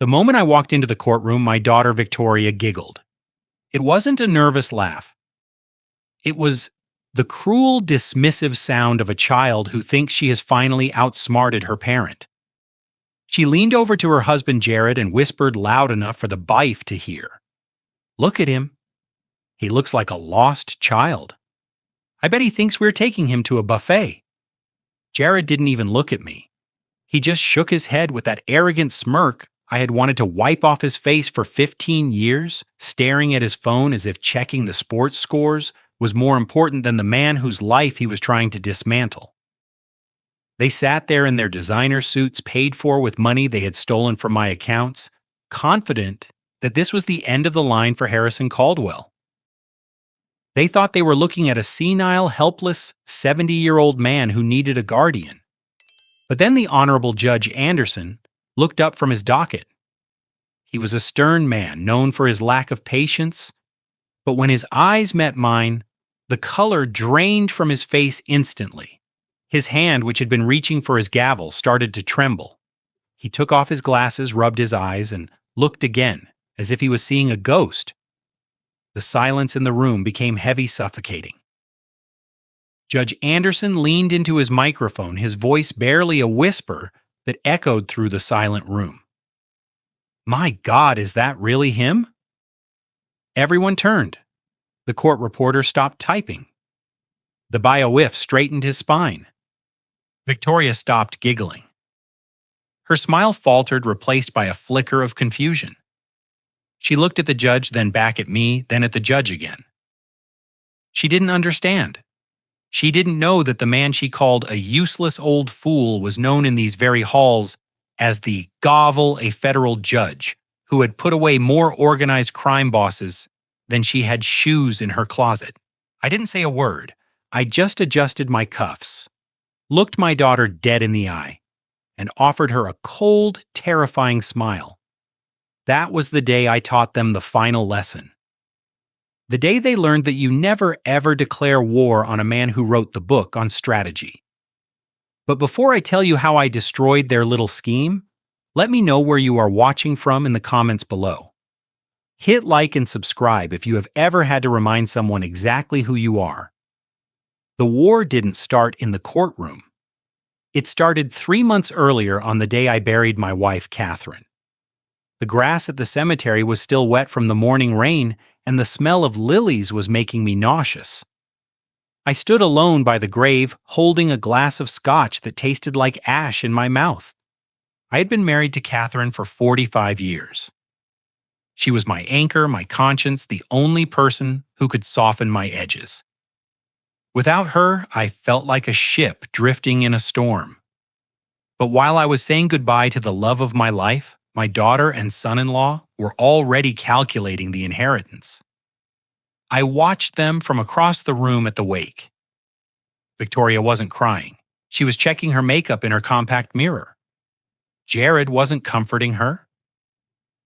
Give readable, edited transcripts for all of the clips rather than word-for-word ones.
The moment I walked into the courtroom, my daughter Victoria giggled. It wasn't a nervous laugh. It was the cruel, dismissive sound of a child who thinks she has finally outsmarted her parent. She leaned over to her husband Jared and whispered loud enough for the wife to hear. "Look at him. He looks like a lost child. I bet he thinks we're taking him to a buffet." Jared didn't even look at me. He just shook his head with that arrogant smirk I had wanted to wipe off his face for 15 years, staring at his phone as if checking the sports scores was more important than the man whose life he was trying to dismantle. They sat there in their designer suits paid for with money they had stolen from my accounts, confident that this was the end of the line for Harrison Caldwell. They thought they were looking at a senile, helpless, 70-year-old man who needed a guardian. But then the Honorable Judge Anderson looked up from his docket. He was a stern man, known for his lack of patience, but when his eyes met mine, the color drained from his face instantly. His hand, which had been reaching for his gavel, started to tremble. He took off his glasses, rubbed his eyes, and looked again, as if he was seeing a ghost. The silence in the room became heavy, suffocating. Judge Anderson leaned into his microphone, his voice barely a whisper that echoed through the silent room. "My God, is that really him?" Everyone turned. The court reporter stopped typing. The bio-whiff straightened his spine. Victoria stopped giggling. Her smile faltered, replaced by a flicker of confusion. She looked at the judge, then back at me, then at the judge again. She didn't understand. She didn't know that the man she called a useless old fool was known in these very halls as the Gavel, a federal judge, who had put away more organized crime bosses than she had shoes in her closet. I didn't say a word. I just adjusted my cuffs, looked my daughter dead in the eye, and offered her a cold, terrifying smile. That was the day I taught them the final lesson. The day they learned that you never ever declare war on a man who wrote the book on strategy. But before I tell you how I destroyed their little scheme, let me know where you are watching from in the comments below. Hit like and subscribe if you have ever had to remind someone exactly who you are. The war didn't start in the courtroom. It started 3 months earlier on the day I buried my wife, Catherine. The grass at the cemetery was still wet from the morning rain, and the smell of lilies was making me nauseous. I stood alone by the grave, holding a glass of scotch that tasted like ash in my mouth. I had been married to Catherine for 45 years. She was my anchor, my conscience, the only person who could soften my edges. Without her, I felt like a ship drifting in a storm. But while I was saying goodbye to the love of my life, my daughter and son-in-law were already calculating the inheritance. I watched them from across the room at the wake. Victoria wasn't crying. She was checking her makeup in her compact mirror. Jared wasn't comforting her.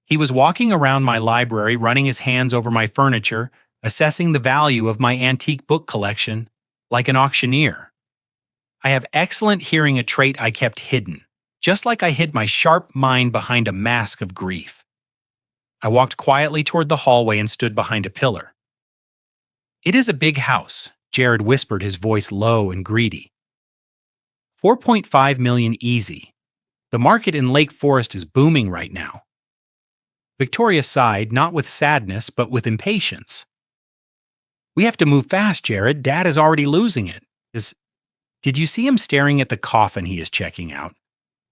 He was walking around my library, running his hands over my furniture, assessing the value of my antique book collection like an auctioneer. I have excellent hearing, a trait I kept hidden, just like I hid my sharp mind behind a mask of grief. I walked quietly toward the hallway and stood behind a pillar. "It is a big house," Jared whispered, his voice low and greedy. $4.5 million easy. The market in Lake Forest is booming right now. Victoria sighed, not with sadness, but with impatience. "We have to move fast, Jared. Dad is already losing it. Did you see him staring at the coffin he is checking out?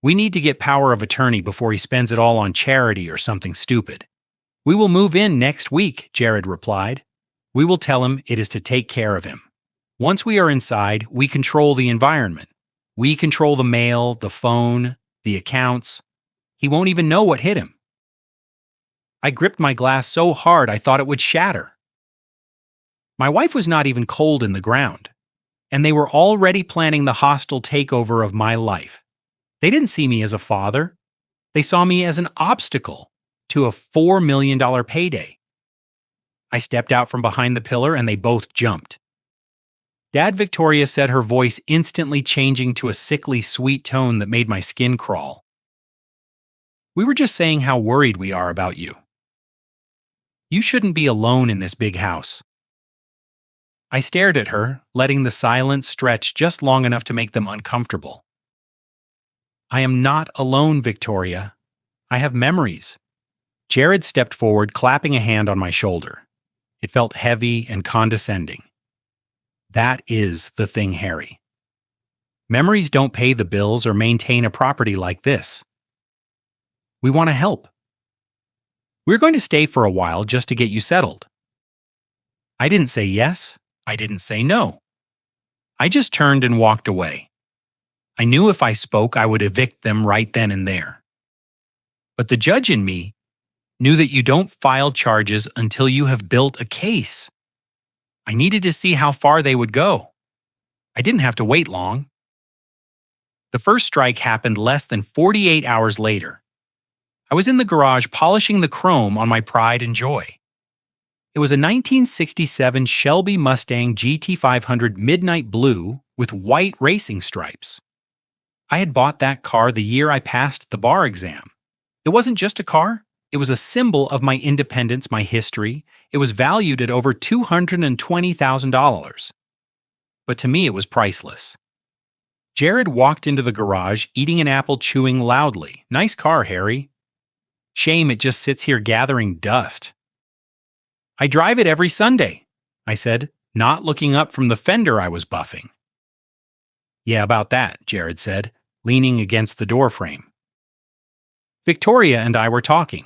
We need to get power of attorney before he spends it all on charity or something stupid." "We will move in next week," Jared replied. "We will tell him it is to take care of him. Once we are inside, we control the environment. We control the mail, the phone, the accounts. He won't even know what hit him." I gripped my glass so hard I thought it would shatter. My wife was not even cold in the ground, and they were already planning the hostile takeover of my life. They didn't see me as a father. They saw me as an obstacle to a $4 million payday. I stepped out from behind the pillar and they both jumped. "Dad," Victoria said, her voice instantly changing to a sickly sweet tone that made my skin crawl. We were just saying how worried we are about you. You shouldn't be alone in this big house. I stared at her, letting the silence stretch just long enough to make them uncomfortable. I am not alone, Victoria. I have memories. Jared stepped forward, clapping a hand on my shoulder. It felt heavy and condescending. That is the thing, Harry. Memories don't pay the bills or maintain a property like this. We want to help. We're going to stay for a while just to get you settled. I didn't say yes. I didn't say no. I just turned and walked away. I knew if I spoke, I would evict them right then and there. But the judge in me knew that you don't file charges until you have built a case. I needed to see how far they would go. I didn't have to wait long. The first strike happened less than 48 hours later. I was in the garage polishing the chrome on my pride and joy. It was a 1967 Shelby Mustang GT500 Midnight Blue with white racing stripes. I had bought that car the year I passed the bar exam. It wasn't just a car. It was a symbol of my independence, my history. It was valued at over $220,000. But to me, it was priceless. Jared walked into the garage, eating an apple, chewing loudly. Nice car, Harry. Shame it just sits here gathering dust. I drive it every Sunday, I said, not looking up from the fender I was buffing. Yeah, about that, Jared said, leaning against the doorframe. Victoria and I were talking.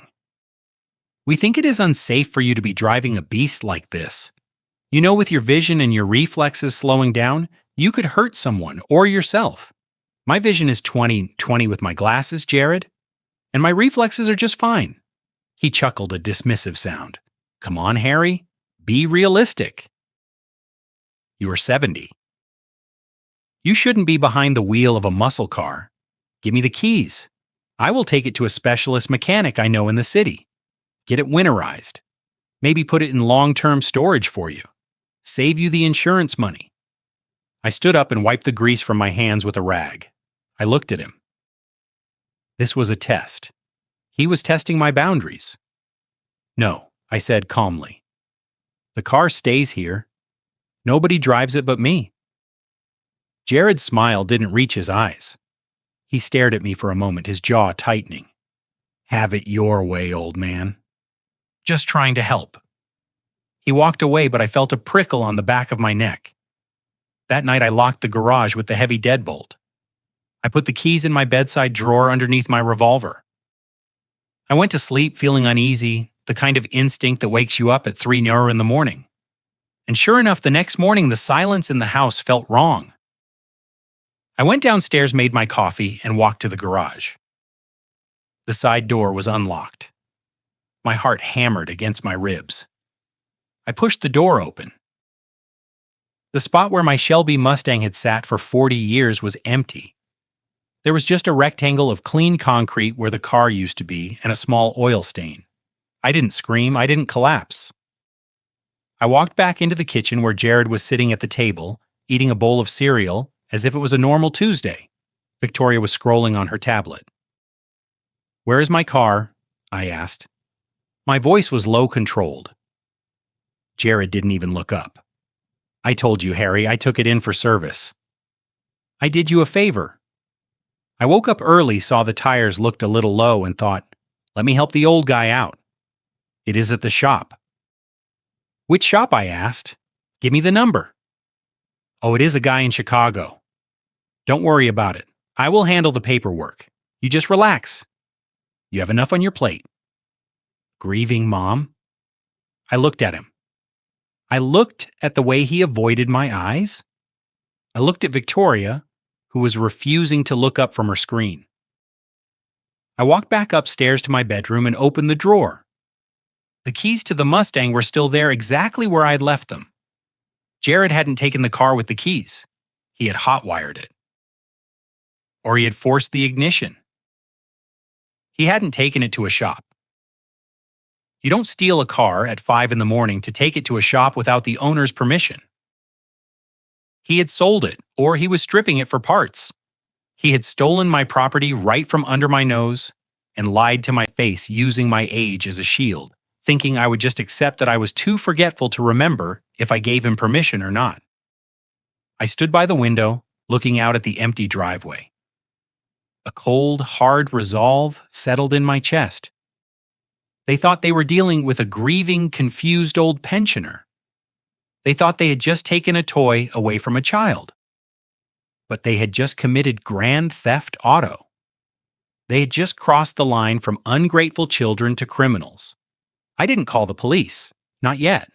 We think it is unsafe for you to be driving a beast like this. You know, with your vision and your reflexes slowing down, you could hurt someone or yourself. My vision is 20/20 with my glasses, Jared, and my reflexes are just fine. He chuckled a dismissive sound. Come on, Harry, be realistic. You are 70. You shouldn't be behind the wheel of a muscle car. Give me the keys. I will take it to a specialist mechanic I know in the city. Get it winterized. Maybe put it in long-term storage for you. Save you the insurance money. I stood up and wiped the grease from my hands with a rag. I looked at him. This was a test. He was testing my boundaries. No, I said calmly. The car stays here. Nobody drives it but me. Jared's smile didn't reach his eyes. He stared at me for a moment, his jaw tightening. Have it your way, old man. Just trying to help. He walked away, but I felt a prickle on the back of my neck. That night I locked the garage with the heavy deadbolt. I put the keys in my bedside drawer underneath my revolver. I went to sleep feeling uneasy, the kind of instinct that wakes you up at 3 in the morning. And sure enough, the next morning the silence in the house felt wrong. I went downstairs, made my coffee, and walked to the garage. The side door was unlocked. My heart hammered against my ribs. I pushed the door open. The spot where my Shelby Mustang had sat for 40 years was empty. There was just a rectangle of clean concrete where the car used to be and a small oil stain. I didn't scream, I didn't collapse. I walked back into the kitchen where Jared was sitting at the table, eating a bowl of cereal as if it was a normal Tuesday. Victoria was scrolling on her tablet. Where is my car? I asked. My voice was low-controlled. Jared didn't even look up. I told you, Harry, I took it in for service. I did you a favor. I woke up early, saw the tires looked a little low, and thought, let me help the old guy out. It is at the shop. Which shop? I asked. Give me the number. Oh, it is a guy in Chicago. Don't worry about it. I will handle the paperwork. You just relax. You have enough on your plate. Grieving mom? I looked at him. I looked at the way he avoided my eyes. I looked at Victoria, who was refusing to look up from her screen. I walked back upstairs to my bedroom and opened the drawer. The keys to the Mustang were still there exactly where I had left them. Jared hadn't taken the car with the keys. He had hot-wired it. Or he had forced the ignition. He hadn't taken it to a shop. You don't steal a car at 5 a.m. to take it to a shop without the owner's permission. He had sold it, or he was stripping it for parts. He had stolen my property right from under my nose, and lied to my face using my age as a shield, thinking I would just accept that I was too forgetful to remember if I gave him permission or not. I stood by the window, looking out at the empty driveway. A cold, hard resolve settled in my chest. They thought they were dealing with a grieving, confused old pensioner. They thought they had just taken a toy away from a child. But they had just committed grand theft auto. They had just crossed the line from ungrateful children to criminals. I didn't call the police. Not yet.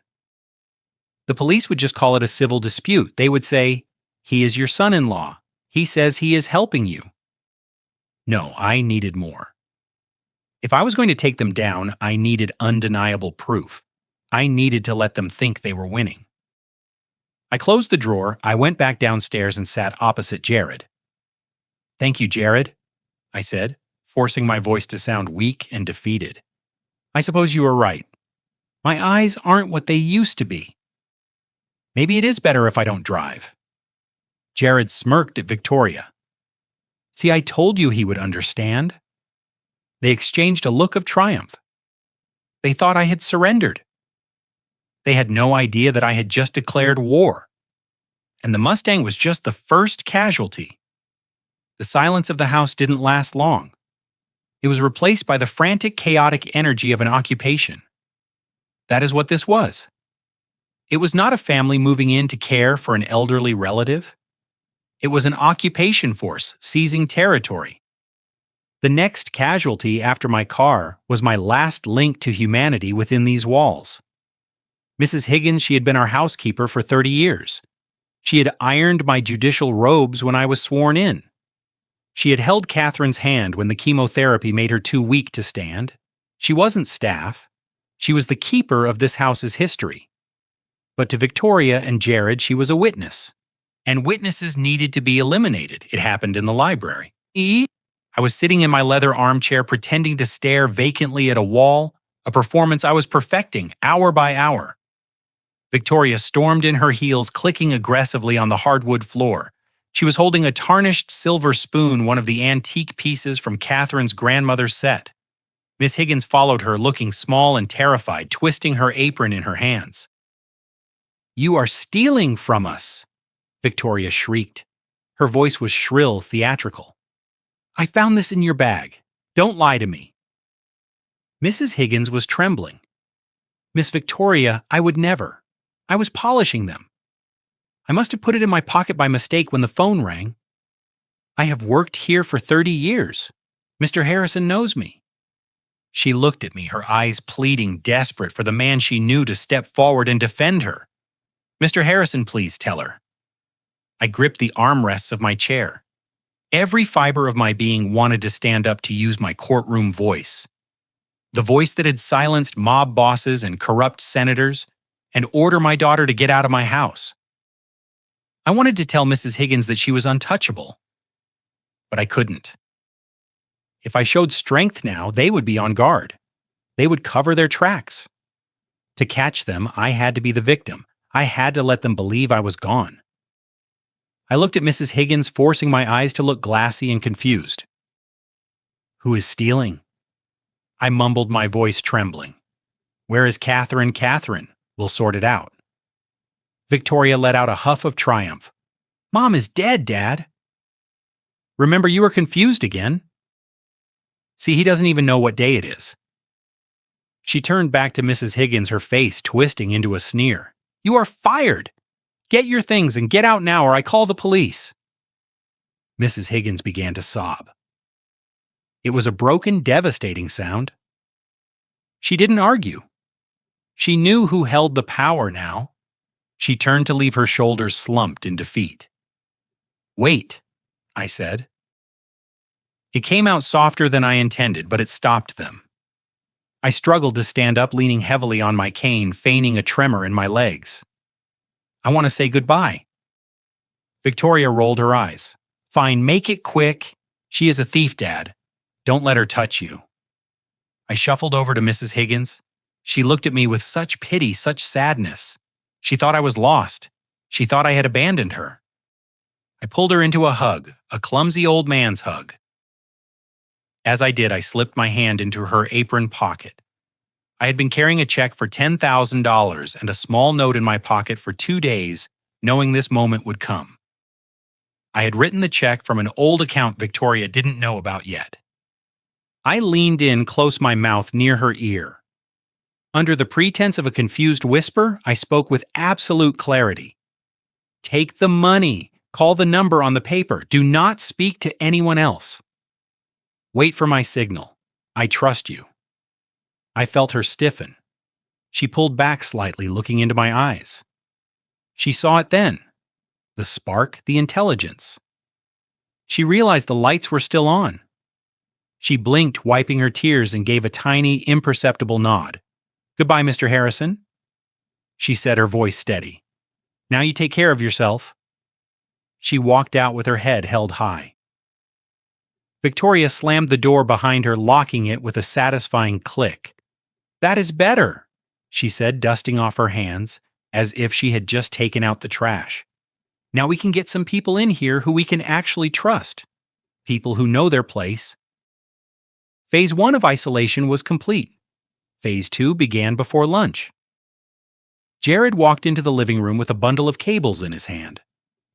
The police would just call it a civil dispute. They would say, "He is your son-in-law. He says he is helping you." No, I needed more. If I was going to take them down, I needed undeniable proof. I needed to let them think they were winning. I closed the drawer, I went back downstairs and sat opposite Jared. "Thank you, Jared," I said, forcing my voice to sound weak and defeated. "I suppose you are right. My eyes aren't what they used to be. Maybe it is better if I don't drive." Jared smirked at Victoria. "See, I told you he would understand." They exchanged a look of triumph. They thought I had surrendered. They had no idea that I had just declared war. And the Mustang was just the first casualty. The silence of the house didn't last long. It was replaced by the frantic, chaotic energy of an occupation. That is what this was. It was not a family moving in to care for an elderly relative. It was an occupation force seizing territory. The next casualty after my car was my last link to humanity within these walls. Mrs. Higgins, she had been our housekeeper for 30 years. She had ironed my judicial robes when I was sworn in. She had held Catherine's hand when the chemotherapy made her too weak to stand. She wasn't staff. She was the keeper of this house's history. But to Victoria and Jared, she was a witness. And witnesses needed to be eliminated. It happened in the library. I was sitting in my leather armchair pretending to stare vacantly at a wall, a performance I was perfecting hour by hour. Victoria stormed in her heels, clicking aggressively on the hardwood floor. She was holding a tarnished silver spoon, one of the antique pieces from Catherine's grandmother's set. Miss Higgins followed her, looking small and terrified, twisting her apron in her hands. "You are stealing from us," Victoria shrieked. Her voice was shrill, theatrical. "I found this in your bag. Don't lie to me." Mrs. Higgins was trembling. "Miss Victoria, I would never. I was polishing them. I must have put it in my pocket by mistake when the phone rang. I have worked here for 30 years. Mr. Harrison knows me." She looked at me, her eyes pleading, desperate for the man she knew to step forward and defend her. "Mr. Harrison, please tell her." I gripped the armrests of my chair. Every fiber of my being wanted to stand up to use my courtroom voice. The voice that had silenced mob bosses and corrupt senators, and order my daughter to get out of my house. I wanted to tell Mrs. Higgins that she was untouchable, but I couldn't. If I showed strength now, they would be on guard. They would cover their tracks. To catch them, I had to be the victim. I had to let them believe I was gone. I looked at Mrs. Higgins, forcing my eyes to look glassy and confused. "Who is stealing?" I mumbled, my voice trembling. "Where is Catherine? Catherine? We'll sort it out." Victoria let out a huff of triumph. "Mom is dead, Dad." "Remember, you were confused again." "See, he doesn't even know what day it is." She turned back to Mrs. Higgins, her face twisting into a sneer. "You are fired! Get your things and get out now or I call the police." Mrs. Higgins began to sob. It was a broken, devastating sound. She didn't argue. She knew who held the power now. She turned to leave, her shoulders slumped in defeat. "Wait," I said. It came out softer than I intended, but it stopped them. I struggled to stand up, leaning heavily on my cane, feigning a tremor in my legs. "I want to say goodbye." Victoria rolled her eyes. "Fine, make it quick. She is a thief, Dad. Don't let her touch you." I shuffled over to Mrs. Higgins. She looked at me with such pity, such sadness. She thought I was lost. She thought I had abandoned her. I pulled her into a hug, a clumsy old man's hug. As I did, I slipped my hand into her apron pocket. I had been carrying a check for $10,000 and a small note in my pocket for 2 days, knowing this moment would come. I had written the check from an old account Victoria didn't know about yet. I leaned in close my mouth near her ear. Under the pretense of a confused whisper, I spoke with absolute clarity. Take the money. Call the number on the paper. Do not speak to anyone else. Wait for my signal. I trust you. I felt her stiffen. She pulled back slightly, looking into my eyes. She saw it then. The spark, the intelligence. She realized the lights were still on. She blinked, wiping her tears, and gave a tiny, imperceptible nod. Goodbye, Mr. Harrison. She said, her voice steady. Now you take care of yourself. She walked out with her head held high. Victoria slammed the door behind her, locking it with a satisfying click. That is better, she said, dusting off her hands, as if she had just taken out the trash. Now we can get some people in here who we can actually trust. People who know their place. Phase 1 of isolation was complete. Phase 2 began before lunch. Jared walked into the living room with a bundle of cables in his hand.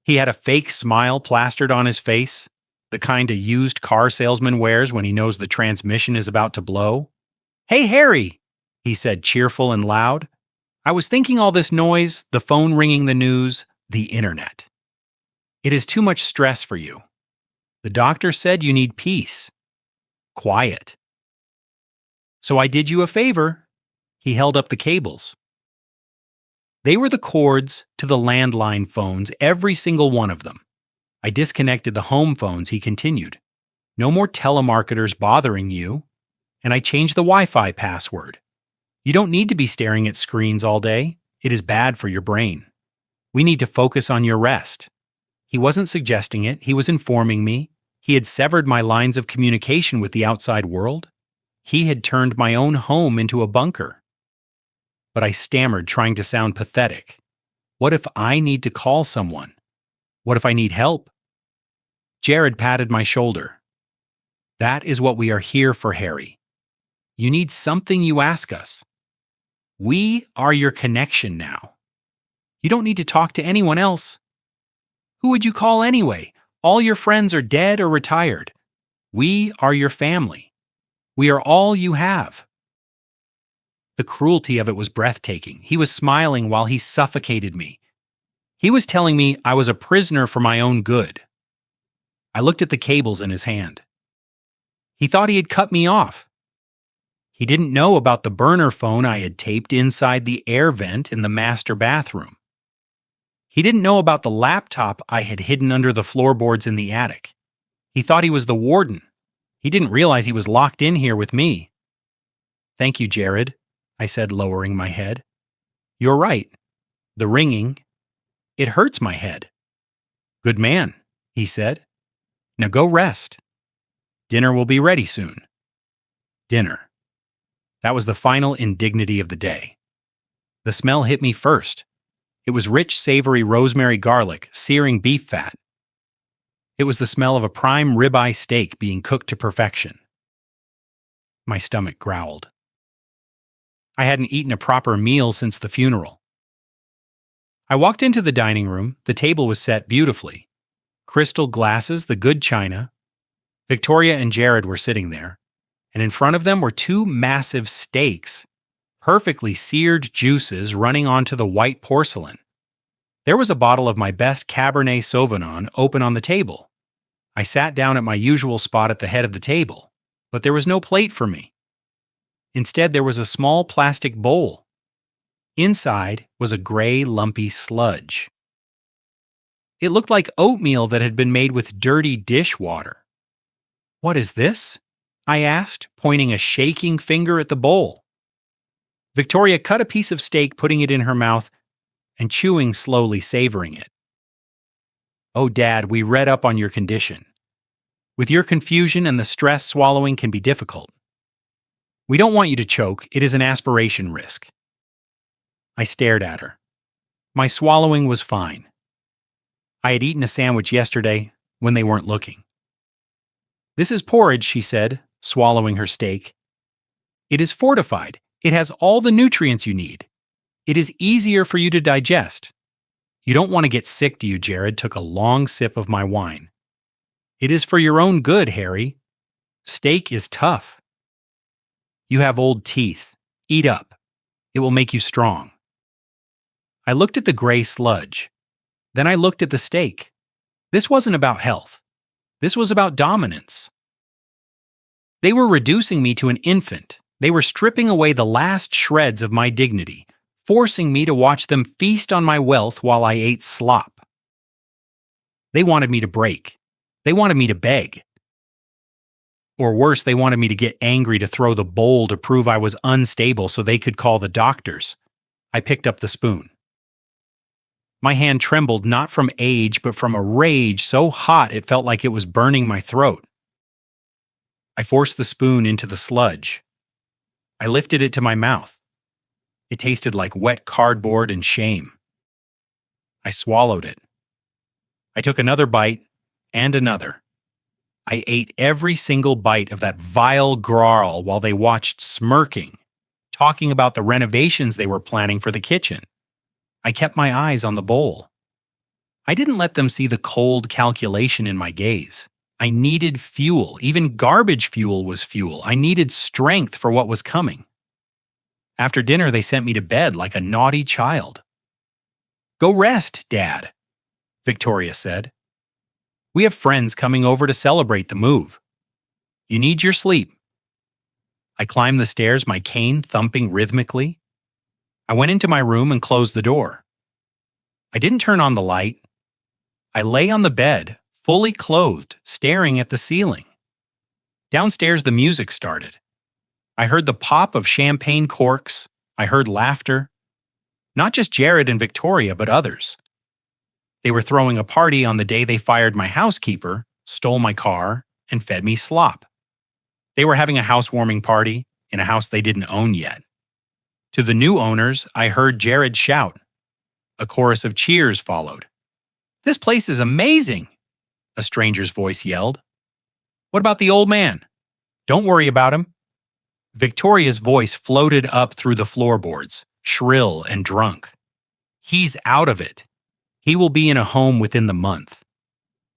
He had a fake smile plastered on his face, the kind a used car salesman wears when he knows the transmission is about to blow. Hey, Harry, he said, cheerful and loud. I was thinking all this noise, the phone ringing the news, the internet. It is too much stress for you. The doctor said you need peace. Quiet. So I did you a favor. He held up the cables. They were the cords to the landline phones, every single one of them. I disconnected the home phones, he continued. No more telemarketers bothering you. And I changed the Wi-Fi password. You don't need to be staring at screens all day. It is bad for your brain. We need to focus on your rest. He wasn't suggesting it, he was informing me. He had severed my lines of communication with the outside world. He had turned my own home into a bunker. But I stammered, trying to sound pathetic. What if I need to call someone? What if I need help? Jared patted my shoulder. That is what we are here for, Harry. You need something, you ask us. We are your connection now. You don't need to talk to anyone else. Who would you call anyway? All your friends are dead or retired. We are your family. We are all you have. The cruelty of it was breathtaking. He was smiling while he suffocated me. He was telling me I was a prisoner for my own good. I looked at the cables in his hand. He thought he had cut me off. He didn't know about the burner phone I had taped inside the air vent in the master bathroom. He didn't know about the laptop I had hidden under the floorboards in the attic. He thought he was the warden. He didn't realize he was locked in here with me. Thank you, Jared, I said, lowering my head. You're right. The ringing, it hurts my head. Good man, he said. Now go rest. Dinner will be ready soon. Dinner. That was the final indignity of the day. The smell hit me first. It was rich, savory rosemary garlic, searing beef fat. It was the smell of a prime ribeye steak being cooked to perfection. My stomach growled. I hadn't eaten a proper meal since the funeral. I walked into the dining room. The table was set beautifully. Crystal glasses, the good china. Victoria and Jared were sitting there, and in front of them were 2 massive steaks, perfectly seared juices running onto the white porcelain. There was a bottle of my best Cabernet Sauvignon open on the table. I sat down at my usual spot at the head of the table, but there was no plate for me. Instead, there was a small plastic bowl. Inside was a gray, lumpy sludge. It looked like oatmeal that had been made with dirty dishwater. What is this? I asked, pointing a shaking finger at the bowl. Victoria cut a piece of steak, putting it in her mouth and chewing slowly, savoring it. Oh, Dad, we read up on your condition. With your confusion and the stress, swallowing can be difficult. We don't want you to choke. It is an aspiration risk. I stared at her. My swallowing was fine. I had eaten a sandwich yesterday when they weren't looking. This is porridge, she said, swallowing her steak. "It is fortified. It has all the nutrients you need. It is easier for you to digest. You don't want to get sick, do you?" Jared took a long sip of my wine. "It is for your own good, Harry. Steak is tough. You have old teeth. Eat up. It will make you strong." I looked at the gray sludge. Then I looked at the steak. This wasn't about health. This was about dominance. They were reducing me to an infant. They were stripping away the last shreds of my dignity, forcing me to watch them feast on my wealth while I ate slop. They wanted me to break. They wanted me to beg. Or worse, they wanted me to get angry to throw the bowl to prove I was unstable so they could call the doctors. I picked up the spoon. My hand trembled not from age, but from a rage so hot it felt like it was burning my throat. I forced the spoon into the sludge. I lifted it to my mouth. It tasted like wet cardboard and shame. I swallowed it. I took another bite and another. I ate every single bite of that vile gruel while they watched smirking, talking about the renovations they were planning for the kitchen. I kept my eyes on the bowl. I didn't let them see the cold calculation in my gaze. I needed fuel. Even garbage fuel was fuel. I needed strength for what was coming. After dinner, they sent me to bed like a naughty child. "Go rest, Dad," Victoria said. "We have friends coming over to celebrate the move. You need your sleep." I climbed the stairs, my cane thumping rhythmically. I went into my room and closed the door. I didn't turn on the light. I lay on the bed, fully clothed, staring at the ceiling. Downstairs, the music started. I heard the pop of champagne corks. I heard laughter. Not just Jared and Victoria, but others. They were throwing a party on the day they fired my housekeeper, stole my car, and fed me slop. They were having a housewarming party in a house they didn't own yet. To the new owners, I heard Jared shout. A chorus of cheers followed. "This place is amazing," a stranger's voice yelled. "What about the old man?" "Don't worry about him." Victoria's voice floated up through the floorboards, shrill and drunk. "He's out of it. He will be in a home within the month.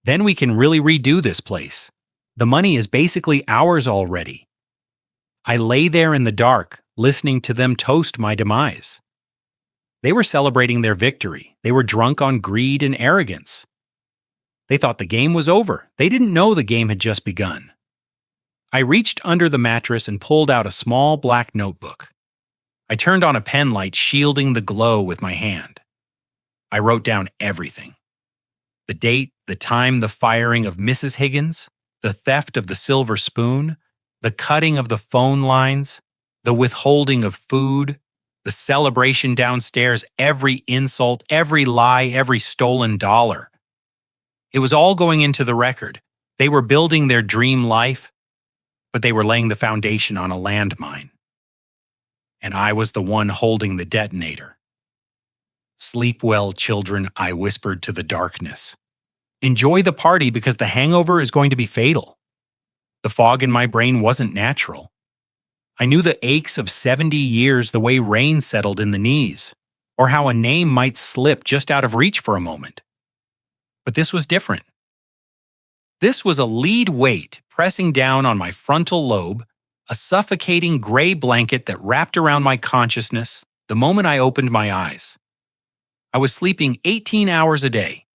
Then we can really redo this place. The money is basically ours already." I lay there in the dark, listening to them toast my demise. They were celebrating their victory. They were drunk on greed and arrogance. They thought the game was over. They didn't know the game had just begun. I reached under the mattress and pulled out a small black notebook. I turned on a pen light, shielding the glow with my hand. I wrote down everything. The date, the time, the firing of Mrs. Higgins, the theft of the silver spoon, the cutting of the phone lines, the withholding of food, the celebration downstairs, every insult, every lie, every stolen dollar. It was all going into the record. They were building their dream life, but they were laying the foundation on a landmine. And I was the one holding the detonator. "Sleep well, children," I whispered to the darkness. "Enjoy the party because the hangover is going to be fatal." The fog in my brain wasn't natural. I knew the aches of 70 years the way rain settled in the knees, or how a name might slip just out of reach for a moment. But this was different. This was a lead weight pressing down on my frontal lobe, a suffocating gray blanket that wrapped around my consciousness the moment I opened my eyes. I was sleeping 18 hours a day.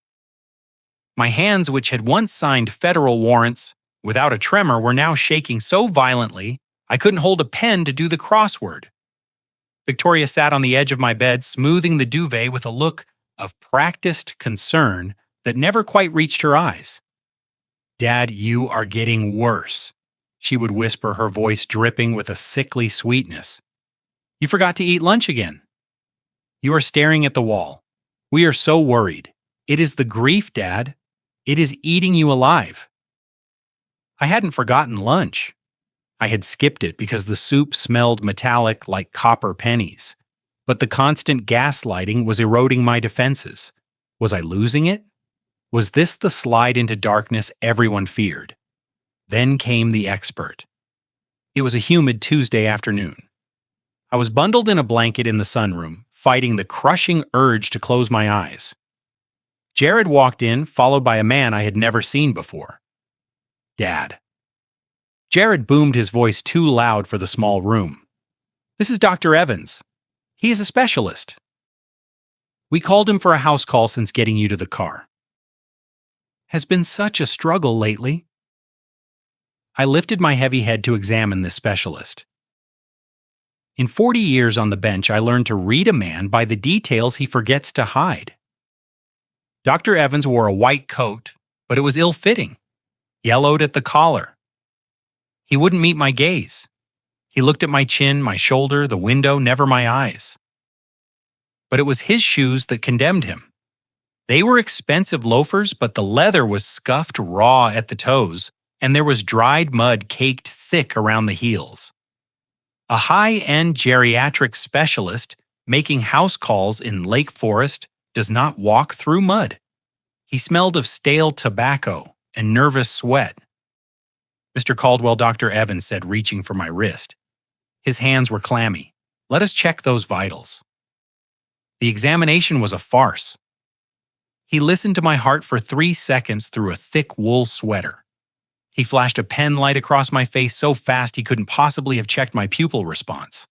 My hands, which had once signed federal warrants without a tremor, were now shaking so violently I couldn't hold a pen to do the crossword. Victoria sat on the edge of my bed, smoothing the duvet with a look of practiced concern that never quite reached her eyes. "Dad, you are getting worse," she would whisper, her voice dripping with a sickly sweetness. "You forgot to eat lunch again. You are staring at the wall. We are so worried. It is the grief, Dad. It is eating you alive." I hadn't forgotten lunch. I had skipped it because the soup smelled metallic like copper pennies. But the constant gaslighting was eroding my defenses. Was I losing it? Was this the slide into darkness everyone feared? Then came the expert. It was a humid Tuesday afternoon. I was bundled in a blanket in the sunroom, fighting the crushing urge to close my eyes. Jared walked in, followed by a man I had never seen before. Dad. Jared boomed his voice too loud for the small room. This is Dr. Evans. He is a specialist. We called him for a house call since getting you to the car. Has been such a struggle lately. I lifted my heavy head to examine this specialist. In 40 years on the bench, I learned to read a man by the details he forgets to hide. Dr. Evans wore a white coat, but it was ill-fitting, yellowed at the collar. He wouldn't meet my gaze. He looked at my chin, my shoulder, the window, never my eyes. But it was his shoes that condemned him. They were expensive loafers, but the leather was scuffed raw at the toes, and there was dried mud caked thick around the heels. A high-end geriatric specialist making house calls in Lake Forest does not walk through mud. He smelled of stale tobacco and nervous sweat. Mr. Caldwell, Dr. Evans said, reaching for my wrist. His hands were clammy. Let us check those vitals. The examination was a farce. He listened to my heart for 3 seconds through a thick wool sweater. He flashed a pen light across my face so fast he couldn't possibly have checked my pupil response.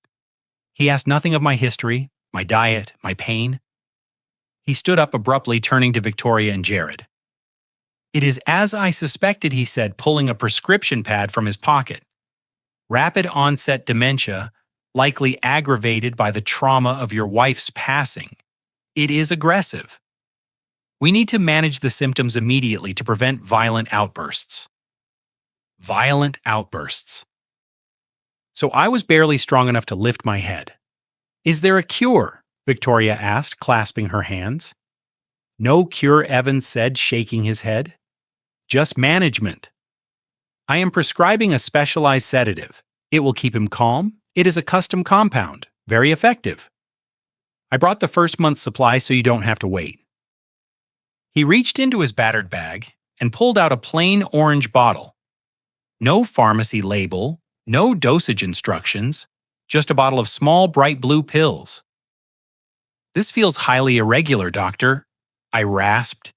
He asked nothing of my history, my diet, my pain. He stood up abruptly, turning to Victoria and Jared. It is as I suspected, he said, pulling a prescription pad from his pocket. Rapid onset dementia, likely aggravated by the trauma of your wife's passing. It is aggressive. We need to manage the symptoms immediately to prevent violent outbursts. Violent outbursts. So I was barely strong enough to lift my head. Is there a cure? Victoria asked, clasping her hands. No cure, Evans said, shaking his head. Just management. I am prescribing a specialized sedative. It will keep him calm. It is a custom compound, very effective. I brought the first month's supply so you don't have to wait. He reached into his battered bag and pulled out a plain orange bottle. No pharmacy label, no dosage instructions, just a bottle of small bright blue pills. This feels highly irregular, doctor, I rasped.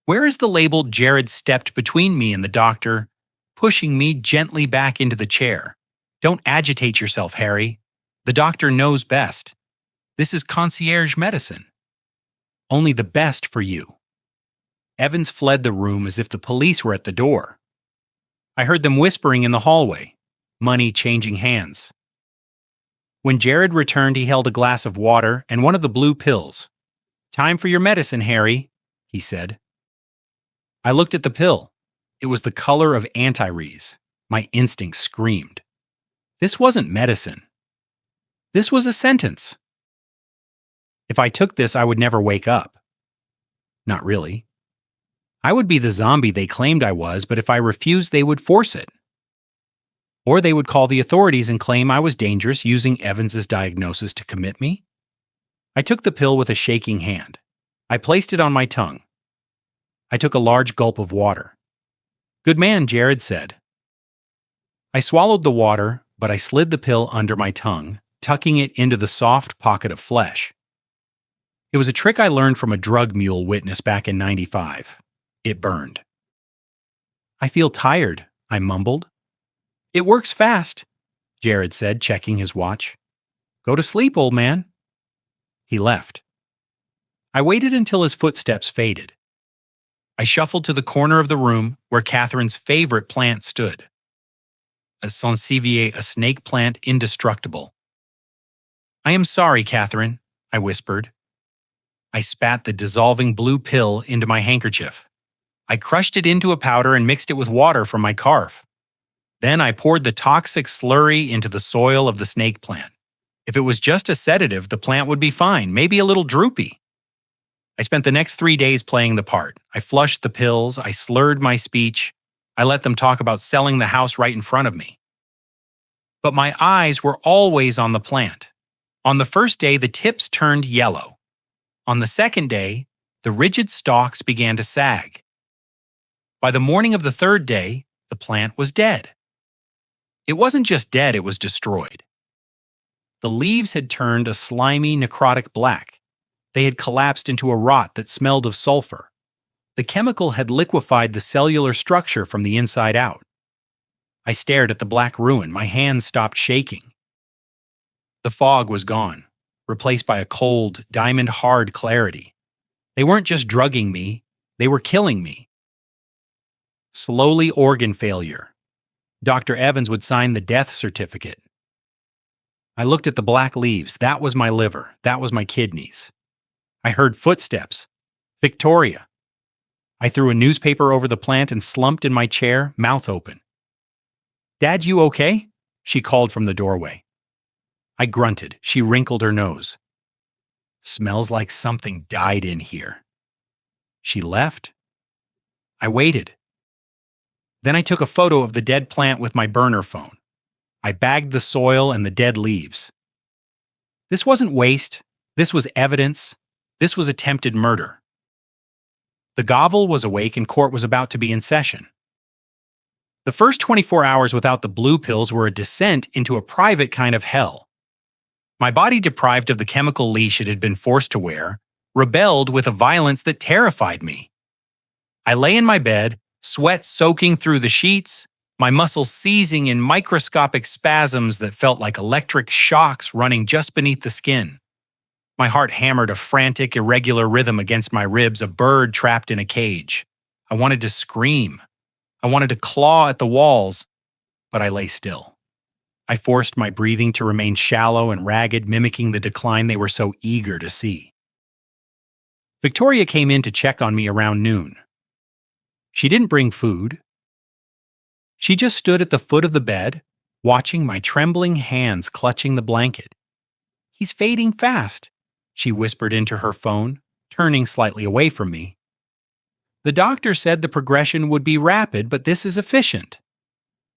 Where is the label? Jared stepped between me and the doctor, pushing me gently back into the chair. Don't agitate yourself, Harry. The doctor knows best. This is concierge medicine. Only the best for you. Evans fled the room as if the police were at the door. I heard them whispering in the hallway, money changing hands. When Jared returned, he held a glass of water and one of the blue pills. Time for your medicine, Harry, he said. I looked at the pill. It was the color of anti-rees. My instincts screamed. This wasn't medicine. This was a sentence. If I took this, I would never wake up. Not really. I would be the zombie they claimed I was, but if I refused, they would force it. Or they would call the authorities and claim I was dangerous, using Evans's diagnosis to commit me. I took the pill with a shaking hand. I placed it on my tongue. I took a large gulp of water. Good man, Jared said. I swallowed the water, but I slid the pill under my tongue, tucking it into the soft pocket of flesh. It was a trick I learned from a drug mule witness back in '95. It burned. I feel tired, I mumbled. It works fast, Jared said, checking his watch. Go to sleep, old man. He left. I waited until his footsteps faded. I shuffled to the corner of the room where Catherine's favorite plant stood. A sansevieria, a snake plant indestructible. I am sorry, Catherine, I whispered. I spat the dissolving blue pill into my handkerchief. I crushed it into a powder and mixed it with water from my scarf. Then I poured the toxic slurry into the soil of the snake plant. If it was just a sedative, the plant would be fine, maybe a little droopy. I spent the next 3 days playing the part. I flushed the pills, I slurred my speech, I let them talk about selling the house right in front of me. But my eyes were always on the plant. On the first day, the tips turned yellow. On the second day, the rigid stalks began to sag. By the morning of the third day, the plant was dead. It wasn't just dead, it was destroyed. The leaves had turned a slimy, necrotic black. They had collapsed into a rot that smelled of sulfur. The chemical had liquefied the cellular structure from the inside out. I stared at the black ruin, my hands stopped shaking. The fog was gone, replaced by a cold, diamond-hard clarity. They weren't just drugging me, they were killing me. Slowly organ failure. Dr. Evans would sign the death certificate. I looked at the black leaves. That was my liver. That was my kidneys. I heard footsteps. Victoria. I threw a newspaper over the plant and slumped in my chair, mouth open. "Dad, you okay?" she called from the doorway. I grunted. She wrinkled her nose. "Smells like something died in here." She left. I waited. Then I took a photo of the dead plant with my burner phone. I bagged the soil and the dead leaves. This wasn't waste. This was evidence. This was attempted murder. The Gavel was awake and court was about to be in session. The first 24 hours without the blue pills were a descent into a private kind of hell. My body, deprived of the chemical leash it had been forced to wear, rebelled with a violence that terrified me. I lay in my bed, sweat soaking through the sheets, my muscles seizing in microscopic spasms that felt like electric shocks running just beneath the skin. My heart hammered a frantic, irregular rhythm against my ribs, a bird trapped in a cage. I wanted to scream. I wanted to claw at the walls, but I lay still. I forced my breathing to remain shallow and ragged, mimicking the decline they were so eager to see. Victoria came in to check on me around noon. She didn't bring food. She just stood at the foot of the bed, watching my trembling hands clutching the blanket. "He's fading fast," she whispered into her phone, turning slightly away from me. "The doctor said the progression would be rapid, but this is efficient."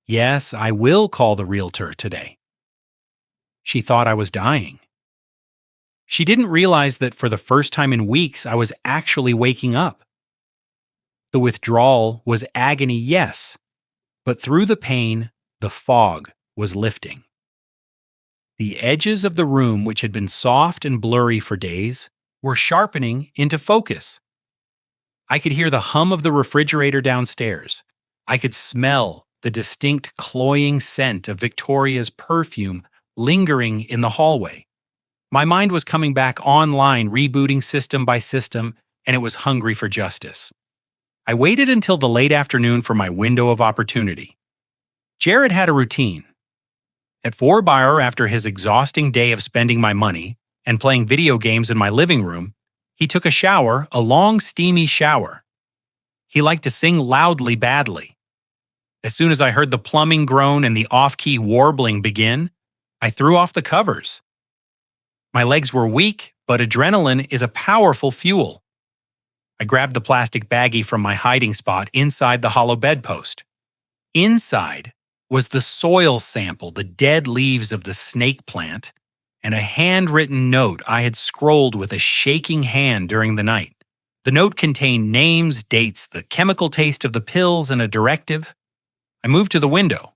"Yes, I will call the realtor today." She thought I was dying. She didn't realize that for the first time in weeks I was actually waking up. The withdrawal was agony, yes, but through the pain, the fog was lifting. The edges of the room, which had been soft and blurry for days, were sharpening into focus. I could hear the hum of the refrigerator downstairs. I could smell the distinct cloying scent of Victoria's perfume lingering in the hallway. My mind was coming back online, rebooting system by system, and it was hungry for justice. I waited until the late afternoon for my window of opportunity. Jared had a routine. At 4 after his exhausting day of spending my money and playing video games in my living room, he took a shower, a long, steamy shower. He liked to sing loudly badly. As soon as I heard the plumbing groan and the off-key warbling begin, I threw off the covers. My legs were weak, but adrenaline is a powerful fuel. I grabbed the plastic baggie from my hiding spot inside the hollow bedpost. Inside was the soil sample, the dead leaves of the snake plant, and a handwritten note I had scrolled with a shaking hand during the night. The note contained names, dates, the chemical taste of the pills, and a directive. I moved to the window.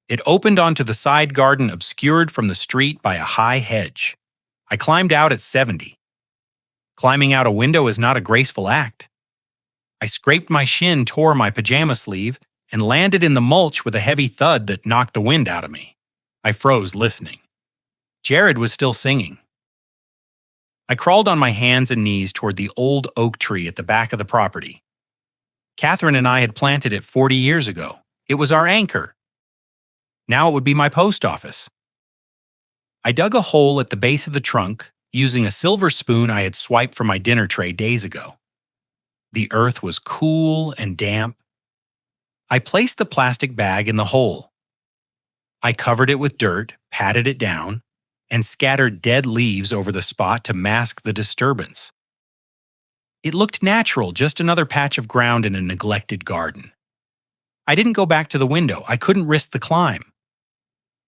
It opened onto the side garden obscured from the street by a high hedge. I climbed out at 70. Climbing out a window is not a graceful act. I scraped my shin, tore my pajama sleeve, and landed in the mulch with a heavy thud that knocked the wind out of me. I froze, listening. Jared was still singing. I crawled on my hands and knees toward the old oak tree at the back of the property. Catherine and I had planted it 40 years ago. It was our anchor. Now it would be my post office. I dug a hole at the base of the trunk, using a silver spoon I had swiped from my dinner tray days ago. The earth was cool and damp. I placed the plastic bag in the hole. I covered it with dirt, patted it down, and scattered dead leaves over the spot to mask the disturbance. It looked natural, just another patch of ground in a neglected garden. I didn't go back to the window. I couldn't risk the climb.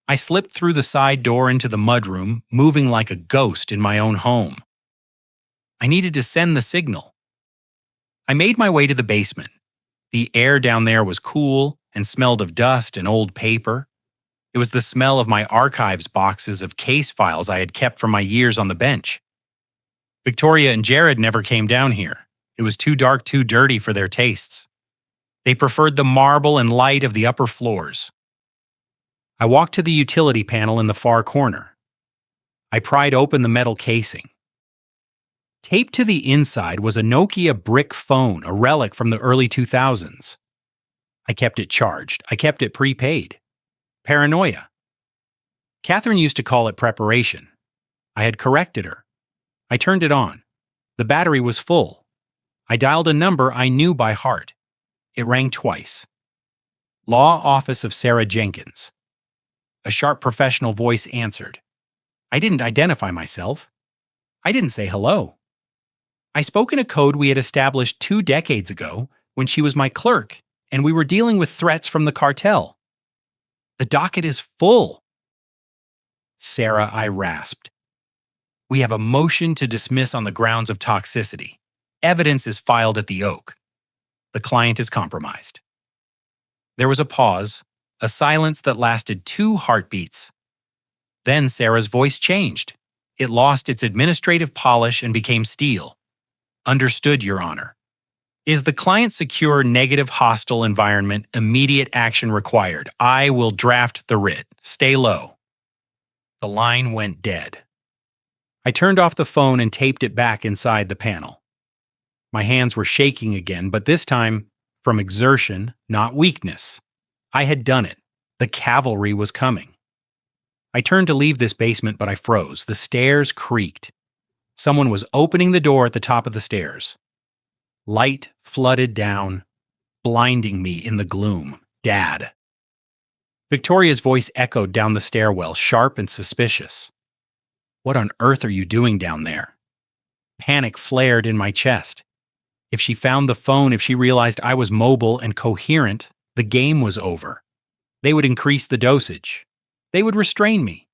I slipped through the side door into the mudroom, moving like a ghost in my own home. I needed to send the signal. I made my way to the basement. The air down there was cool and smelled of dust and old paper. It was the smell of my archives boxes of case files I had kept from my years on the bench. Victoria and Jared never came down here. It was too dark, too dirty for their tastes. They preferred the marble and light of the upper floors. I walked to the utility panel in the far corner. I pried open the metal casing. Taped to the inside was a Nokia brick phone, a relic from the early 2000s. I kept it charged. I kept it prepaid. Paranoia. Catherine used to call it preparation. I had corrected her. I turned it on. The battery was full. I dialed a number I knew by heart. It rang twice. Law Office of Sarah Jenkins. A sharp professional voice answered. I didn't identify myself. I didn't say hello. I spoke in a code we had established 2 decades ago when she was my clerk and we were dealing with threats from the cartel. The docket is full. Sarah, I rasped. We have a motion to dismiss on the grounds of toxicity. Evidence is filed at the Oak. The client is compromised. There was a pause, a silence that lasted 2 heartbeats. Then Sarah's voice changed. It lost its administrative polish and became steel. Understood, Your Honor. Is the client secure negative hostile environment immediate action required? I will draft the writ. Stay low. The line went dead. I turned off the phone and taped it back inside the panel. My hands were shaking again, but this time from exertion, not weakness. I had done it. The cavalry was coming. I turned to leave this basement, but I froze. The stairs creaked. Someone was opening the door at the top of the stairs. Light flooded down, blinding me in the gloom. Dad. Victoria's voice echoed down the stairwell, sharp and suspicious. What on earth are you doing down there? Panic flared in my chest. If she found the phone, if she realized I was mobile and coherent, the game was over. They would increase the dosage. They would restrain me.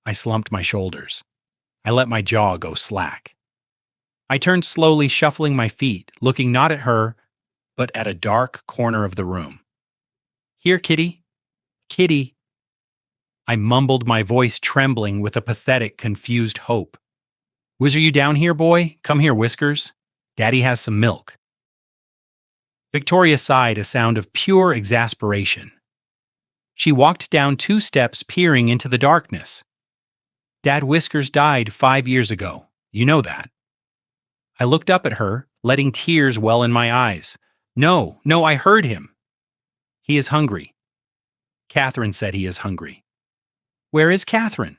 I slumped my shoulders. I let my jaw go slack. I turned slowly, shuffling my feet, looking not at her, but at a dark corner of the room. Here, Kitty. Kitty. I mumbled, my voice trembling with a pathetic, confused hope. Was you down here, boy? Come here, Whiskers. Daddy has some milk. Victoria sighed, a sound of pure exasperation. She walked down 2 steps, peering into the darkness. Dad Whiskers died 5 years ago. You know that. I looked up at her, letting tears well in my eyes. No, I heard him. He is hungry. Catherine said he is hungry. Where is Catherine?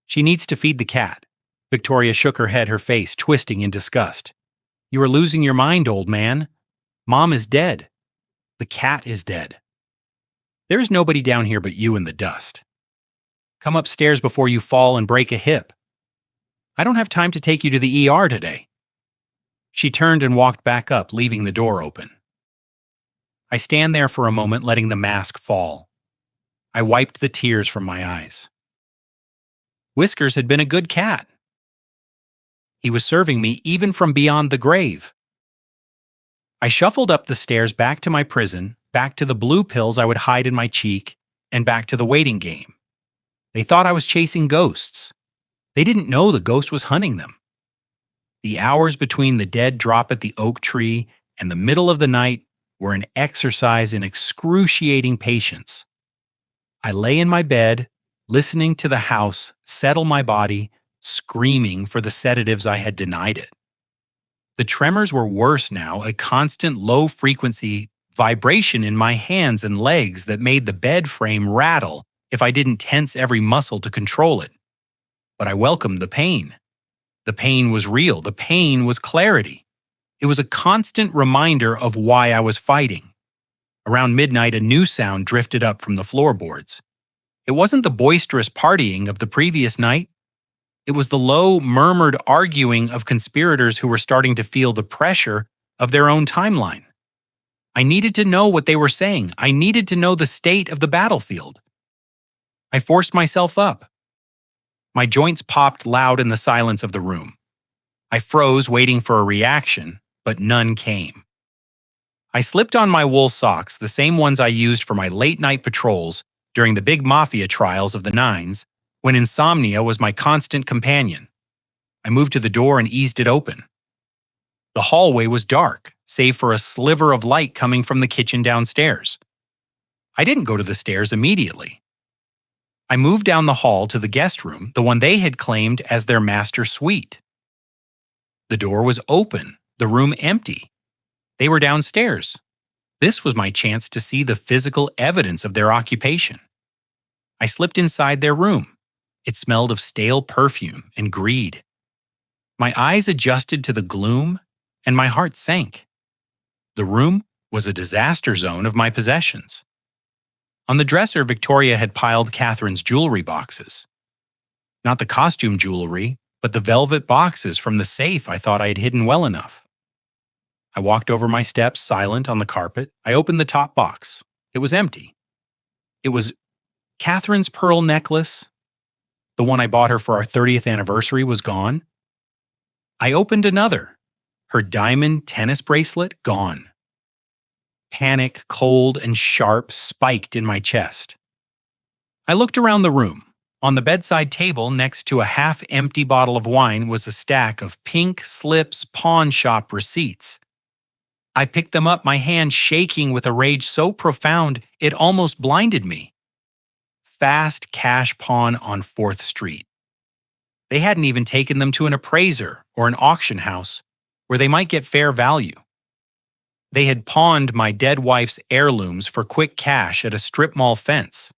She needs to feed the cat. Victoria shook her head, her face twisting in disgust. You are losing your mind, old man. Mom is dead. The cat is dead. There is nobody down here but you and the dust. Come upstairs before you fall and break a hip. I don't have time to take you to the ER today. She turned and walked back up, leaving the door open. I stand there for a moment, letting the mask fall. I wiped the tears from my eyes. Whiskers had been a good cat. He was serving me even from beyond the grave. I shuffled up the stairs back to my prison, back to the blue pills I would hide in my cheek, and back to the waiting game. They thought I was chasing ghosts. They didn't know the ghost was hunting them. The hours between the dead drop at the oak tree and the middle of the night were an exercise in excruciating patience. I lay in my bed, listening to the house settle my body, screaming for the sedatives I had denied it. The tremors were worse now, a constant low-frequency vibration in my hands and legs that made the bed frame rattle if I didn't tense every muscle to control it. But I welcomed the pain. The pain was real. The pain was clarity. It was a constant reminder of why I was fighting. Around midnight, a new sound drifted up from the floorboards. It wasn't the boisterous partying of the previous night. It was the low, murmured arguing of conspirators who were starting to feel the pressure of their own timeline. I needed to know what they were saying. I needed to know the state of the battlefield. I forced myself up. My joints popped loud in the silence of the room. I froze, waiting for a reaction, but none came. I slipped on my wool socks, the same ones I used for my late-night patrols during the big mafia trials of the nines, when insomnia was my constant companion. I moved to the door and eased it open. The hallway was dark, save for a sliver of light coming from the kitchen downstairs. I didn't go to the stairs immediately. I moved down the hall to the guest room, the one they had claimed as their master suite. The door was open, the room empty. They were downstairs. This was my chance to see the physical evidence of their occupation. I slipped inside their room. It smelled of stale perfume and greed. My eyes adjusted to the gloom, and my heart sank. The room was a disaster zone of my possessions. On the dresser, Victoria had piled Catherine's jewelry boxes. Not the costume jewelry, but the velvet boxes from the safe I thought I had hidden well enough. I walked over my steps, silent, on the carpet. I opened the top box. It was empty. It was Catherine's pearl necklace. The one I bought her for our 30th anniversary was gone. I opened another. Her diamond tennis bracelet gone. Panic, cold and sharp, spiked in my chest. I looked around the room. On the bedside table, next to a half-empty bottle of wine, was a stack of pink slips pawn shop receipts. I picked them up, my hand shaking with a rage so profound it almost blinded me. Fast cash pawn on 4th Street. They hadn't even taken them to an appraiser or an auction house where they might get fair value. They had pawned my dead wife's heirlooms for quick cash at a strip mall fence.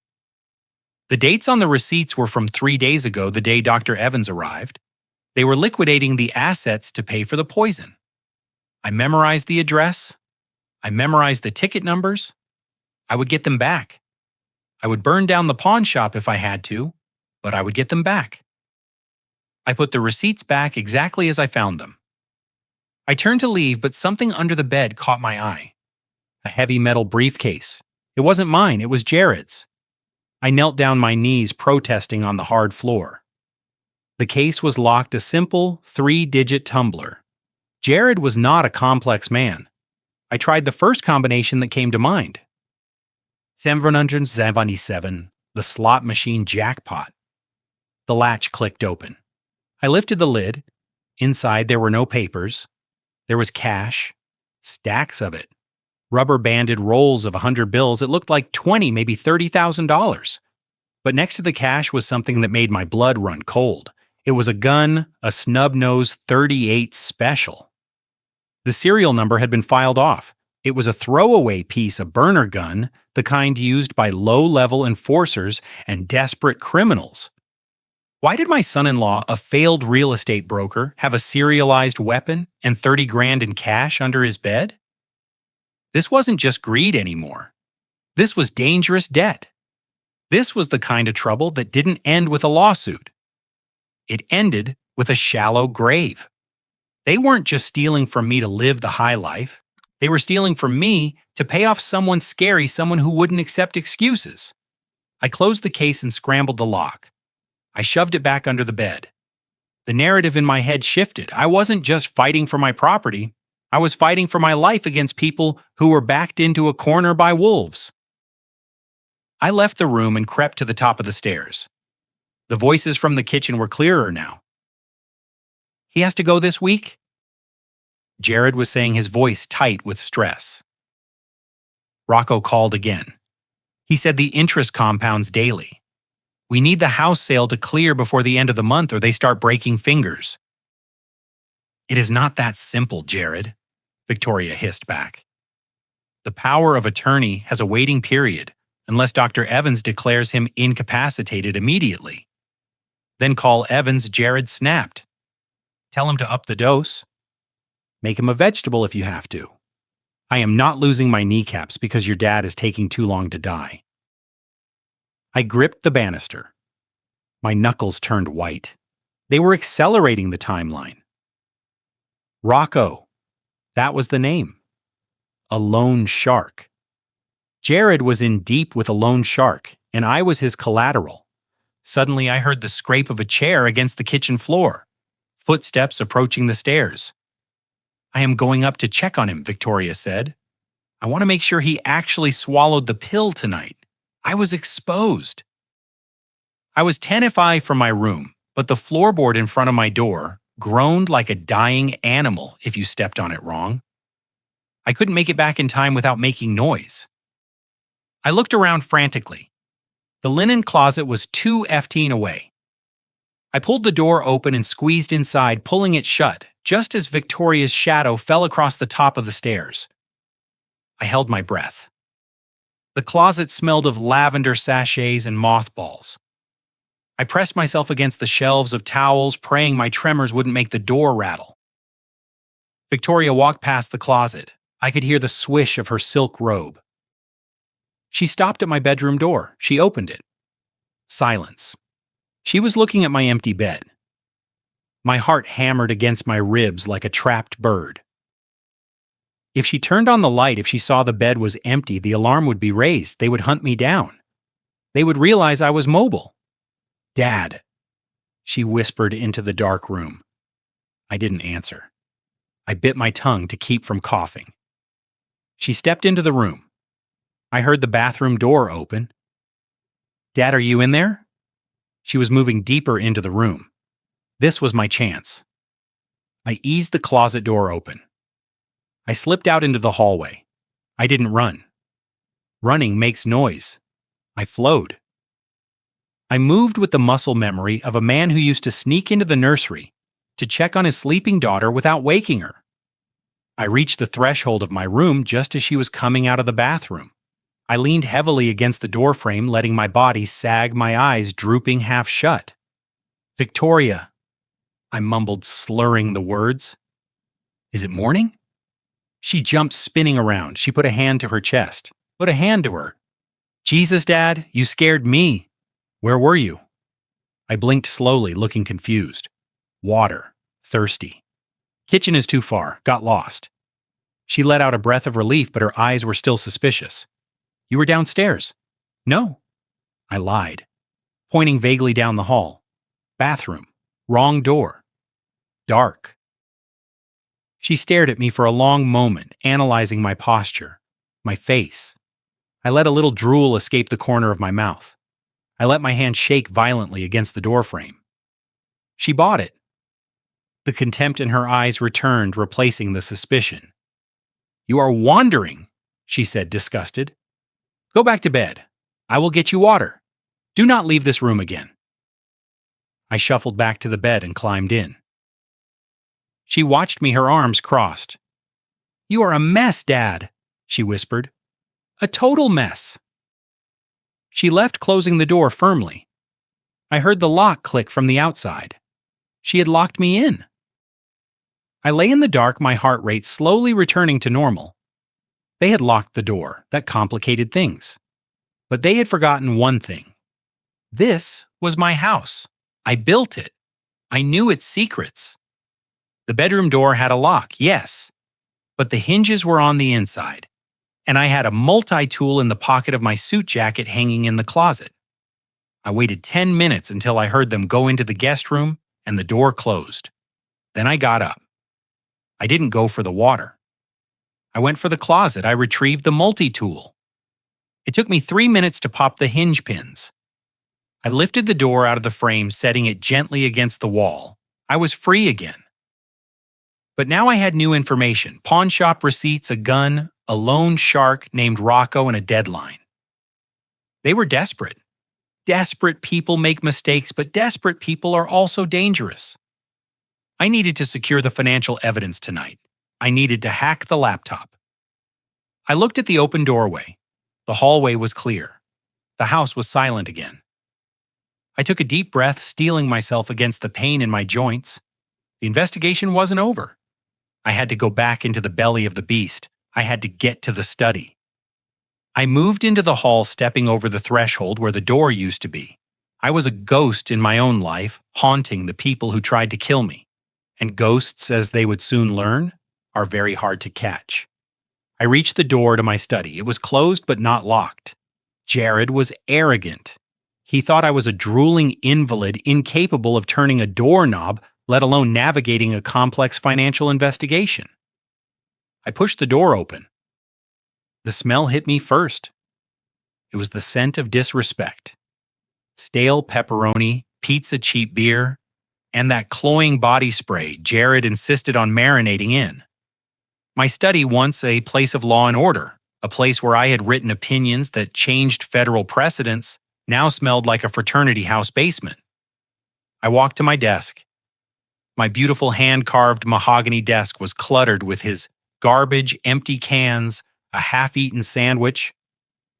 The dates on the receipts were from 3 days ago, the day Dr. Evans arrived. They were liquidating the assets to pay for the poison. I memorized the address. I memorized the ticket numbers. I would get them back. I would burn down the pawn shop if I had to, but I would get them back. I put the receipts back exactly as I found them. I turned to leave, but something under the bed caught my eye. A heavy metal briefcase. It wasn't mine, it was Jared's. I knelt down my knees, protesting on the hard floor. The case was locked, a simple 3-digit tumbler. Jared was not a complex man. I tried the first combination that came to mind. 777, the slot machine jackpot. The latch clicked open. I lifted the lid. Inside there were no papers. There was cash, stacks of it. Rubber-banded rolls of 100 bills. It looked like $20,000, maybe $30,000. But next to the cash was something that made my blood run cold. It was a gun, a snub-nose 38 Special. The serial number had been filed off. It was a throwaway piece, a burner gun, the kind used by low-level enforcers and desperate criminals. Why did my son-in-law, a failed real estate broker, have a serialized weapon and $30,000 in cash under his bed? This wasn't just greed anymore. This was dangerous debt. This was the kind of trouble that didn't end with a lawsuit. It ended with a shallow grave. They weren't just stealing from me to live the high life. They were stealing from me to pay off someone scary, someone who wouldn't accept excuses. I closed the case and scrambled the lock. I shoved it back under the bed. The narrative in my head shifted. I wasn't just fighting for my property. I was fighting for my life against people who were backed into a corner by wolves. I left the room and crept to the top of the stairs. The voices from the kitchen were clearer now. "He has to go this week?" Jared was saying, his voice tight with stress. Rocco called again. He said the interest compounds daily. "We need the house sale to clear before the end of the month or they start breaking fingers." "It is not that simple, Jared," Victoria hissed back. "The power of attorney has a waiting period unless Dr. Evans declares him incapacitated immediately." "Then call Evans," Jared snapped. "Tell him to up the dose. Make him a vegetable if you have to. I am not losing my kneecaps because your dad is taking too long to die." I gripped the banister. My knuckles turned white. They were accelerating the timeline. Rocco. That was the name. A loan shark. Jared was in deep with a loan shark, and I was his collateral. Suddenly I heard the scrape of a chair against the kitchen floor. Footsteps approaching the stairs. "I am going up to check on him," Victoria said. I want to make sure he actually swallowed the pill tonight. I was exposed. I was 10 from my room, but the floorboard in front of my door groaned like a dying animal if you stepped on it wrong. I couldn't make it back in time without making noise. I looked around frantically. The linen closet was 2 away. I pulled the door open and squeezed inside, pulling it shut, just as Victoria's shadow fell across the top of the stairs. I held my breath. The closet smelled of lavender sachets and mothballs. I pressed myself against the shelves of towels, praying my tremors wouldn't make the door rattle. Victoria walked past the closet. I could hear the swish of her silk robe. She stopped at my bedroom door. She opened it. Silence. She was looking at my empty bed. My heart hammered against my ribs like a trapped bird. If she turned on the light, if she saw the bed was empty, the alarm would be raised. They would hunt me down. They would realize I was mobile. "Dad," she whispered into the dark room. I didn't answer. I bit my tongue to keep from coughing. She stepped into the room. I heard the bathroom door open. "Dad, are you in there?" She was moving deeper into the room. This was my chance. I eased the closet door open. I slipped out into the hallway. I didn't run. Running makes noise. I flowed. I moved with the muscle memory of a man who used to sneak into the nursery to check on his sleeping daughter without waking her. I reached the threshold of my room just as she was coming out of the bathroom. I leaned heavily against the doorframe, letting my body sag, my eyes drooping half shut. "Victoria," I mumbled, slurring the words. "Is it morning?" She jumped, spinning around. She put a hand to her chest. Put a hand to her. "Jesus, Dad, you scared me. Where were you?" I blinked slowly, looking confused. "Water. Thirsty. Kitchen is too far. Got lost." She let out a breath of relief, but her eyes were still suspicious. "You were downstairs." "No." I lied, pointing vaguely down the hall. "Bathroom. Wrong door. Dark." She stared at me for a long moment, analyzing my posture, my face. I let a little drool escape the corner of my mouth. I let my hand shake violently against the doorframe. She bought it. The contempt in her eyes returned, replacing the suspicion. "You are wandering," she said, disgusted. "Go back to bed. I will get you water. Do not leave this room again." I shuffled back to the bed and climbed in. She watched me, her arms crossed. "You are a mess, Dad," she whispered. "A total mess." She left, closing the door firmly. I heard the lock click from the outside. She had locked me in. I lay in the dark, my heart rate slowly returning to normal. They had locked the door. That complicated things. But they had forgotten one thing. This was my house. I built it. I knew its secrets. The bedroom door had a lock, yes, but the hinges were on the inside, and I had a multi-tool in the pocket of my suit jacket hanging in the closet. I waited 10 minutes until I heard them go into the guest room and the door closed. Then I got up. I didn't go for the water. I went for the closet. I retrieved the multi-tool. It took me 3 minutes to pop the hinge pins. I lifted the door out of the frame, setting it gently against the wall. I was free again. But now I had new information: pawn shop receipts, a gun, a lone shark named Rocco, and a deadline. They were desperate. Desperate people make mistakes, but desperate people are also dangerous. I needed to secure the financial evidence tonight. I needed to hack the laptop. I looked at the open doorway. The hallway was clear. The house was silent again. I took a deep breath, steeling myself against the pain in my joints. The investigation wasn't over. I had to go back into the belly of the beast. I had to get to the study. I moved into the hall, stepping over the threshold where the door used to be. I was a ghost in my own life, haunting the people who tried to kill me. And ghosts, as they would soon learn, are very hard to catch. I reached the door to my study. It was closed but not locked. Jared was arrogant. He thought I was a drooling invalid, incapable of turning a doorknob, let alone navigating a complex financial investigation. I pushed the door open. The smell hit me first. It was the scent of disrespect. Stale pepperoni, pizza cheap beer, and that cloying body spray Jared insisted on marinating in. My study, once a place of law and order, a place where I had written opinions that changed federal precedents, now smelled like a fraternity house basement. I walked to my desk. My beautiful hand-carved mahogany desk was cluttered with his garbage, empty cans, a half-eaten sandwich,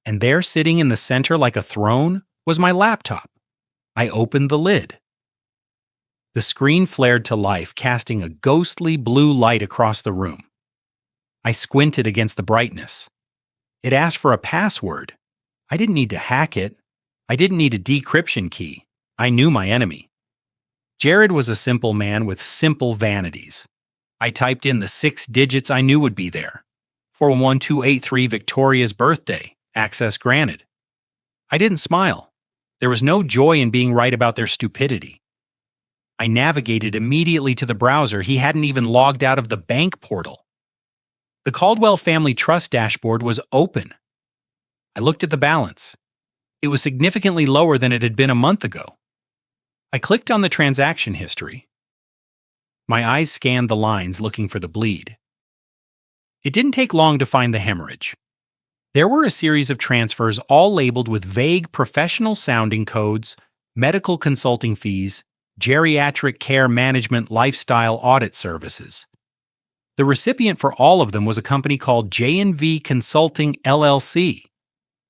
and there sitting in the center like a throne was my laptop. I opened the lid. The screen flared to life, casting a ghostly blue light across the room. I squinted against the brightness. It asked for a password. I didn't need to hack it. I didn't need a decryption key. I knew my enemy. Jared was a simple man with simple vanities. I typed in the 6 digits I knew would be there. 41283 Victoria's birthday. Access granted. I didn't smile. There was no joy in being right about their stupidity. I navigated immediately to the browser. He hadn't even logged out of the bank portal. The Caldwell Family Trust dashboard was open. I looked at the balance. It was significantly lower than it had been a month ago. I clicked on the transaction history. My eyes scanned the lines looking for the bleed. It didn't take long to find the hemorrhage. There were a series of transfers all labeled with vague professional-sounding codes, medical consulting fees, geriatric care management lifestyle audit services. The recipient for all of them was a company called J&V Consulting LLC.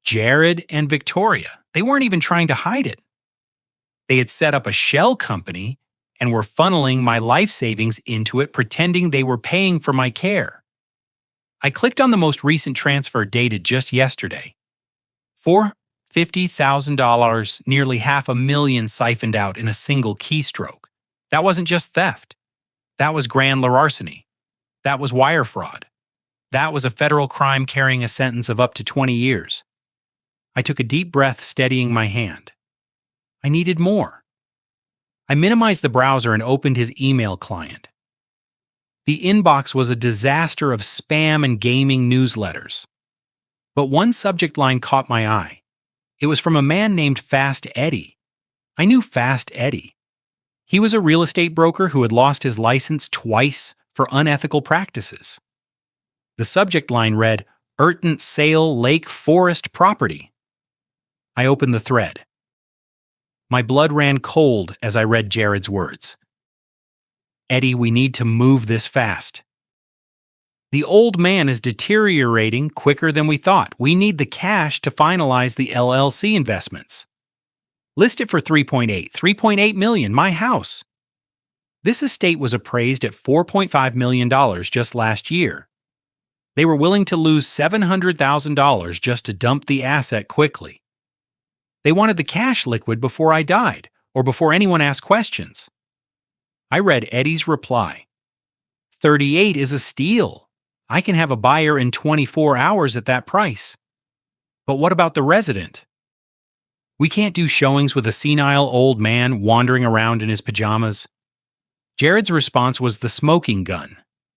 Jared and Victoria. They weren't even trying to hide it. They had set up a shell company and were funneling my life savings into it, pretending they were paying for my care. I clicked on the most recent transfer dated just yesterday. $450,000, nearly $500,000 siphoned out in a single keystroke. That wasn't just theft. That was grand larceny. That was wire fraud. That was a federal crime carrying a sentence of up to 20 years. I took a deep breath, steadying my hand. I needed more. I minimized the browser and opened his email client. The inbox was a disaster of spam and gaming newsletters. But one subject line caught my eye. It was from a man named Fast Eddie. I knew Fast Eddie. He was a real estate broker who had lost his license twice for unethical practices. The subject line read, Urtant Sale Lake Forest Property. I opened the thread. My blood ran cold as I read Jared's words. Eddie, we need to move this fast. The old man is deteriorating quicker than we thought. We need the cash to finalize the LLC investments. List it for 3.8 million, my house. This estate was appraised at $4.5 million just last year. They were willing to lose $700,000 just to dump the asset quickly. They wanted the cash liquid before I died, or before anyone asked questions. I read Eddie's reply. 38 is a steal. I can have a buyer in 24 hours at that price. But what about the resident? We can't do showings with a senile old man wandering around in his pajamas. Jared's response was the smoking gun.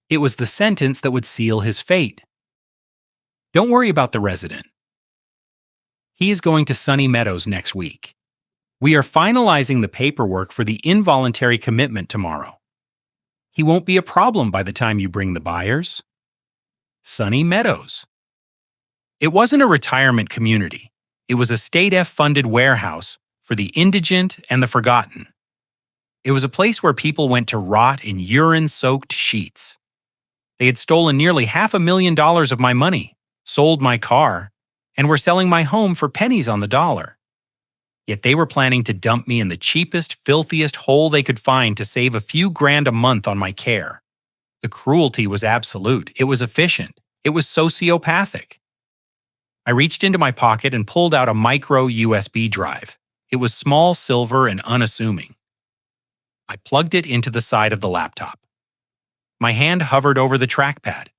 It was the sentence that would seal his fate. Don't worry about the resident. He is going to Sunny Meadows next week. We are finalizing the paperwork for the involuntary commitment tomorrow. He won't be a problem by the time you bring the buyers. Sunny Meadows. It wasn't a retirement community. It was a state F-funded warehouse for the indigent and the forgotten. It was a place where people went to rot in urine-soaked sheets. They had stolen nearly $500,000 of my money, sold my car, and were selling my home for pennies on the dollar. Yet they were planning to dump me in the cheapest, filthiest hole they could find to save a few grand a month on my care. The cruelty was absolute. It was efficient. It was sociopathic. I reached into my pocket and pulled out a micro USB drive. It was small, silver, and unassuming. I plugged it into the side of the laptop. My hand hovered over the trackpad.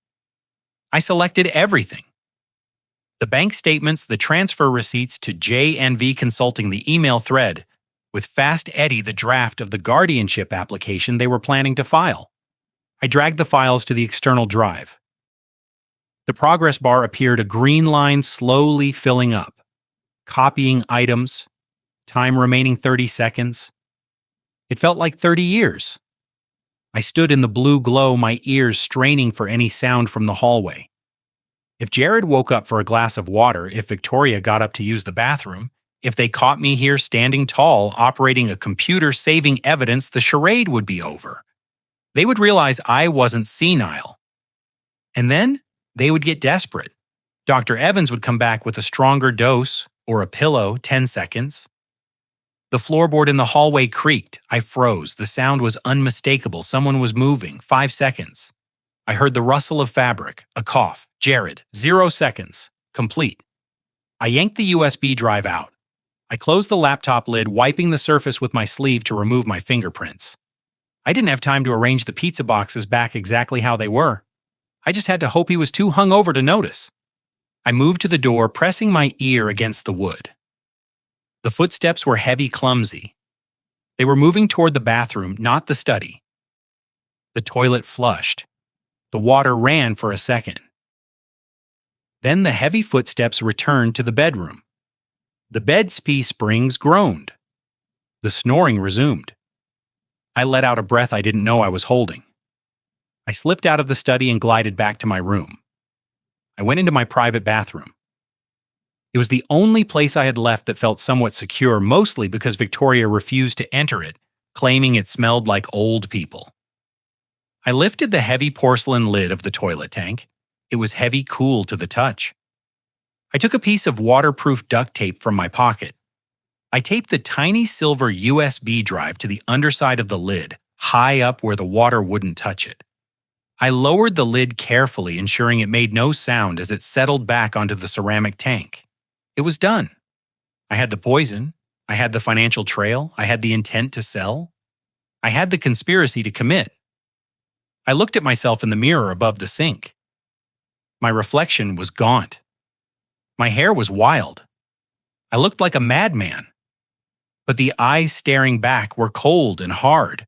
I selected everything. The bank statements, the transfer receipts to J&V Consulting, the email thread, with Fast Eddie the draft of the guardianship application they were planning to file. I dragged the files to the external drive. The progress bar appeared, a green line slowly filling up. Copying items. Time remaining 30 seconds. It felt like 30 years. I stood in the blue glow, my ears straining for any sound from the hallway. If Jared woke up for a glass of water, if Victoria got up to use the bathroom, if they caught me here standing tall, operating a computer, saving evidence, the charade would be over. They would realize I wasn't senile. And then they would get desperate. Dr. Evans would come back with a stronger dose, or a pillow, 10 seconds. The floorboard in the hallway creaked. I froze. The sound was unmistakable. Someone was moving. 5 seconds. I heard the rustle of fabric. A cough. Jared. 0 seconds. Complete. I yanked the USB drive out. I closed the laptop lid, wiping the surface with my sleeve to remove my fingerprints. I didn't have time to arrange the pizza boxes back exactly how they were. I just had to hope he was too hungover to notice. I moved to the door, pressing my ear against the wood. The footsteps were heavy, clumsy. They were moving toward the bathroom, not the study. The toilet flushed. The water ran for a second. Then the heavy footsteps returned to the bedroom. The bed springs groaned. The snoring resumed. I let out a breath I didn't know I was holding. I slipped out of the study and glided back to my room. I went into my private bathroom. It was the only place I had left that felt somewhat secure, mostly because Victoria refused to enter it, claiming it smelled like old people. I lifted the heavy porcelain lid of the toilet tank. It was heavy, cool to the touch. I took a piece of waterproof duct tape from my pocket. I taped the tiny silver USB drive to the underside of the lid, high up where the water wouldn't touch it. I lowered the lid carefully, ensuring it made no sound as it settled back onto the ceramic tank. It was done. I had the poison. I had the financial trail. I had the intent to sell. I had the conspiracy to commit. I looked at myself in the mirror above the sink. My reflection was gaunt. My hair was wild. I looked like a madman. But the eyes staring back were cold and hard.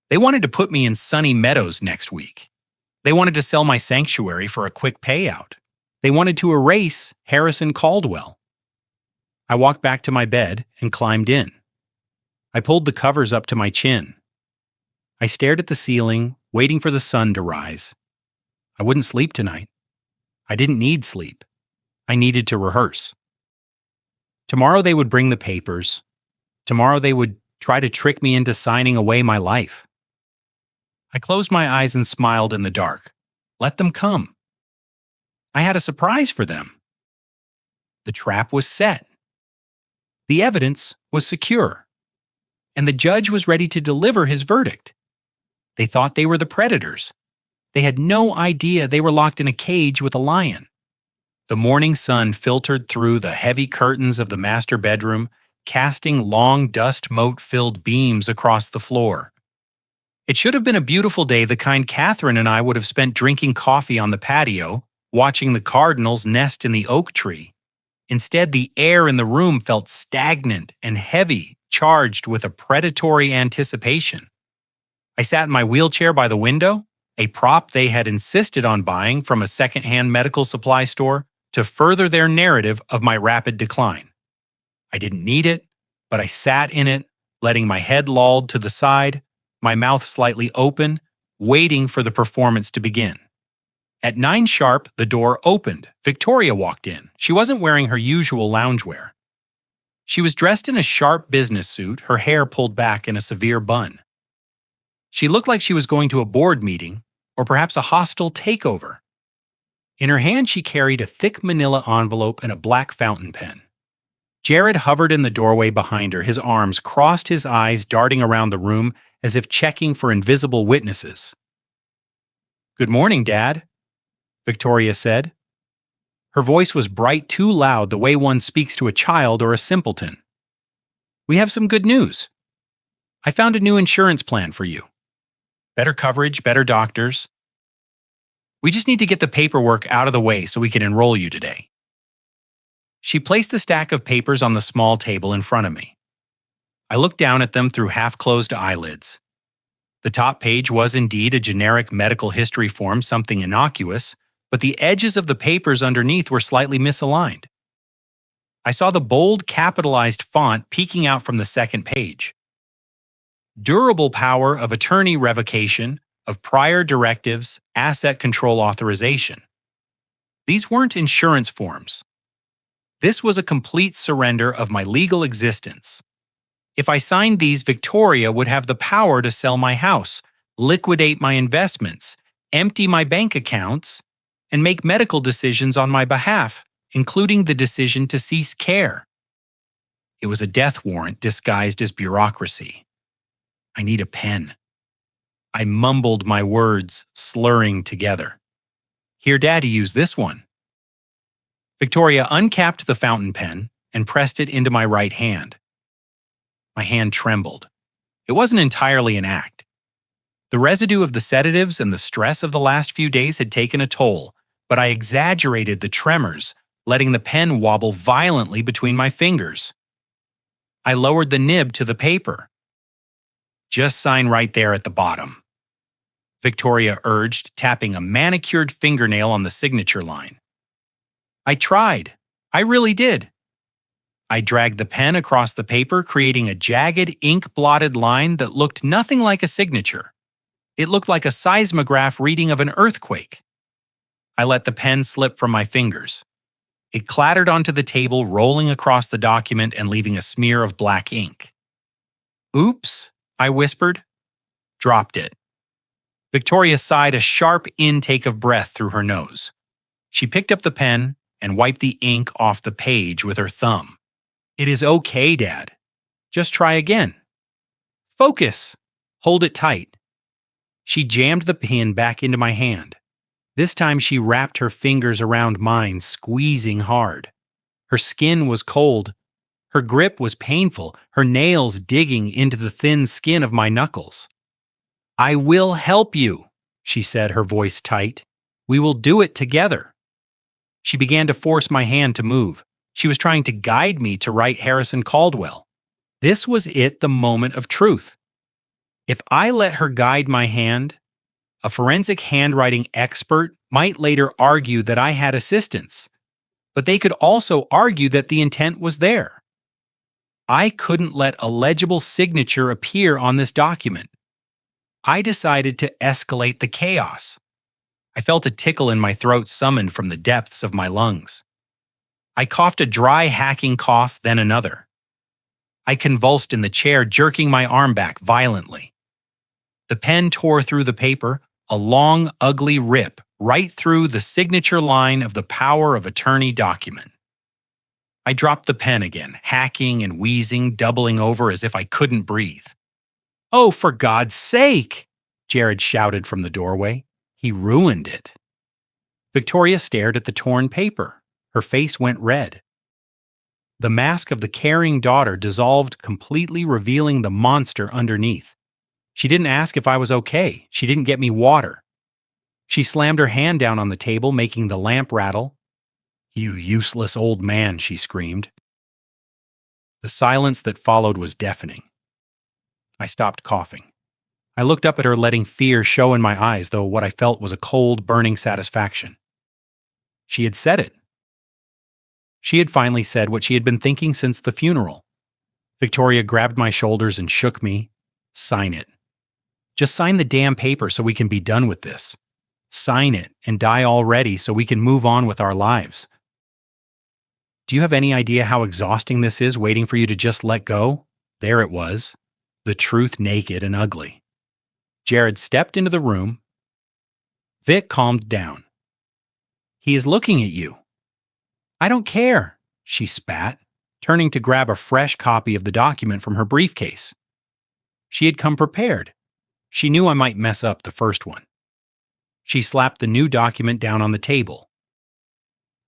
They wanted to put me in Sunny Meadows next week. They wanted to sell my sanctuary for a quick payout. They wanted to erase Harrison Caldwell. I walked back to my bed and climbed in. I pulled the covers up to my chin. I stared at the ceiling, waiting for the sun to rise. I wouldn't sleep tonight. I didn't need sleep. I needed to rehearse. Tomorrow they would bring the papers. Tomorrow they would try to trick me into signing away my life. I closed my eyes and smiled in the dark. Let them come. I had a surprise for them. The trap was set. The evidence was secure. And the judge was ready to deliver his verdict. They thought they were the predators. They had no idea they were locked in a cage with a lion. The morning sun filtered through the heavy curtains of the master bedroom, casting long dust-mote-filled beams across the floor. It should have been a beautiful day, the kind Catherine and I would have spent drinking coffee on the patio, watching the cardinals nest in the oak tree. Instead, the air in the room felt stagnant and heavy, charged with a predatory anticipation. I sat in my wheelchair by the window, a prop they had insisted on buying from a second-hand medical supply store to further their narrative of my rapid decline. I didn't need it, but I sat in it, letting my head lolled to the side, my mouth slightly open, waiting for the performance to begin. At 9 sharp, the door opened. Victoria walked in. She wasn't wearing her usual loungewear. She was dressed in a sharp business suit, her hair pulled back in a severe bun. She looked like she was going to a board meeting, or perhaps a hostile takeover. In her hand, she carried a thick manila envelope and a black fountain pen. Jared hovered in the doorway behind her, his arms crossed, his eyes darting around the room as if checking for invisible witnesses. "Good morning, Dad," Victoria said. Her voice was bright, too loud, the way one speaks to a child or a simpleton. "We have some good news. I found a new insurance plan for you. Better coverage, better doctors. We just need to get the paperwork out of the way so we can enroll you today." She placed the stack of papers on the small table in front of me. I looked down at them through half-closed eyelids. The top page was indeed a generic medical history form, something innocuous, but the edges of the papers underneath were slightly misaligned. I saw the bold capitalized font peeking out from the second page. Durable power of attorney revocation of prior directives, asset control authorization. These weren't insurance forms. This was a complete surrender of my legal existence. If I signed these, Victoria would have the power to sell my house, liquidate my investments, empty my bank accounts, and make medical decisions on my behalf, including the decision to cease care. It was a death warrant disguised as bureaucracy. I need a pen. I mumbled my words, slurring together. Here, Daddy, use this one. Victoria uncapped the fountain pen and pressed it into my right hand. My hand trembled. It wasn't entirely an act. The residue of the sedatives and the stress of the last few days had taken a toll, but I exaggerated the tremors, letting the pen wobble violently between my fingers. I lowered the nib to the paper. Just sign right there at the bottom, Victoria urged, tapping a manicured fingernail on the signature line. I tried. I really did. I dragged the pen across the paper, creating a jagged, ink-blotted line that looked nothing like a signature. It looked like a seismograph reading of an earthquake. I let the pen slip from my fingers. It clattered onto the table, rolling across the document and leaving a smear of black ink. Oops, I whispered. Dropped it. Victoria sighed a sharp intake of breath through her nose. She picked up the pen and wiped the ink off the page with her thumb. It is okay, Dad. Just try again. Focus. Hold it tight. She jammed the pen back into my hand. This time she wrapped her fingers around mine, squeezing hard. Her skin was cold. Her grip was painful, her nails digging into the thin skin of my knuckles. I will help you, she said, her voice tight. We will do it together. She began to force my hand to move. She was trying to guide me to write Harrison Caldwell. This was it, the moment of truth. If I let her guide my hand, a forensic handwriting expert might later argue that I had assistance, but they could also argue that the intent was there. I couldn't let a legible signature appear on this document. I decided to escalate the chaos. I felt a tickle in my throat summoned from the depths of my lungs. I coughed a dry, hacking cough, then another. I convulsed in the chair, jerking my arm back violently. The pen tore through the paper, a long, ugly rip right through the signature line of the power of attorney document. I dropped the pen again, hacking and wheezing, doubling over as if I couldn't breathe. Oh, for God's sake! Jared shouted from the doorway. He ruined it. Victoria stared at the torn paper. Her face went red. The mask of the caring daughter dissolved completely, revealing the monster underneath. She didn't ask if I was okay. She didn't get me water. She slammed her hand down on the table, making the lamp rattle. You useless old man, she screamed. The silence that followed was deafening. I stopped coughing. I looked up at her, letting fear show in my eyes, though what I felt was a cold, burning satisfaction. She had said it. She had finally said what she had been thinking since the funeral. Victoria grabbed my shoulders and shook me. Sign it. Just sign the damn paper so we can be done with this. Sign it and die already so we can move on with our lives. Do you have any idea how exhausting this is, waiting for you to just let go? There it was. The truth, naked and ugly. Jared stepped into the room. Vic calmed down. He is looking at you. I don't care, she spat, turning to grab a fresh copy of the document from her briefcase. She had come prepared. She knew I might mess up the first one. She slapped the new document down on the table.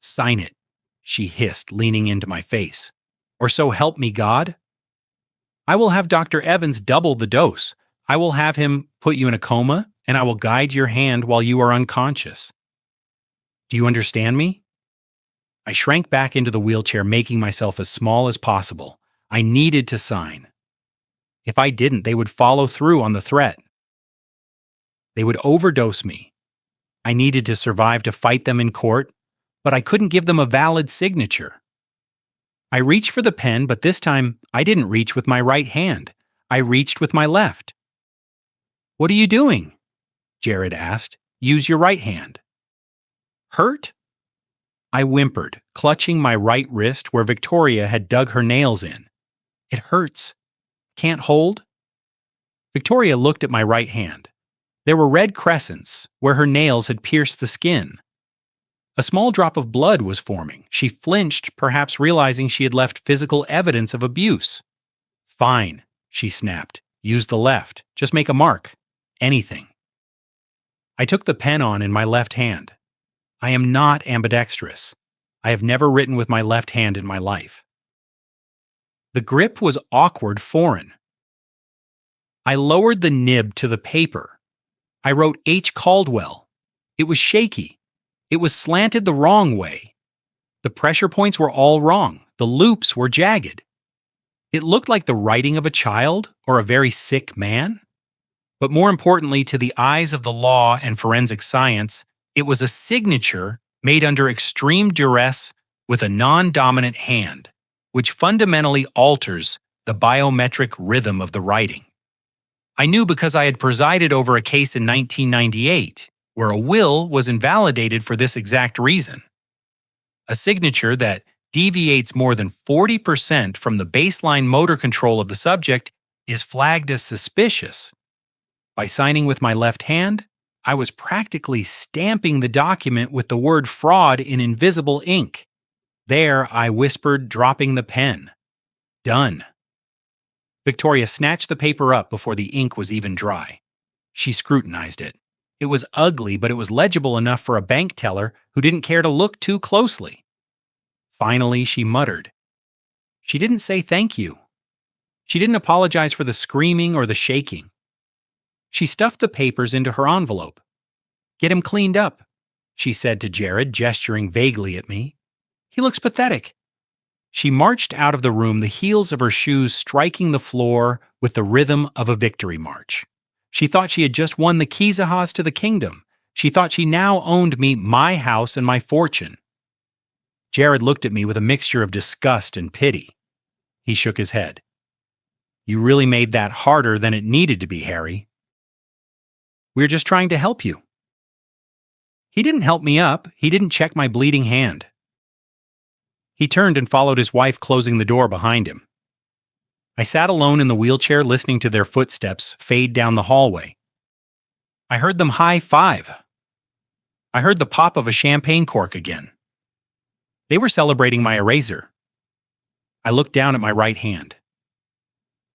Sign it, she hissed, leaning into my face. Or so help me God. I will have Dr. Evans double the dose. I will have him put you in a coma, and I will guide your hand while you are unconscious. Do you understand me? I shrank back into the wheelchair, making myself as small as possible. I needed to sign. If I didn't, they would follow through on the threat. They would overdose me. I needed to survive to fight them in court, but I couldn't give them a valid signature. I reached for the pen, but this time I didn't reach with my right hand. I reached with my left. "What are you doing?" Jared asked. "Use your right hand." "Hurt?" I whimpered, clutching my right wrist where Victoria had dug her nails in. "It hurts. Can't hold?" Victoria looked at my right hand. There were red crescents where her nails had pierced the skin. A small drop of blood was forming. She flinched, perhaps realizing she had left physical evidence of abuse. "Fine," she snapped. "Use the left. Just make a mark. Anything." I took the pen on in my left hand. I am not ambidextrous. I have never written with my left hand in my life. The grip was awkward, foreign. I lowered the nib to the paper. I wrote H. Caldwell. It was shaky. It was slanted the wrong way. The pressure points were all wrong. The loops were jagged. It looked like the writing of a child or a very sick man. But more importantly, to the eyes of the law and forensic science, it was a signature made under extreme duress with a non-dominant hand, which fundamentally alters the biometric rhythm of the writing. I knew because I had presided over a case in 1998 where a will was invalidated for this exact reason. A signature that deviates more than 40% from the baseline motor control of the subject is flagged as suspicious. By signing with my left hand, I was practically stamping the document with the word fraud in invisible ink. "There," I whispered, dropping the pen. "Done." Victoria snatched the paper up before the ink was even dry. She scrutinized it. It was ugly, but it was legible enough for a bank teller who didn't care to look too closely. Finally, she muttered. She didn't say thank you. She didn't apologize for the screaming or the shaking. She stuffed the papers into her envelope. "Get him cleaned up," she said to Jared, gesturing vaguely at me. "He looks pathetic." She marched out of the room, the heels of her shoes striking the floor with the rhythm of a victory march. She thought she had just won the Kizahas to the kingdom. She thought she now owned me, my house, and my fortune. Jared looked at me with a mixture of disgust and pity. He shook his head. "You really made that harder than it needed to be, Harry. We're just trying to help you." He didn't help me up. He didn't check my bleeding hand. He turned and followed his wife, closing the door behind him. I sat alone in the wheelchair, listening to their footsteps fade down the hallway. I heard them high-five. I heard the pop of a champagne cork again. They were celebrating my eraser. I looked down at my right hand.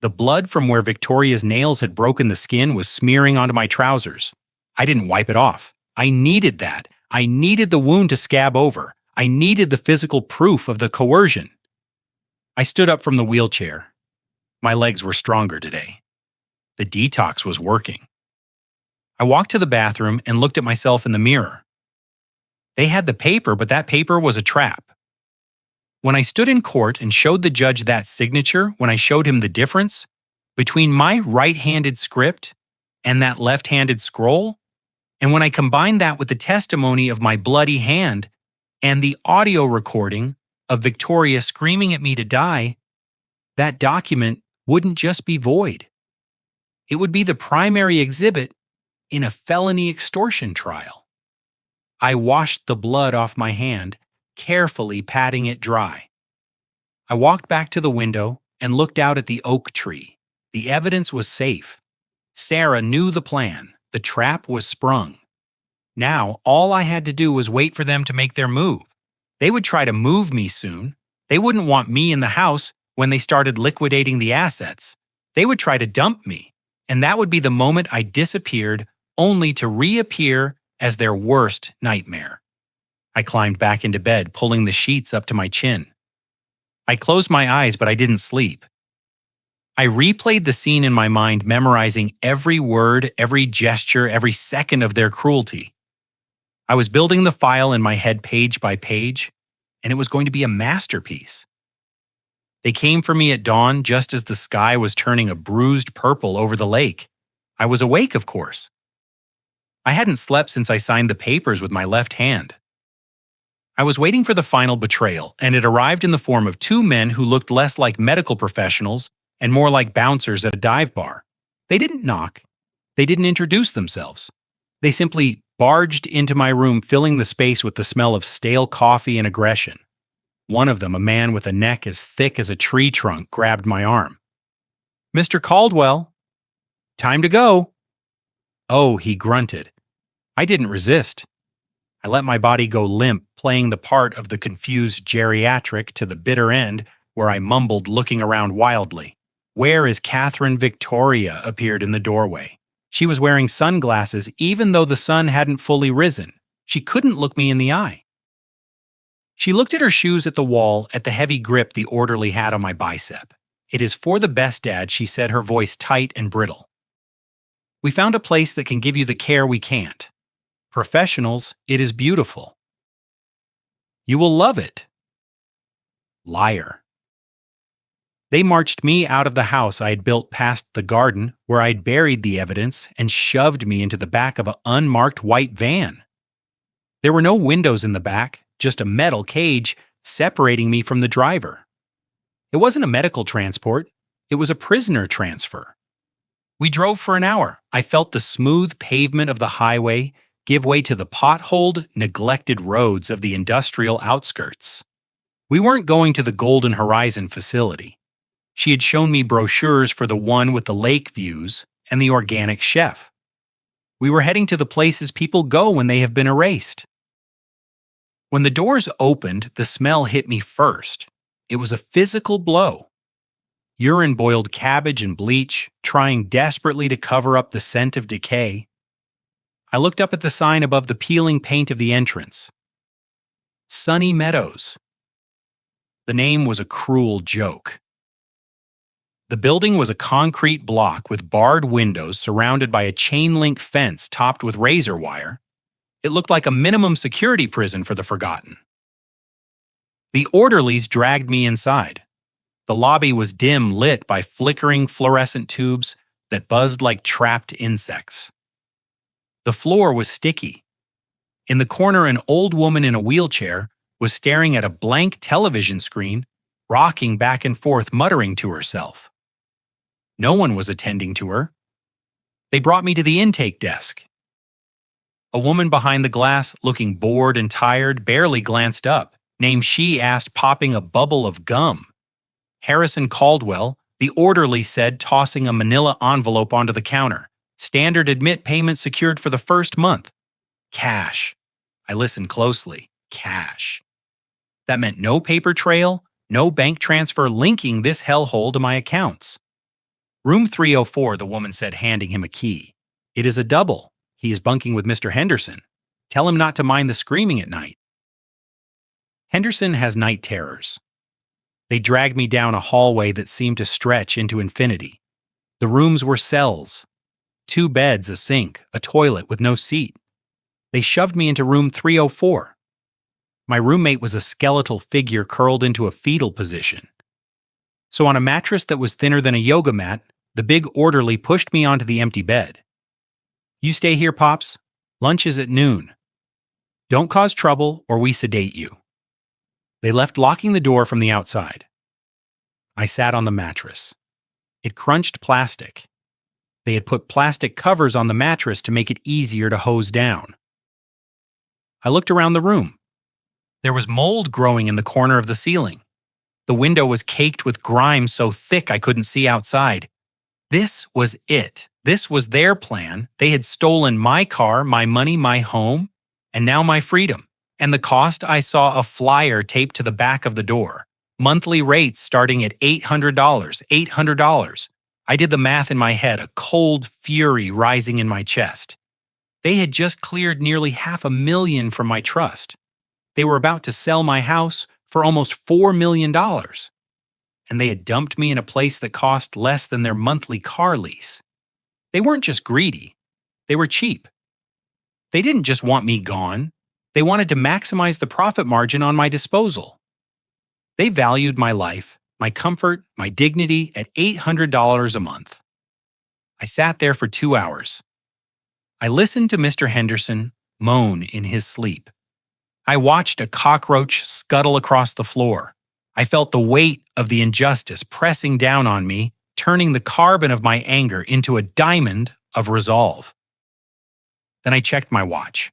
The blood from where Victoria's nails had broken the skin was smearing onto my trousers. I didn't wipe it off. I needed that. I needed the wound to scab over. I needed the physical proof of the coercion. I stood up from the wheelchair. My legs were stronger today. The detox was working. I walked to the bathroom and looked at myself in the mirror. They had the paper, but that paper was a trap. When I stood in court and showed the judge that signature, when I showed him the difference between my right-handed script and that left-handed scroll, and when I combined that with the testimony of my bloody hand and the audio recording of Victoria screaming at me to die, that document wouldn't just be void. It would be the primary exhibit in a felony extortion trial. I washed the blood off my hand, carefully patting it dry. I walked back to the window and looked out at the oak tree. The evidence was safe. Sarah knew the plan. The trap was sprung. Now, all I had to do was wait for them to make their move. They would try to move me soon. They wouldn't want me in the house when they started liquidating the assets. They would try to dump me, and that would be the moment I disappeared, only to reappear as their worst nightmare. I climbed back into bed, pulling the sheets up to my chin. I closed my eyes, but I didn't sleep. I replayed the scene in my mind, memorizing every word, every gesture, every second of their cruelty. I was building the file in my head page by page, and it was going to be a masterpiece. They came for me at dawn, just as the sky was turning a bruised purple over the lake. I was awake, of course. I hadn't slept since I signed the papers with my left hand. I was waiting for the final betrayal, and it arrived in the form of two men who looked less like medical professionals and more like bouncers at a dive bar. They didn't knock. They didn't introduce themselves. They simply barged into my room, filling the space with the smell of stale coffee and aggression. One of them, a man with a neck as thick as a tree trunk, grabbed my arm. "Mr. Caldwell, time to go." "Oh," he grunted. I didn't resist. I let my body go limp, playing the part of the confused geriatric to the bitter end, where I mumbled, looking around wildly. "Where is Catherine Victoria?" appeared in the doorway. She was wearing sunglasses even though the sun hadn't fully risen. She couldn't look me in the eye. She looked at her shoes at the wall, at the heavy grip the orderly had on my bicep. "It is for the best, Dad," she said, her voice tight and brittle. "We found a place that can give you the care we can't. Professionals, it is beautiful. You will love it." Liar. They marched me out of the house I had built past the garden, where I'd buried the evidence, and shoved me into the back of an unmarked white van. There were no windows in the back, just a metal cage separating me from the driver. It wasn't a medical transport, it was a prisoner transfer. We drove for an hour. I felt the smooth pavement of the highway give way to the potholed, neglected roads of the industrial outskirts. We weren't going to the Golden Horizon facility. She had shown me brochures for the one with the lake views and the organic chef. We were heading to the places people go when they have been erased. When the doors opened, the smell hit me first. It was a physical blow. Urine boiled cabbage and bleach, trying desperately to cover up the scent of decay. I looked up at the sign above the peeling paint of the entrance. Sunny Meadows. The name was a cruel joke. The building was a concrete block with barred windows surrounded by a chain-link fence topped with razor wire. It looked like a minimum security prison for the forgotten. The orderlies dragged me inside. The lobby was dim lit by flickering fluorescent tubes that buzzed like trapped insects. The floor was sticky. In the corner, an old woman in a wheelchair was staring at a blank television screen, rocking back and forth, muttering to herself. No one was attending to her. They brought me to the intake desk. A woman behind the glass, looking bored and tired, barely glanced up. Name she asked, popping a bubble of gum. "Harrison Caldwell," the orderly said, tossing a manila envelope onto the counter. "Standard admit payment secured for the first month." Cash. I listened closely. Cash. That meant no paper trail, no bank transfer linking this hellhole to my accounts. "Room 304, the woman said, handing him a key. "It is a double. He is bunking with Mr. Henderson. Tell him not to mind the screaming at night." Henderson has night terrors. They dragged me down a hallway that seemed to stretch into infinity. The rooms were cells. 2 beds, a sink, a toilet with no seat. They shoved me into room 304. My roommate was a skeletal figure curled into a fetal position. So on a mattress that was thinner than a yoga mat, the big orderly pushed me onto the empty bed. "You stay here, Pops. Lunch is at noon. Don't cause trouble or we sedate you." They left, locking the door from the outside. I sat on the mattress. It crunched plastic. They had put plastic covers on the mattress to make it easier to hose down. I looked around the room. There was mold growing in the corner of the ceiling. The window was caked with grime so thick I couldn't see outside. This was it. This was their plan. They had stolen my car, my money, my home, and now my freedom. And the cost? I saw a flyer taped to the back of the door. Monthly rates starting at $800. $800. I did the math in my head, a cold fury rising in my chest. They had just cleared nearly $500,000 from my trust. They were about to sell my house for almost $4 million. And they had dumped me in a place that cost less than their monthly car lease. They weren't just greedy. They were cheap. They didn't just want me gone. They wanted to maximize the profit margin on my disposal. They valued my life, my comfort, my dignity at $800 a month. I sat there for 2 hours. I listened to Mr. Henderson moan in his sleep. I watched a cockroach scuttle across the floor. I felt the weight of the injustice pressing down on me, turning the carbon of my anger into a diamond of resolve. Then I checked my watch.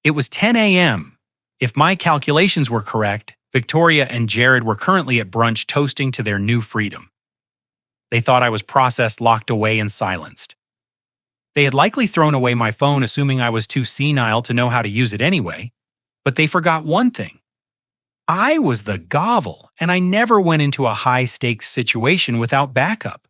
It was 10 a.m. If my calculations were correct, Victoria and Jared were currently at brunch toasting to their new freedom. They thought I was processed, locked away, and silenced. They had likely thrown away my phone, assuming I was too senile to know how to use it anyway. But they forgot one thing. I was the Gavel, and I never went into a high-stakes situation without backup.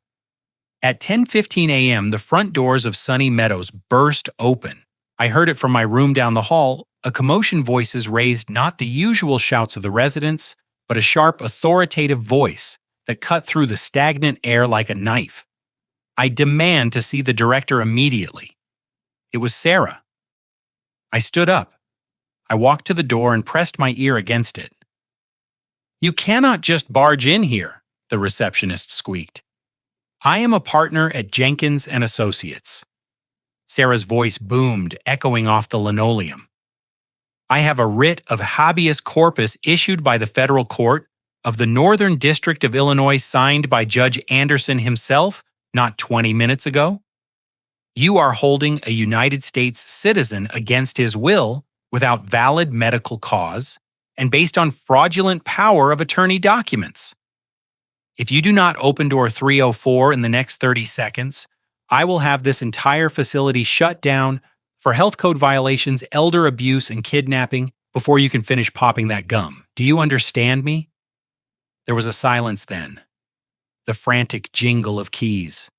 At 10:15 a.m., the front doors of Sunny Meadows burst open. I heard it from my room down the hall. A commotion voices raised not the usual shouts of the residents, but a sharp, authoritative voice that cut through the stagnant air like a knife. I demand to see the director immediately. It was Sarah. I stood up. I walked to the door and pressed my ear against it. "You cannot just barge in here," the receptionist squeaked. "I am a partner at Jenkins and Associates." Sarah's voice boomed, echoing off the linoleum. "I have a writ of habeas corpus issued by the federal court of the Northern District of Illinois signed by Judge Anderson himself not 20 minutes ago. You are holding a United States citizen against his will without valid medical cause and based on fraudulent power of attorney documents. If you do not open door 304 in the next 30 seconds, I will have this entire facility shut down for health code violations, elder abuse, and kidnapping before you can finish popping that gum. Do you understand me?" There was a silence then. The frantic jingle of keys.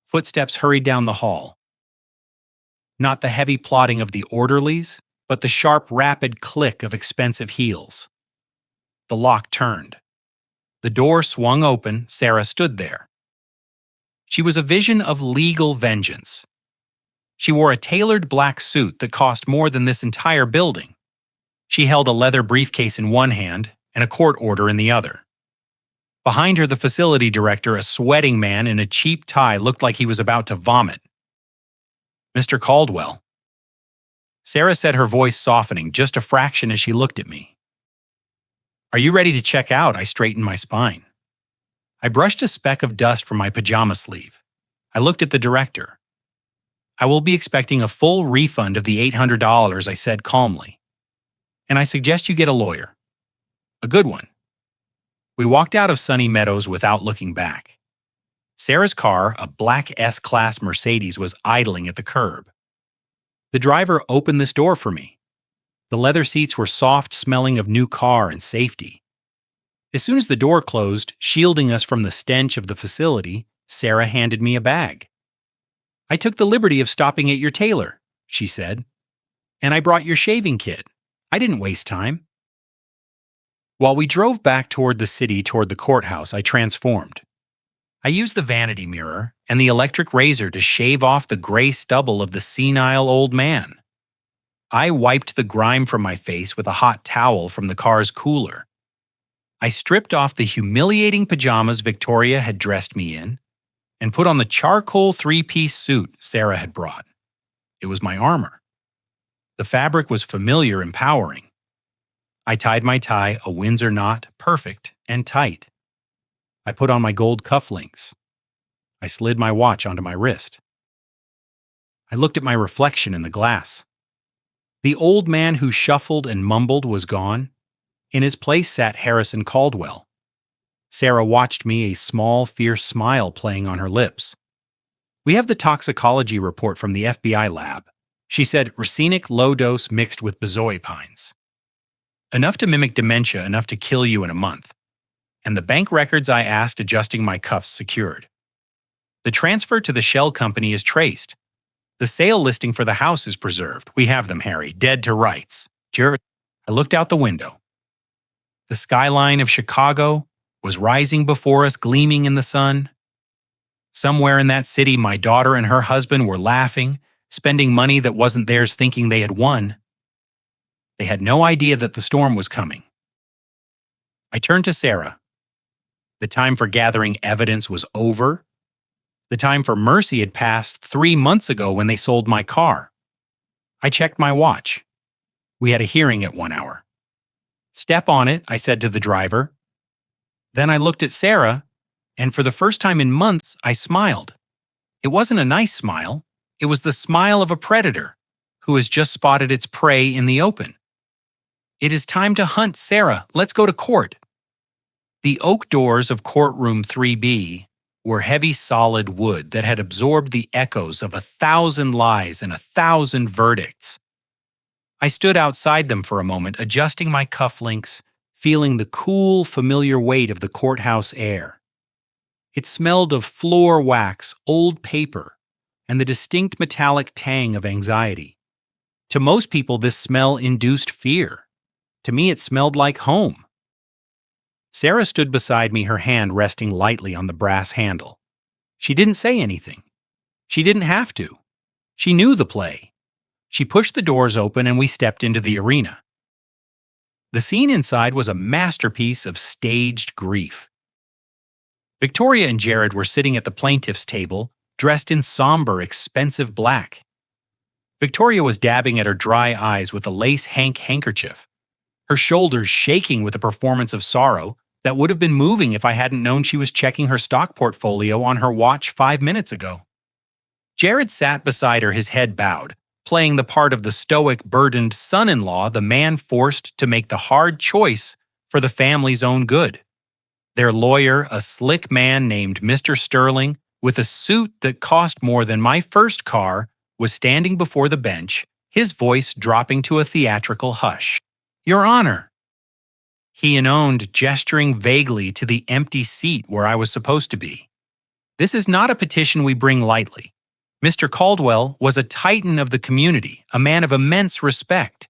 Footsteps hurried down the hall. Not the heavy plodding of the orderlies, but the sharp, rapid click of expensive heels. The lock turned. The door swung open. Sarah stood there. She was a vision of legal vengeance. She wore a tailored black suit that cost more than this entire building. She held a leather briefcase in one hand and a court order in the other. Behind her, the facility director, a sweating man in a cheap tie, looked like he was about to vomit. "Mr. Caldwell." Sarah said, her voice softening just a fraction as she looked at me. "Are you ready to check out?" I straightened my spine. I brushed a speck of dust from my pajama sleeve. I looked at the director. "I will be expecting a full refund of the $800, I said calmly. "And I suggest you get a lawyer. A good one." We walked out of Sunny Meadows without looking back. Sarah's car, a black S-Class Mercedes, was idling at the curb. The driver opened this door for me. The leather seats were soft, smelling of new car and safety. As soon as the door closed, shielding us from the stench of the facility, Sarah handed me a bag. "I took the liberty of stopping at your tailor," she said. "And I brought your shaving kit. I didn't waste time." While we drove back toward the city, toward the courthouse, I transformed. I used the vanity mirror and the electric razor to shave off the gray stubble of the senile old man. I wiped the grime from my face with a hot towel from the car's cooler. I stripped off the humiliating pajamas Victoria had dressed me in and put on the charcoal three-piece suit Sarah had brought. It was my armor. The fabric was familiar, empowering. I tied my tie, a Windsor knot, perfect and tight. I put on my gold cufflinks. I slid my watch onto my wrist. I looked at my reflection in the glass. The old man who shuffled and mumbled was gone. In his place sat Harrison Caldwell. Sarah watched me, a small, fierce smile playing on her lips. "We have the toxicology report from the FBI lab." She said, "Racemic low dose mixed with benzoypines. Enough to mimic dementia, enough to kill you in a month. And the bank records I asked adjusting my cuffs secured. The transfer to the shell company is traced. The sale listing for the house is preserved. We have them, Harry, dead to rights." Jared, I looked out the window. The skyline of Chicago was rising before us, gleaming in the sun. Somewhere in that city, my daughter and her husband were laughing, spending money that wasn't theirs, thinking they had won. They had no idea that the storm was coming. I turned to Sarah. The time for gathering evidence was over. The time for mercy had passed 3 months ago when they sold my car. I checked my watch. We had a hearing at 1 hour. "Step on it," I said to the driver. Then I looked at Sarah, and for the first time in months, I smiled. It wasn't a nice smile. It was the smile of a predator who has just spotted its prey in the open. "It is time to hunt, Sarah. Let's go to court." The oak doors of courtroom 3B were heavy solid wood that had absorbed the echoes of 1,000 lies and 1,000 verdicts. I stood outside them for a moment, adjusting my cufflinks, feeling the cool, familiar weight of the courthouse air. It smelled of floor wax, old paper, and the distinct metallic tang of anxiety. To most people, this smell induced fear. To me, it smelled like home. Sarah stood beside me, her hand resting lightly on the brass handle. She didn't say anything. She didn't have to. She knew the play. She pushed the doors open and we stepped into the arena. The scene inside was a masterpiece of staged grief. Victoria and Jared were sitting at the plaintiff's table, dressed in somber, expensive black. Victoria was dabbing at her dry eyes with a lace handkerchief, her shoulders shaking with a performance of sorrow that would have been moving if I hadn't known she was checking her stock portfolio on her watch 5 minutes ago. Jared sat beside her, his head bowed, playing the part of the stoic, burdened son-in-law, the man forced to make the hard choice for the family's own good. Their lawyer, a slick man named Mr. Sterling, with a suit that cost more than my first car, was standing before the bench, his voice dropping to a theatrical hush. "Your Honor," he intoned, gesturing vaguely to the empty seat where I was supposed to be. "This is not a petition we bring lightly. Mr. Caldwell was a titan of the community, a man of immense respect.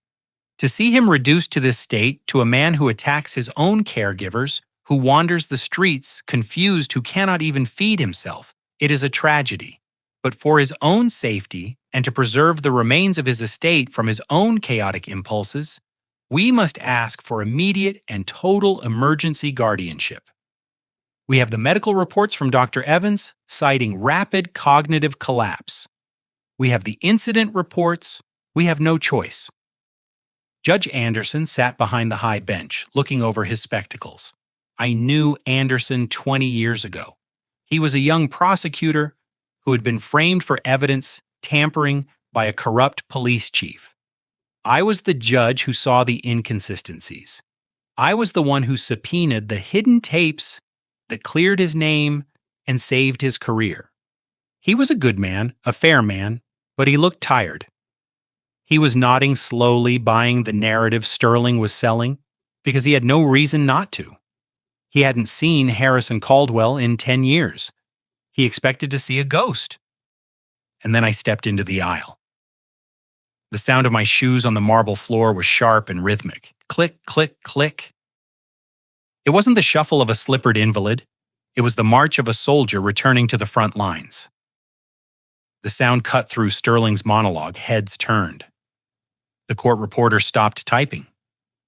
To see him reduced to this state, to a man who attacks his own caregivers, who wanders the streets, confused, who cannot even feed himself, it is a tragedy. But for his own safety, and to preserve the remains of his estate from his own chaotic impulses, we must ask for immediate and total emergency guardianship. We have the medical reports from Dr. Evans citing rapid cognitive collapse. We have the incident reports. We have no choice." Judge Anderson sat behind the high bench, looking over his spectacles. I knew Anderson 20 years ago. He was a young prosecutor who had been framed for evidence tampering by a corrupt police chief. I was the judge who saw the inconsistencies. I was the one who subpoenaed the hidden tapes that cleared his name and saved his career. He was a good man, a fair man, but he looked tired. He was nodding slowly, buying the narrative Sterling was selling, because he had no reason not to. He hadn't seen Harrison Caldwell in 10 years. He expected to see a ghost. And then I stepped into the aisle. The sound of my shoes on the marble floor was sharp and rhythmic. Click, click, click. It wasn't the shuffle of a slippered invalid. It was the march of a soldier returning to the front lines. The sound cut through Sterling's monologue, heads turned. The court reporter stopped typing.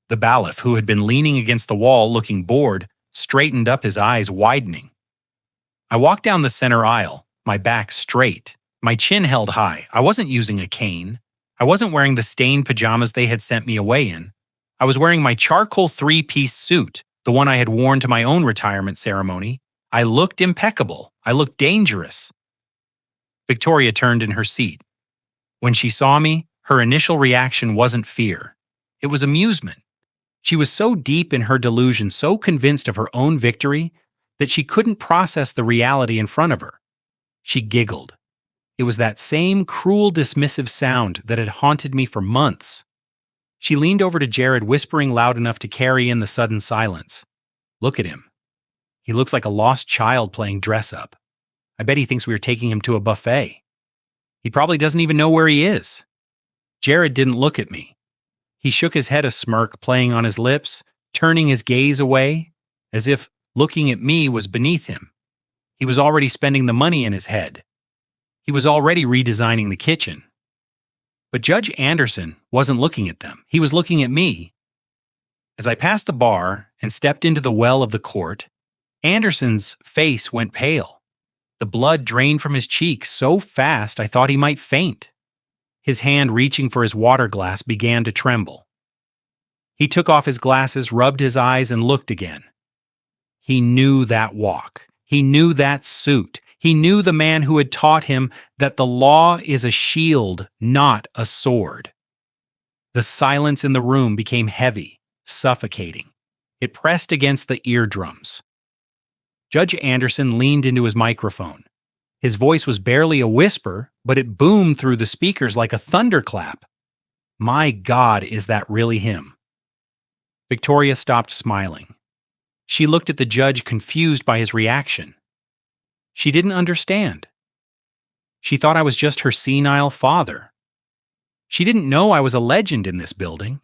The bailiff, who had been leaning against the wall looking bored, straightened up, his eyes widening. I walked down the center aisle, my back straight, my chin held high. I wasn't using a cane. I wasn't wearing the stained pajamas they had sent me away in. I was wearing my charcoal 3-piece suit, the one I had worn to my own retirement ceremony. I looked impeccable. I looked dangerous. Victoria turned in her seat. When she saw me, her initial reaction wasn't fear. It was amusement. She was so deep in her delusion, so convinced of her own victory, that she couldn't process the reality in front of her. She giggled. It was that same cruel, dismissive sound that had haunted me for months. She leaned over to Jared, whispering loud enough to carry in the sudden silence. "Look at him. He looks like a lost child playing dress-up. I bet he thinks we are taking him to a buffet. He probably doesn't even know where he is." Jared didn't look at me. He shook his head, a smirk playing on his lips, turning his gaze away, as if looking at me was beneath him. He was already spending the money in his head. He was already redesigning the kitchen. But Judge Anderson wasn't looking at them. He was looking at me. As I passed the bar and stepped into the well of the court, Anderson's face went pale. The blood drained from his cheeks so fast I thought he might faint. His hand reaching for his water glass began to tremble. He took off his glasses, rubbed his eyes, and looked again. He knew that walk. He knew that suit. He knew the man who had taught him that the law is a shield, not a sword. The silence in the room became heavy, suffocating. It pressed against the eardrums. Judge Anderson leaned into his microphone. His voice was barely a whisper, but it boomed through the speakers like a thunderclap. My God, is that really him? Victoria stopped smiling. She looked at the judge, confused by his reaction. She didn't understand. She thought I was just her senile father. She didn't know I was a legend in this building.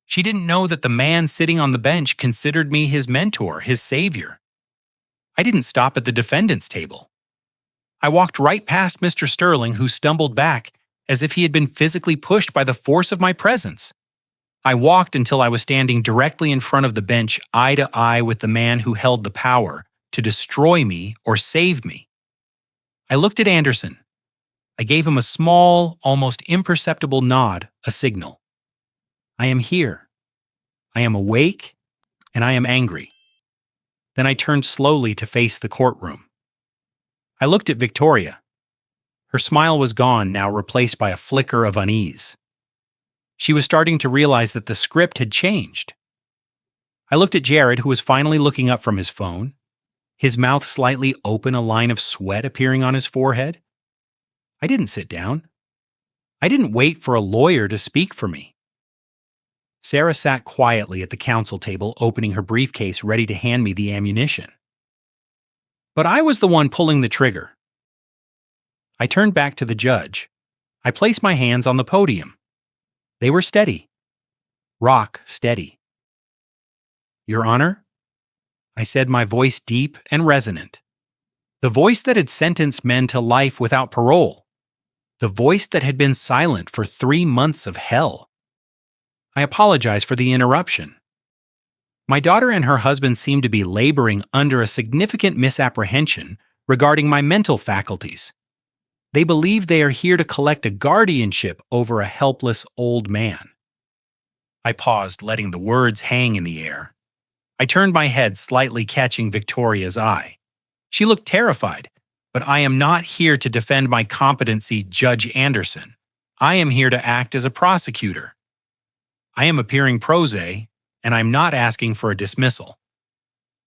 She didn't know that the man sitting on the bench considered me his mentor, his savior. I didn't stop at the defendant's table. I walked right past Mr. Sterling, who stumbled back as if he had been physically pushed by the force of my presence. I walked until I was standing directly in front of the bench, eye to eye with the man who held the power to destroy me or save me. I looked at Anderson. I gave him a small, almost imperceptible nod, a signal. I am here. I am awake, and I am angry. Then I turned slowly to face the courtroom. I looked at Victoria. Her smile was gone, now replaced by a flicker of unease. She was starting to realize that the script had changed. I looked at Jared, who was finally looking up from his phone, his mouth slightly open, a line of sweat appearing on his forehead. I didn't sit down. I didn't wait for a lawyer to speak for me. Sarah sat quietly at the counsel table, opening her briefcase, ready to hand me the ammunition. But I was the one pulling the trigger. I turned back to the judge. I placed my hands on the podium. They were steady. Rock steady. Your Honor, I said, my voice deep and resonant. The voice that had sentenced men to life without parole. The voice that had been silent for 3 months of hell. I apologize for the interruption. My daughter and her husband seem to be laboring under a significant misapprehension regarding my mental faculties. They believe they are here to collect a guardianship over a helpless old man. I paused, letting the words hang in the air. I turned my head, slightly catching Victoria's eye. She looked terrified, but I am not here to defend my competency, Judge Anderson. I am here to act as a prosecutor. I am appearing pro se, and I'm not asking for a dismissal.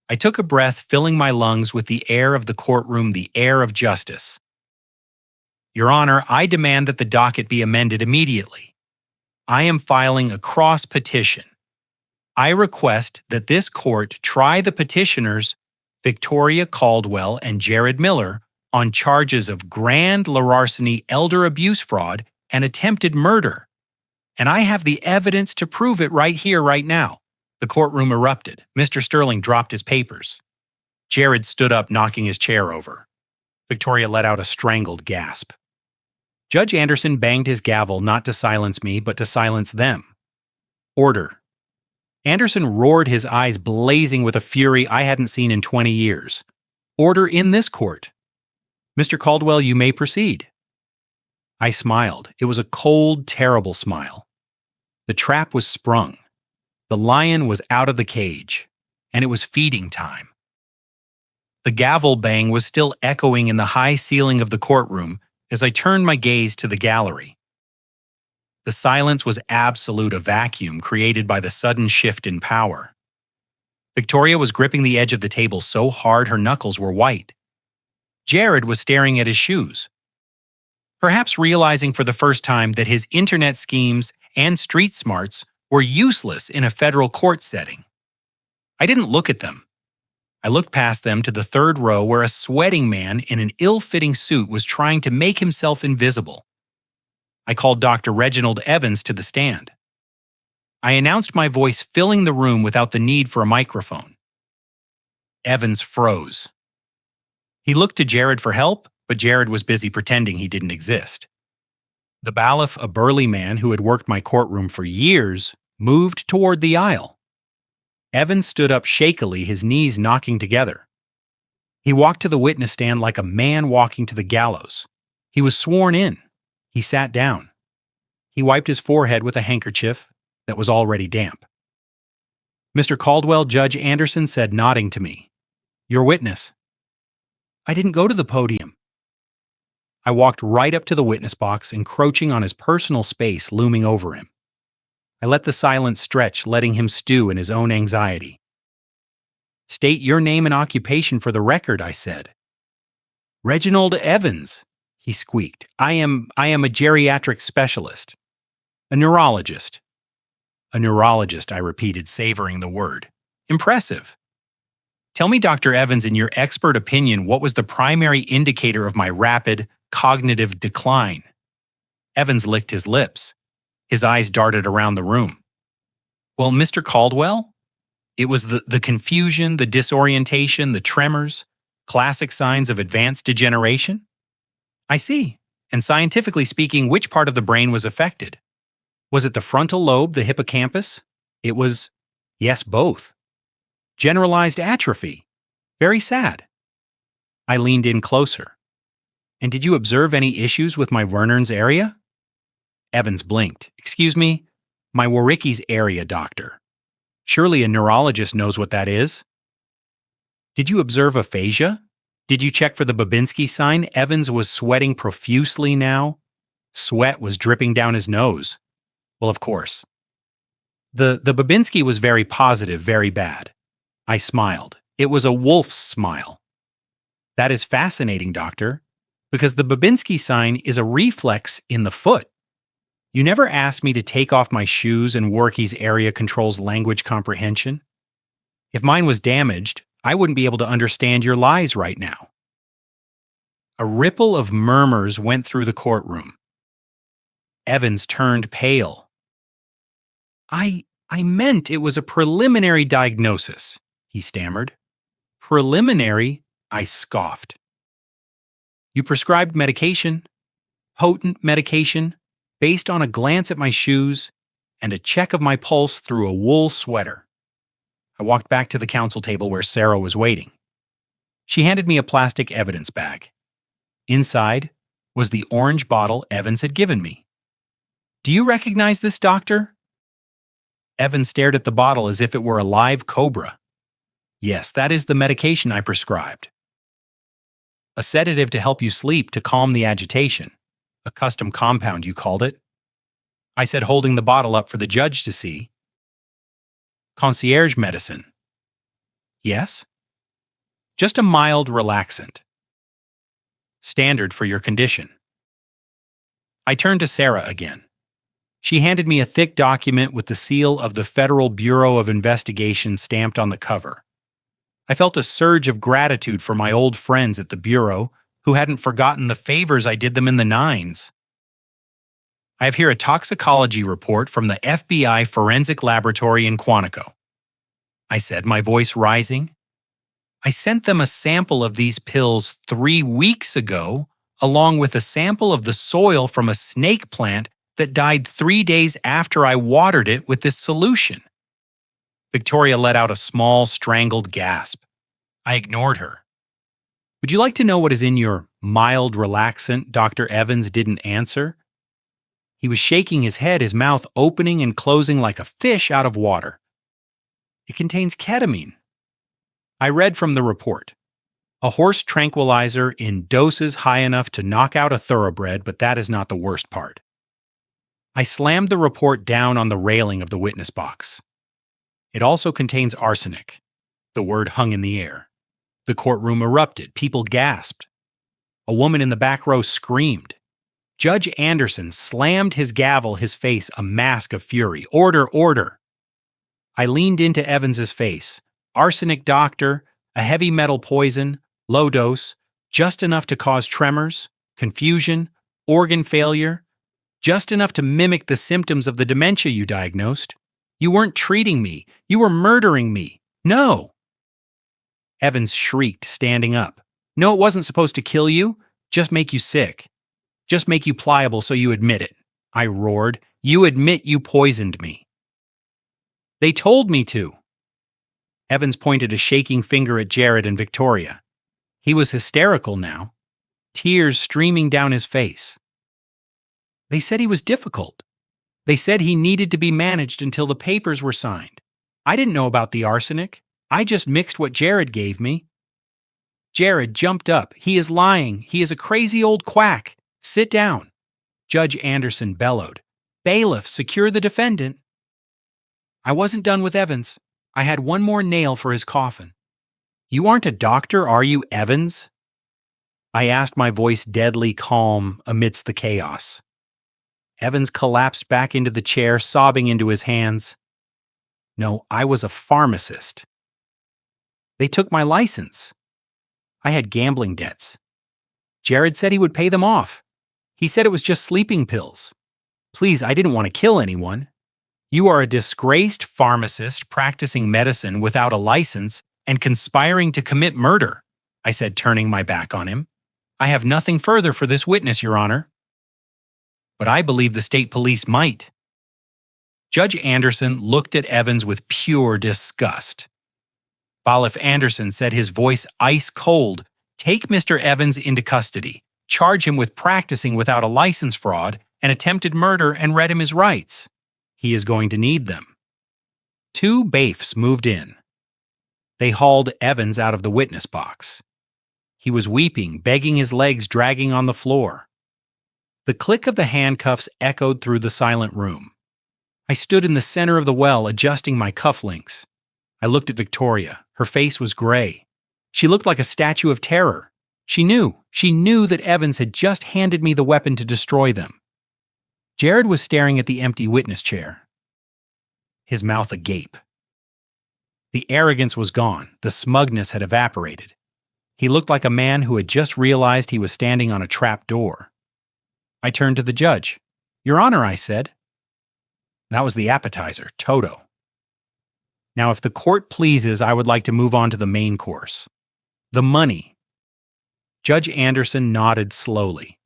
I took a breath, filling my lungs with the air of the courtroom, the air of justice. Your Honor, I demand that the docket be amended immediately. I am filing a cross petition. I request that this court try the petitioners, Victoria Caldwell and Jared Miller, on charges of grand larceny, elder abuse fraud, and attempted murder. And I have the evidence to prove it right here, right now. The courtroom erupted. Mr. Sterling dropped his papers. Jared stood up, knocking his chair over. Victoria let out a strangled gasp. Judge Anderson banged his gavel, not to silence me, but to silence them. Order. Anderson roared, his eyes blazing with a fury I hadn't seen in 20 years. Order in this court. Mr. Caldwell, you may proceed. I smiled. It was a cold, terrible smile. The trap was sprung. The lion was out of the cage, and it was feeding time. The gavel bang was still echoing in the high ceiling of the courtroom as I turned my gaze to the gallery. The silence was absolute, a vacuum created by the sudden shift in power. Victoria was gripping the edge of the table so hard her knuckles were white. Jared was staring at his shoes, perhaps realizing for the first time that his internet schemes and street smarts were useless in a federal court setting. I didn't look at them. I looked past them to the third row where a sweating man in an ill-fitting suit was trying to make himself invisible. I called Dr. Reginald Evans to the stand. I announced, my voice filling the room without the need for a microphone. Evans froze. He looked to Jared for help, but Jared was busy pretending he didn't exist. The bailiff, a burly man who had worked my courtroom for years, moved toward the aisle. Evans stood up shakily, his knees knocking together. He walked to the witness stand like a man walking to the gallows. He was sworn in. He sat down. He wiped his forehead with a handkerchief that was already damp. Mr. Caldwell, Judge Anderson said, nodding to me. Your witness. I didn't go to the podium. I walked right up to the witness box, encroaching on his personal space looming over him. I let the silence stretch, letting him stew in his own anxiety. State your name and occupation for the record, I said. Reginald Evans, he squeaked. I am a geriatric specialist. A neurologist. A neurologist, I repeated, savoring the word. Impressive. Tell me, Dr. Evans, in your expert opinion, what was the primary indicator of my rapid cognitive decline? Evans licked his lips. His eyes darted around the room. Well, Mr. Caldwell, it was the confusion, the disorientation, the tremors, classic signs of advanced degeneration. I see. And scientifically speaking, which part of the brain was affected? Was it the frontal lobe, the hippocampus? It was, yes, both. Generalized atrophy. Very sad. I leaned in closer. And did you observe any issues with my Werner's area? Evans blinked. Excuse me? My Waricki's area, doctor. Surely a neurologist knows what that is. Did you observe aphasia? Did you check for the Babinski sign? Evans was sweating profusely now. Sweat was dripping down his nose. Well, of course. The Babinski was very positive, very bad. I smiled. It was a wolf's smile. That is fascinating, doctor, because the Babinski sign is a reflex in the foot. You never asked me to take off my shoes, and Waricki's area controls language comprehension. If mine was damaged, I wouldn't be able to understand your lies right now. A ripple of murmurs went through the courtroom. Evans turned pale. I meant it was a preliminary diagnosis, he stammered. Preliminary? I scoffed. You prescribed medication, potent medication, based on a glance at my shoes and a check of my pulse through a wool sweater. I walked back to the counsel table where Sarah was waiting. She handed me a plastic evidence bag. Inside was the orange bottle Evans had given me. Do you recognize this, doctor? Evans stared at the bottle as if it were a live cobra. Yes, that is the medication I prescribed. A sedative to help you sleep to calm the agitation. A custom compound, you called it. I said, holding the bottle up for the judge to see. Concierge medicine. Yes? Just a mild relaxant. Standard for your condition. I turned to Sarah again. She handed me a thick document with the seal of the Federal Bureau of Investigation stamped on the cover. I felt a surge of gratitude for my old friends at the Bureau who hadn't forgotten the favors I did them in the 90s. I have here a toxicology report from the FBI Forensic Laboratory in Quantico. I said, my voice rising. I sent them a sample of these pills 3 weeks ago, along with a sample of the soil from a snake plant that died 3 days after I watered it with this solution. Victoria let out a small, strangled gasp. I ignored her. Would you like to know what is in your mild relaxant? Dr. Evans didn't answer. He was shaking his head, his mouth opening and closing like a fish out of water. It contains ketamine. I read from the report. A horse tranquilizer in doses high enough to knock out a thoroughbred, but that is not the worst part. I slammed the report down on the railing of the witness box. It also contains arsenic. The word hung in the air. The courtroom erupted. People gasped. A woman in the back row screamed. Judge Anderson slammed his gavel, his face a mask of fury. Order, order. I leaned into Evans's face. Arsenic, doctor, a heavy metal poison, low dose, just enough to cause tremors, confusion, organ failure, just enough to mimic the symptoms of the dementia you diagnosed. You weren't treating me. You were murdering me. No. Evans shrieked, standing up. No, it wasn't supposed to kill you. Just make you sick. Just make you pliable so you admit it. I roared. You admit you poisoned me. They told me to. Evans pointed a shaking finger at Jared and Victoria. He was hysterical now, tears streaming down his face. They said he was difficult. They said he needed to be managed until the papers were signed. I didn't know about the arsenic. I just mixed what Jared gave me. Jared jumped up. He is lying. He is a crazy old quack. Sit down. Judge Anderson bellowed. Bailiff, secure the defendant. I wasn't done with Evans. I had one more nail for his coffin. You aren't a doctor, are you, Evans? I asked, my voice deadly calm amidst the chaos. Evans collapsed back into the chair, sobbing into his hands. No, I was a pharmacist. They took my license. I had gambling debts. Jared said he would pay them off. He said it was just sleeping pills. Please, I didn't want to kill anyone. You are a disgraced pharmacist practicing medicine without a license and conspiring to commit murder, I said, turning my back on him. I have nothing further for this witness, Your Honor. But I believe the state police might. Judge Anderson looked at Evans with pure disgust. Bailiff Anderson said, his voice ice cold, take Mr. Evans into custody, charge him with practicing without a license fraud and attempted murder, and read him his rights. He is going to need them. 2 bailiffs moved in. They hauled Evans out of the witness box. He was weeping, begging, his legs dragging on the floor. The click of the handcuffs echoed through the silent room. I stood in the center of the well, adjusting my cufflinks. I looked at Victoria. Her face was gray. She looked like a statue of terror. She knew that Evans had just handed me the weapon to destroy them. Jared was staring at the empty witness chair, his mouth agape. The arrogance was gone. The smugness had evaporated. He looked like a man who had just realized he was standing on a trap door. I turned to the judge. Your Honor, I said. That was the appetizer, Toto. Now, if the court pleases, I would like to move on to the main course. The money. Judge Anderson nodded slowly.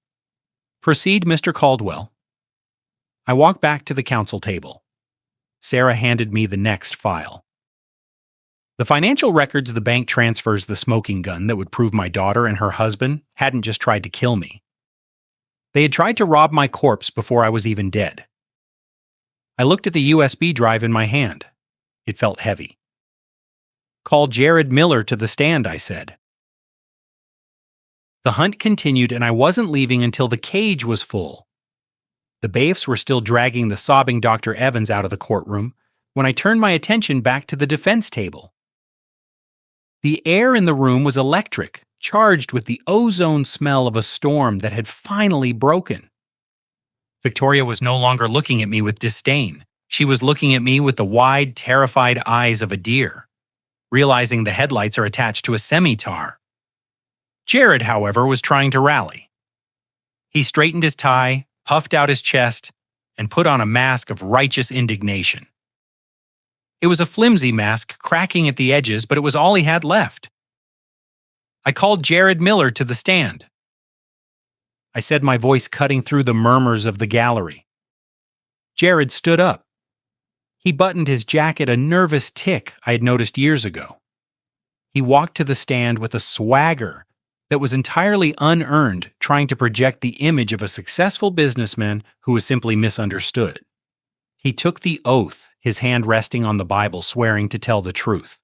Proceed, Mr. Caldwell. I walked back to the counsel table. Sarah handed me the next file. The financial records of the bank transfers the smoking gun that would prove my daughter and her husband hadn't just tried to kill me. They had tried to rob my corpse before I was even dead. I looked at the USB drive in my hand. It felt heavy. Call Jared Miller to the stand, I said. The hunt continued, and I wasn't leaving until the cage was full. The bailiffs were still dragging the sobbing Dr. Evans out of the courtroom when I turned my attention back to the defense table. The air in the room was electric, charged with the ozone smell of a storm that had finally broken. Victoria was no longer looking at me with disdain. She was looking at me with the wide, terrified eyes of a deer, realizing the headlights are attached to a scimitar. Jared, however, was trying to rally. He straightened his tie, puffed out his chest, and put on a mask of righteous indignation. It was a flimsy mask, cracking at the edges, but it was all he had left. I called Jared Miller to the stand. I said, my voice cutting through the murmurs of the gallery. Jared stood up. He buttoned his jacket, a nervous tic I had noticed years ago. He walked to the stand with a swagger that was entirely unearned, trying to project the image of a successful businessman who was simply misunderstood. He took the oath, his hand resting on the Bible, swearing to tell the truth.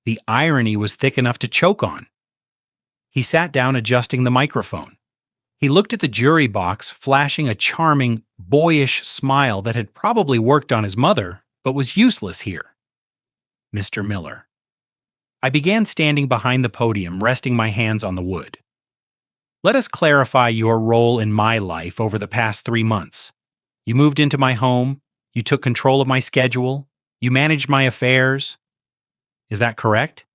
The irony was thick enough to choke on. He sat down, adjusting the microphone. He looked at the jury box, flashing a charming, boyish smile that had probably worked on his mother, but was useless here. Mr. Miller. I began standing behind the podium, resting my hands on the wood. Let us clarify your role in my life over the past 3 months. You moved into my home. You took control of my schedule. You managed my affairs. Is that correct?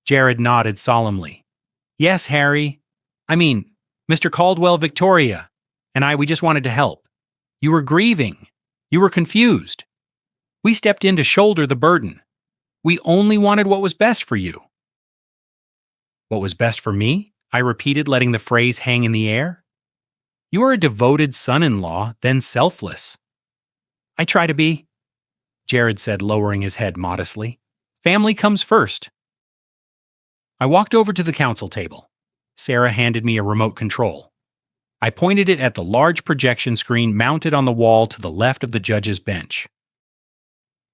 Jared nodded solemnly. Yes, Harry. Mr. Caldwell, Victoria, and we just wanted to help. You were grieving. You were confused. We stepped in to shoulder the burden. We only wanted what was best for you. What was best for me? I repeated, letting the phrase hang in the air. You are a devoted son-in-law, then selfless. I try to be, Jared said, lowering his head modestly. Family comes first. I walked over to the counsel table. Sarah handed me a remote control. I pointed it at the large projection screen mounted on the wall to the left of the judge's bench.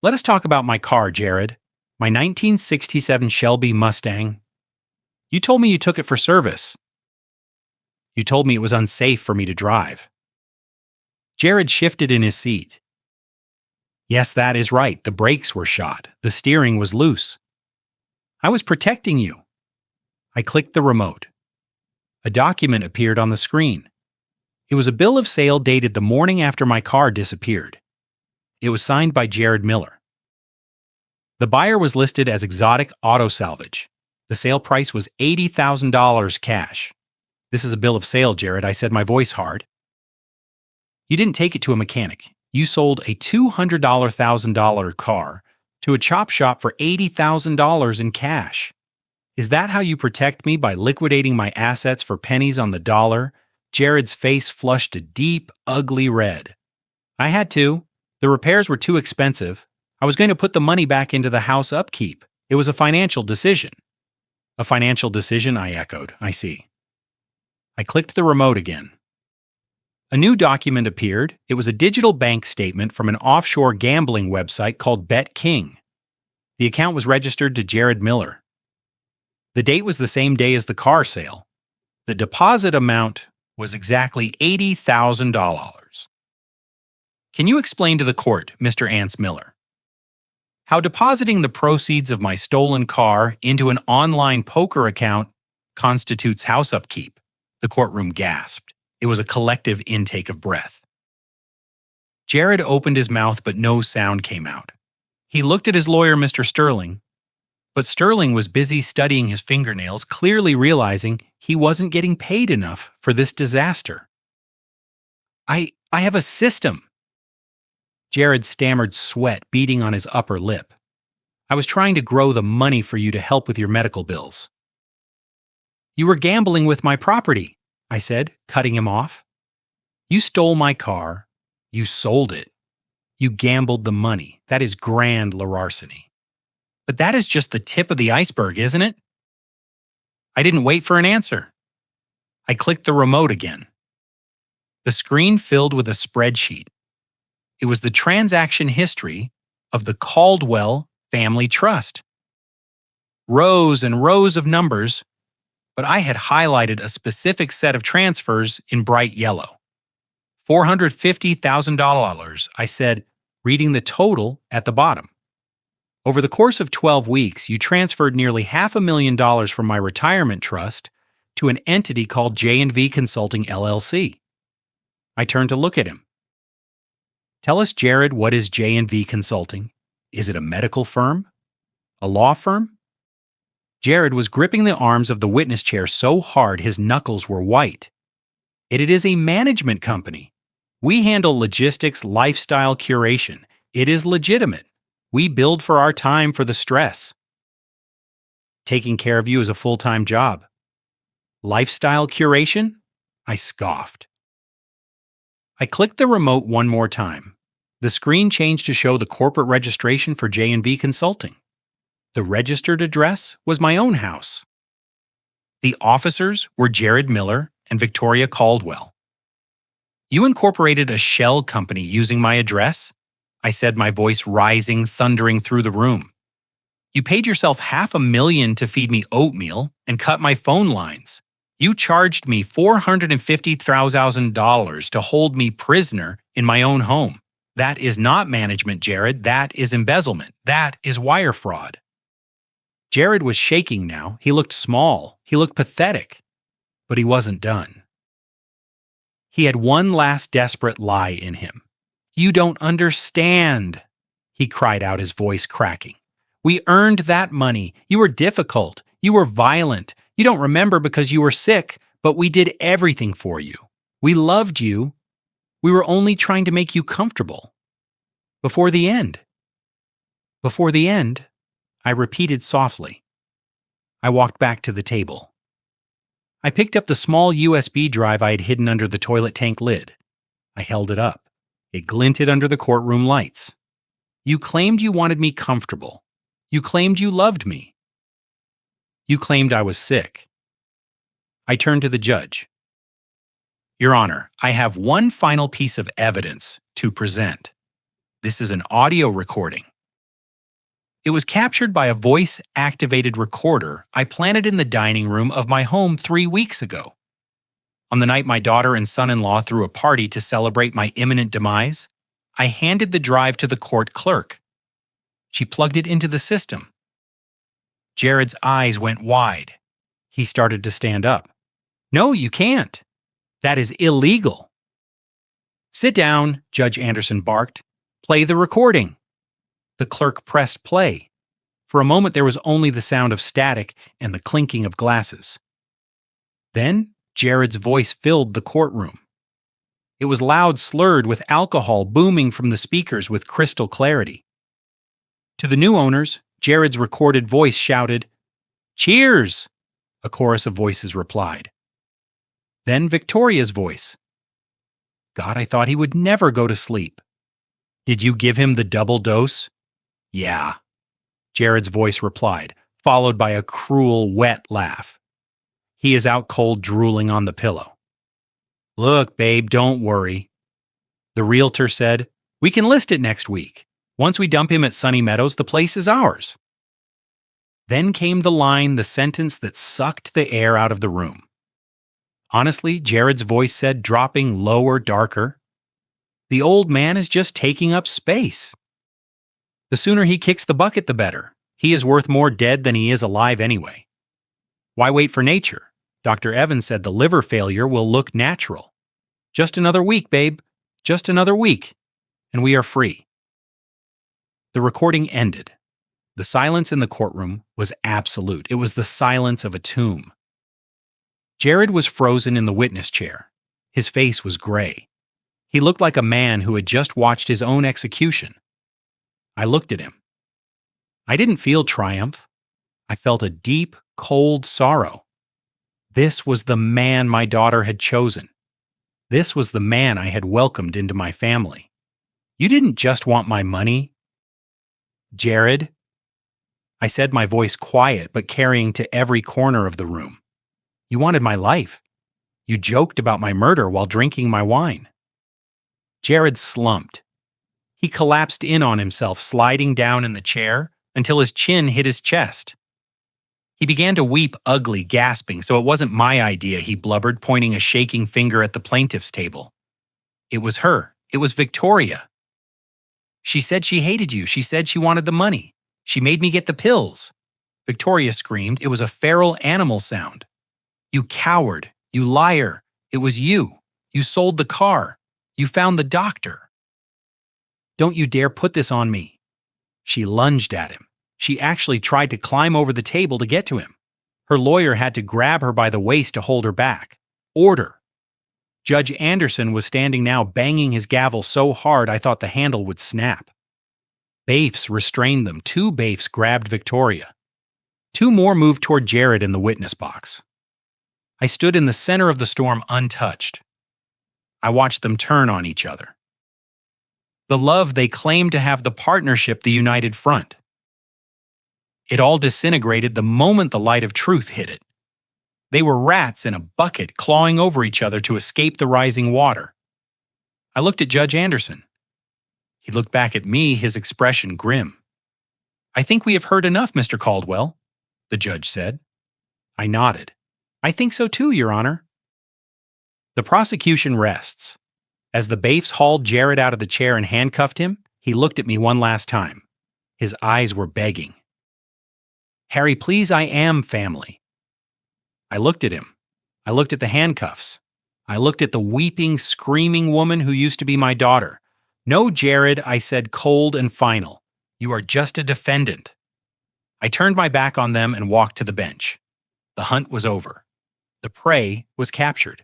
Let us talk about my car, Jared. My 1967 Shelby Mustang. You told me you took it for service. You told me it was unsafe for me to drive. Jared shifted in his seat. Yes, that is right. The brakes were shot. The steering was loose. I was protecting you. I clicked the remote. A document appeared on the screen. It was a bill of sale dated the morning after my car disappeared. It was signed by Jared Miller. The buyer was listed as Exotic Auto Salvage. The sale price was $80,000 cash. This is a bill of sale, Jared, I said, my voice hard. You didn't take it to a mechanic. You sold a $200,000 car to a chop shop for $80,000 in cash. Is that how you protect me, by liquidating my assets for pennies on the dollar? Jared's face flushed a deep, ugly red. I had to. The repairs were too expensive. I was going to put the money back into the house upkeep. It was a financial decision. A financial decision, I echoed. I see. I clicked the remote again. A new document appeared. It was a digital bank statement from an offshore gambling website called Bet King. The account was registered to Jared Miller. The date was the same day as the car sale. The deposit amount was exactly $80,000. Can you explain to the court, Mr. Ance Miller, how depositing the proceeds of my stolen car into an online poker account constitutes house upkeep? The courtroom gasped. It was a collective intake of breath. Jared opened his mouth, but no sound came out. He looked at his lawyer, Mr. Sterling, but Sterling was busy studying his fingernails, clearly realizing he wasn't getting paid enough for this disaster. I have a system. Jared stammered, sweat beading on his upper lip. I was trying to grow the money for you to help with your medical bills. You were gambling with my property, I said, cutting him off. You stole my car. You sold it. You gambled the money. That is grand larceny. But that is just the tip of the iceberg, isn't it? I didn't wait for an answer. I clicked the remote again. The screen filled with a spreadsheet. It was the transaction history of the Caldwell Family Trust. Rows and rows of numbers, but I had highlighted a specific set of transfers in bright yellow. $450,000, I said, reading the total at the bottom. Over the course of 12 weeks, you transferred nearly $500,000 from my retirement trust to an entity called J&V Consulting LLC. I turned to look at him. Tell us, Jared, what is J&V Consulting? Is it a medical firm? A law firm? Jared was gripping the arms of the witness chair so hard his knuckles were white. It is a management company. We handle logistics, lifestyle curation. It is legitimate. We build for our time for the stress. Taking care of you is a full-time job. Lifestyle curation? I scoffed. I clicked the remote one more time. The screen changed to show the corporate registration for J&V Consulting. The registered address was my own house. The officers were Jared Miller and Victoria Caldwell. You incorporated a shell company using my address? I said, my voice rising, thundering through the room. You paid yourself $500,000 to feed me oatmeal and cut my phone lines. You charged me $450,000 to hold me prisoner in my own home. That is not management, Jared. That is embezzlement. That is wire fraud. Jared was shaking now. He looked small. He looked pathetic. But he wasn't done. He had one last desperate lie in him. You don't understand, he cried out, his voice cracking. We earned that money. You were difficult. You were violent. You don't remember because you were sick, but we did everything for you. We loved you. We were only trying to make you comfortable. Before the end. Before the end, I repeated softly. I walked back to the table. I picked up the small USB drive I had hidden under the toilet tank lid. I held it up. It glinted under the courtroom lights. You claimed you wanted me comfortable. You claimed you loved me. You claimed I was sick. I turned to the judge. Your Honor, I have one final piece of evidence to present. This is an audio recording. It was captured by a voice-activated recorder I planted in the dining room of my home 3 weeks ago. On the night my daughter and son-in-law threw a party to celebrate my imminent demise, I handed the drive to the court clerk. She plugged it into the system. Jared's eyes went wide. He started to stand up. No, you can't. That is illegal. Sit down, Judge Anderson barked. Play the recording. The clerk pressed play. For a moment there was only the sound of static and the clinking of glasses. Then Jared's voice filled the courtroom. It was loud, slurred, with alcohol booming from the speakers with crystal clarity. To the new owners, Jared's recorded voice shouted, "Cheers!" A chorus of voices replied. Then Victoria's voice. God, I thought he would never go to sleep. Did you give him the double dose? Yeah. Jared's voice replied, followed by a cruel, wet laugh. He is out cold, drooling on the pillow. Look, babe, don't worry. The realtor said, we can list it next week. Once we dump him at Sunny Meadows, the place is ours. Then came the sentence that sucked the air out of the room. Honestly, Jared's voice said, dropping lower, darker, the old man is just taking up space. The sooner he kicks the bucket, the better. He is worth more dead than he is alive anyway. Why wait for nature? Dr. Evans said the liver failure will look natural. Just another week, babe. Just another week. And we are free. The recording ended. The silence in the courtroom was absolute. It was the silence of a tomb. Jared was frozen in the witness chair. His face was gray. He looked like a man who had just watched his own execution. I looked at him. I didn't feel triumph. I felt a deep, cold sorrow. This was the man my daughter had chosen. This was the man I had welcomed into my family. You didn't just want my money. Jared, I said, my voice quiet but carrying to every corner of the room. You wanted my life. You joked about my murder while drinking my wine. Jared slumped. He collapsed in on himself, sliding down in the chair until his chin hit his chest. He began to weep ugly, gasping, so it wasn't my idea, he blubbered, pointing a shaking finger at the plaintiff's table. It was her. It was Victoria. She said she hated you. She said she wanted the money. She made me get the pills. Victoria screamed. It was a feral animal sound. You coward. You liar. It was you. You sold the car. You found the doctor. Don't you dare put this on me. She lunged at him. She actually tried to climb over the table to get to him. Her lawyer had to grab her by the waist to hold her back. Order. Judge Anderson was standing now, banging his gavel so hard I thought the handle would snap. Baifs restrained them. 2 baifs grabbed Victoria. 2 more moved toward Jared in the witness box. I stood in the center of the storm untouched. I watched them turn on each other. The love they claimed to have, the partnership, the united front. It all disintegrated the moment the light of truth hit it. They were rats in a bucket clawing over each other to escape the rising water. I looked at Judge Anderson. He looked back at me, his expression grim. I think we have heard enough, Mr. Caldwell, the judge said. I nodded. I think so too, Your Honor. The prosecution rests. As the baifs hauled Jared out of the chair and handcuffed him, he looked at me one last time. His eyes were begging. Harry, please, I am family. I looked at him. I looked at the handcuffs. I looked at the weeping, screaming woman who used to be my daughter. No, Jared, I said, cold and final. You are just a defendant. I turned my back on them and walked to the bench. The hunt was over. The prey was captured.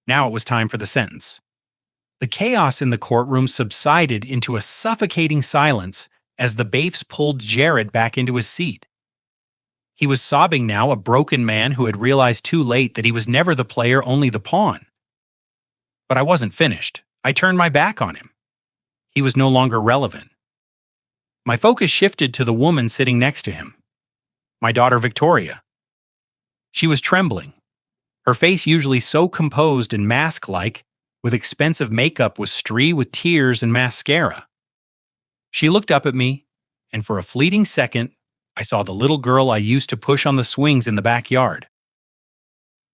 Now it was time for the sentence. The chaos in the courtroom subsided into a suffocating silence as the baifs pulled Jared back into his seat. He was sobbing now, a broken man who had realized too late that he was never the player, only the pawn. But I wasn't finished. I turned my back on him. He was no longer relevant. My focus shifted to the woman sitting next to him. my daughter Victoria. She was trembling. Her face, usually so composed and mask-like, with expensive makeup, was streaked with tears and mascara. She looked up at me, and for a fleeting second, I saw the little girl I used to push on the swings in the backyard.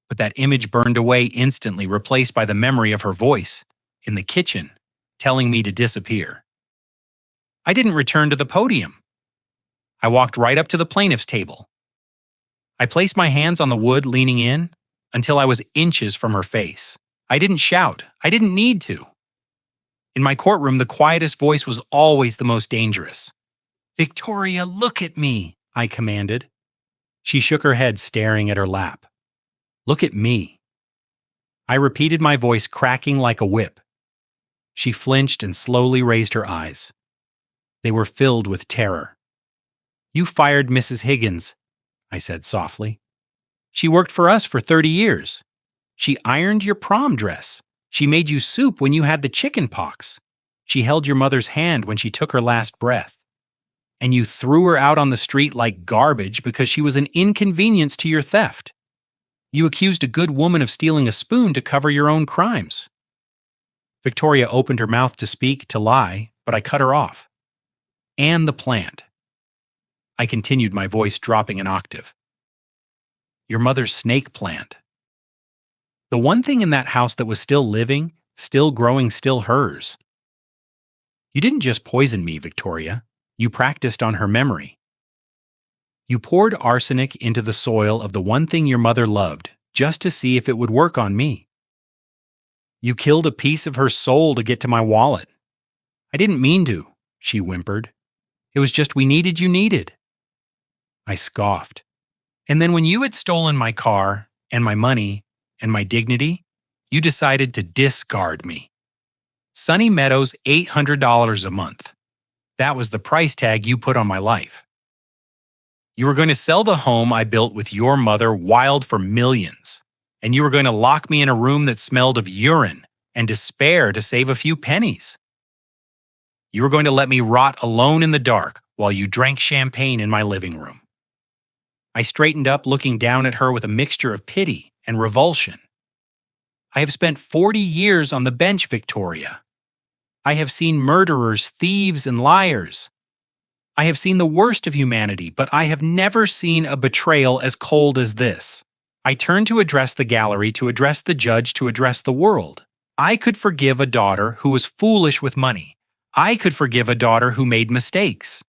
But that image burned away instantly, replaced by the memory of her voice in the kitchen, telling me to disappear. I didn't return to the podium. I walked right up to the plaintiff's table. I placed my hands on the wood, leaning in, until I was inches from her face. I didn't shout. I didn't need to. In my courtroom, the quietest voice was always the most dangerous. "Victoria, look at me," I commanded. She shook her head, staring at her lap. "Look at me." I repeated, my voice cracking like a whip. She flinched and slowly raised her eyes. They were filled with terror. "You fired Mrs. Higgins," I said softly. "She worked for us for 30 years. She ironed your prom dress. She made you soup when you had the chicken pox. She held your mother's hand when she took her last breath. And you threw her out on the street like garbage because she was an inconvenience to your theft. You accused a good woman of stealing a spoon to cover your own crimes." Victoria opened her mouth to speak, to lie, but I cut her off. "And the plant." I continued, my voice dropping an octave. "Your mother's snake plant. The one thing in that house that was still living, still growing, still hers. You didn't just poison me, Victoria. You practiced on her memory. You poured arsenic into the soil of the one thing your mother loved, just to see if it would work on me. You killed a piece of her soul to get to my wallet. I didn't mean to," she whimpered. "It was just we needed you needed." I scoffed. "And then when you had stolen my car, and my money, and my dignity, you decided to discard me. Sunny Meadows, $800 a month. That was the price tag you put on my life. You were going to sell the home I built with your mother, wild, for millions. And you were going to lock me in a room that smelled of urine and despair to save a few pennies. You were going to let me rot alone in the dark while you drank champagne in my living room." I straightened up, looking down at her with a mixture of pity and revulsion. "I have spent 40 years on the bench, Victoria. I have seen murderers, thieves, and liars. I have seen the worst of humanity, but I have never seen a betrayal as cold as this." I turned to address the gallery, to address the judge, to address the world. I could forgive a daughter who was foolish with money. I could forgive a daughter who made mistakes.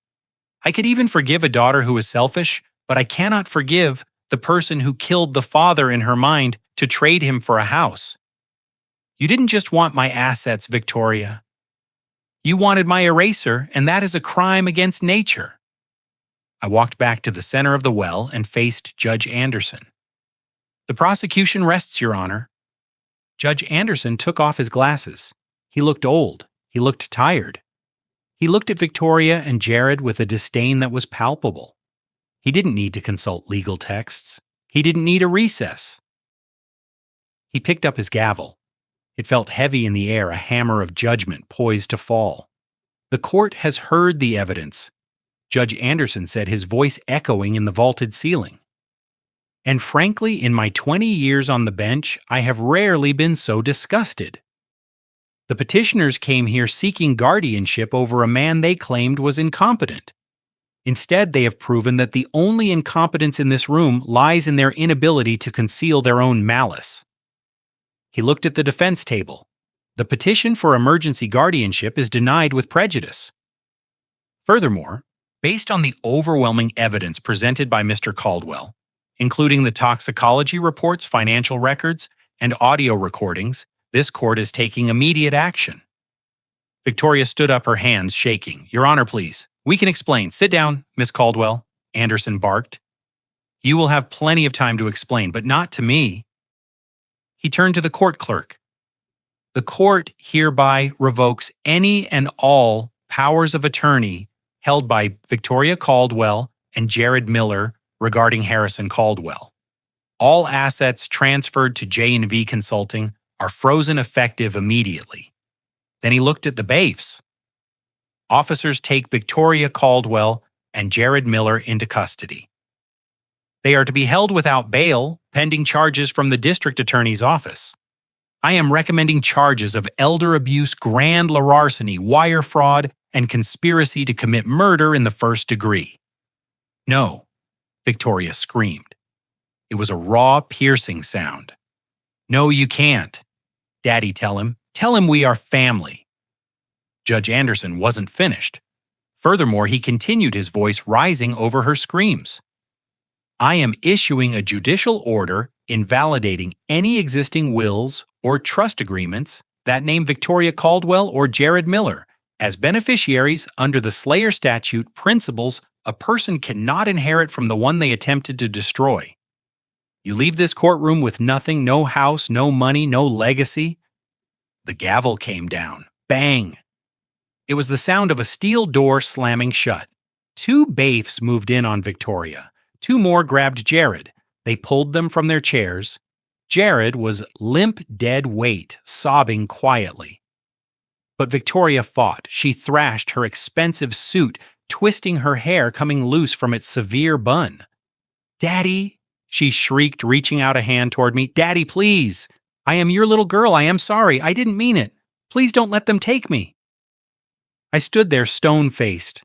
I could even forgive a daughter who was selfish, but I cannot forgive the person who killed the father in her mind to trade him for a house. You didn't just want my assets, Victoria. You wanted my eraser, and that is a crime against nature." I walked back to the center of the well and faced Judge Anderson. "The prosecution rests, Your Honor." Judge Anderson took off his glasses. He looked old. He looked tired. He looked at Victoria and Jared with a disdain that was palpable. He didn't need to consult legal texts. He didn't need a recess. He picked up his gavel. It felt heavy in the air, a hammer of judgment poised to fall. "The court has heard the evidence," Judge Anderson said, his voice echoing in the vaulted ceiling. "And frankly, in my 20 years on the bench, I have rarely been so disgusted. The petitioners came here seeking guardianship over a man they claimed was incompetent. Instead, they have proven that the only incompetence in this room lies in their inability to conceal their own malice." He looked at the defense table. "The petition for emergency guardianship is denied with prejudice. Furthermore, based on the overwhelming evidence presented by Mr. Caldwell, including the toxicology reports, financial records, and audio recordings, this court is taking immediate action." Victoria stood up, her hands shaking. "Your Honor, please. We can explain. Sit down, Miss Caldwell," Anderson barked. "You will have plenty of time to explain, but not to me." He turned to the court clerk. "The court hereby revokes any and all powers of attorney held by Victoria Caldwell and Jared Miller regarding Harrison Caldwell. All assets transferred to J&V Consulting are frozen effective immediately." Then he looked at the bailiffs. "Officers, take Victoria Caldwell and Jared Miller into custody." They are to be held without bail, pending charges from the district attorney's office. I am recommending charges of elder abuse, grand larceny, wire fraud, and conspiracy to commit murder in the first degree." "No," Victoria screamed. It was a raw, piercing sound. "No, you can't." "Daddy, tell him. Tell him we are family." Judge Anderson wasn't finished. Furthermore, he continued, his voice rising over her screams. "I am issuing a judicial order invalidating any existing wills or trust agreements that name Victoria Caldwell or Jared Miller as beneficiaries under the Slayer statute principles a person cannot inherit from the one they attempted to destroy. You leave this courtroom with nothing, no house, no money, no legacy." The gavel came down. Bang! It was the sound of a steel door slamming shut. Two baifs moved in on Victoria. Two more grabbed Jared. They pulled them from their chairs. Jared was limp dead weight, sobbing quietly. But Victoria fought. She thrashed her expensive suit, twisting her hair coming loose from its severe bun. "Daddy," she shrieked, reaching out a hand toward me. "Daddy, please. I am your little girl. I am sorry. I didn't mean it. Please don't let them take me." I stood there stone-faced.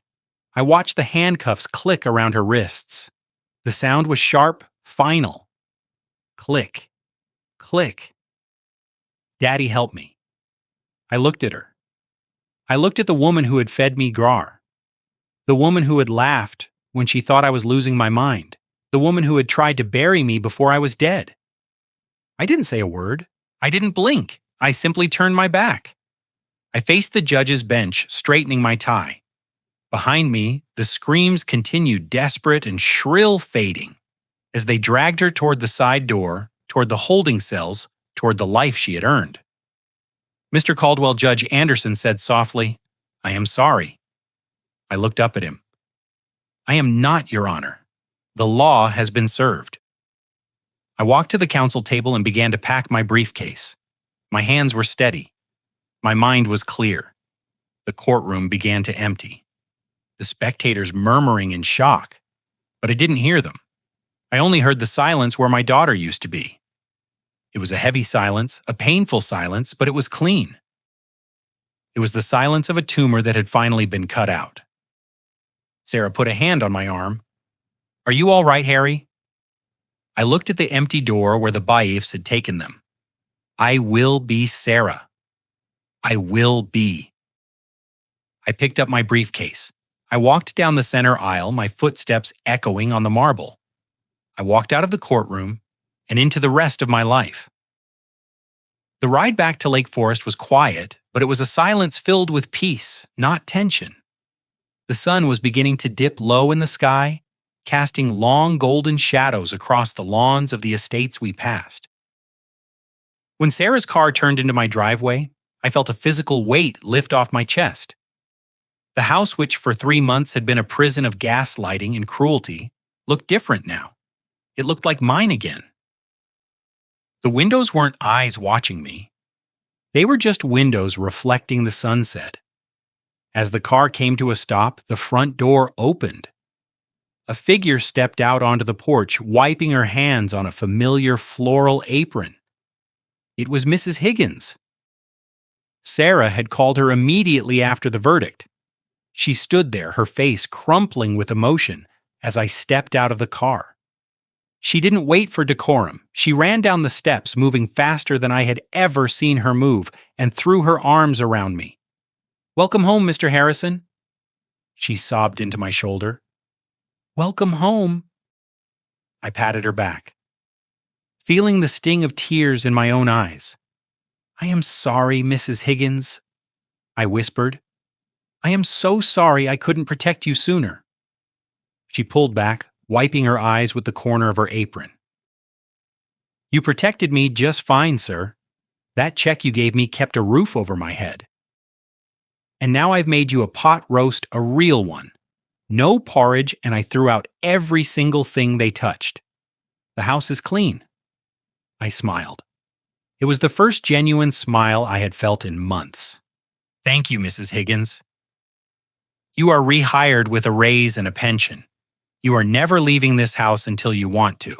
I watched the handcuffs click around her wrists. The sound was sharp, final. Click. Click. "Daddy, help me." I looked at her. I looked at the woman who had fed me grar. The woman who had laughed when she thought I was losing my mind. The woman who had tried to bury me before I was dead. I didn't say a word. I didn't blink. I simply turned my back. I faced the judge's bench, straightening my tie. Behind me, the screams continued, desperate and shrill, fading, as they dragged her toward the side door, toward the holding cells, toward the life she had earned. Mr. Caldwell, Judge Anderson said softly, "I am sorry." I looked up at him. "I am not, Your Honor. The law has been served." I walked to the counsel table and began to pack my briefcase. My hands were steady. My mind was clear. The courtroom began to empty. The spectators murmuring in shock, but I didn't hear them. I only heard the silence where my daughter used to be. It was a heavy silence, a painful silence, but it was clean. It was the silence of a tumor that had finally been cut out. Sarah put a hand on my arm. "Are you all right, Harry?" I looked at the empty door where the baifs had taken them. I will be Sarah. I will be. I picked up my briefcase. I walked down the center aisle, my footsteps echoing on the marble. I walked out of the courtroom and into the rest of my life. The ride back to Lake Forest was quiet, but it was a silence filled with peace, not tension. The sun was beginning to dip low in the sky, casting long golden shadows across the lawns of the estates we passed. When Sarah's car turned into my driveway, I felt a physical weight lift off my chest. The house, which for 3 months had been a prison of gaslighting and cruelty, looked different now. It looked like mine again. The windows weren't eyes watching me. They were just windows reflecting the sunset. As the car came to a stop, the front door opened. A figure stepped out onto the porch, wiping her hands on a familiar floral apron. It was Mrs. Higgins. Sarah had called her immediately after the verdict. She stood there, her face crumpling with emotion, as I stepped out of the car. She didn't wait for decorum. She ran down the steps, moving faster than I had ever seen her move, and threw her arms around me. "Welcome home, Mr. Harrison." She sobbed into my shoulder. "Welcome home." I patted her back, feeling the sting of tears in my own eyes. "I am sorry, Mrs. Higgins," I whispered. "I am so sorry I couldn't protect you sooner." She pulled back, wiping her eyes with the corner of her apron. "You protected me just fine, sir. That check you gave me kept a roof over my head. And now I've made you a pot roast, a real one. No porridge, and I threw out every single thing they touched. The house is clean." I smiled. It was the first genuine smile I had felt in months. "Thank you, Mrs. Higgins. You are rehired with a raise and a pension. You are never leaving this house until you want to."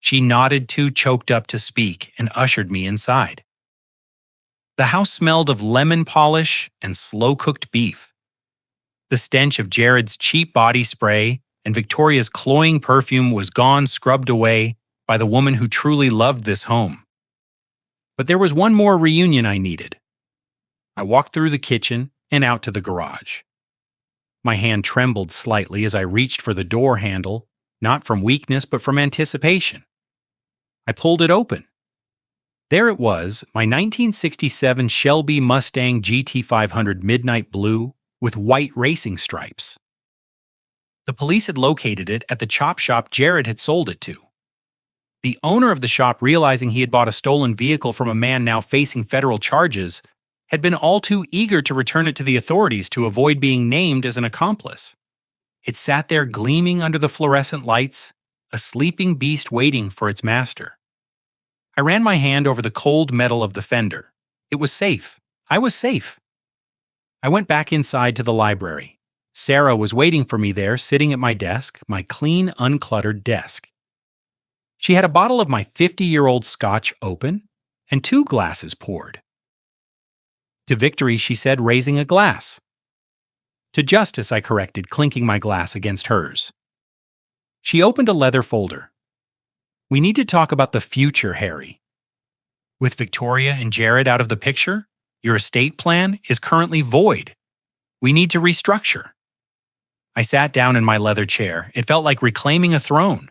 She nodded, too choked up to speak, and ushered me inside. The house smelled of lemon polish and slow-cooked beef. The stench of Jared's cheap body spray and Victoria's cloying perfume was gone, scrubbed away by the woman who truly loved this home. But there was one more reunion I needed. I walked through the kitchen and out to the garage. My hand trembled slightly as I reached for the door handle, not from weakness but from anticipation. I pulled it open. There it was, my 1967 Shelby Mustang GT500 Midnight Blue with white racing stripes. The police had located it at the chop shop Jared had sold it to. The owner of the shop, realizing he had bought a stolen vehicle from a man now facing federal charges, had been all too eager to return it to the authorities to avoid being named as an accomplice. It sat there gleaming under the fluorescent lights, a sleeping beast waiting for its master. I ran my hand over the cold metal of the fender. It was safe. I was safe. I went back inside to the library. Sarah was waiting for me there, sitting at my desk, my clean, uncluttered desk. She had a bottle of my 50-year-old scotch open and 2 glasses poured. "To victory," she said, raising a glass. "To justice," I corrected, clinking my glass against hers. She opened a leather folder. "We need to talk about the future, Harry. With Victoria and Jared out of the picture, your estate plan is currently void. We need to restructure." I sat down in my leather chair. It felt like reclaiming a throne.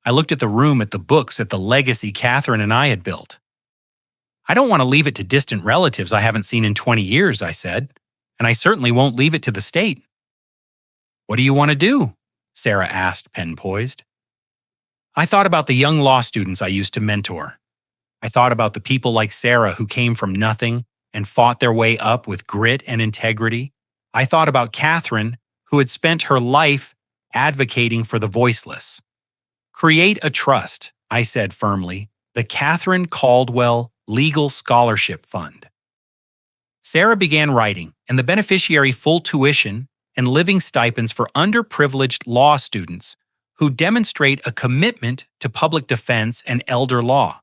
I looked at the room, at the books, at the legacy Catherine and I had built. "I don't want to leave it to distant relatives I haven't seen in 20 years, I said, "and I certainly won't leave it to the state." "What do you want to do?" Sarah asked, pen poised. I thought about the young law students I used to mentor. I thought about the people like Sarah who came from nothing and fought their way up with grit and integrity. I thought about Catherine, who had spent her life advocating for the voiceless. "Create a trust," I said firmly, "the Harrison Caldwell Legal Scholarship Fund." Sarah began writing, and the beneficiary full tuition and living stipends for underprivileged law students who demonstrate a commitment to public defense and elder law.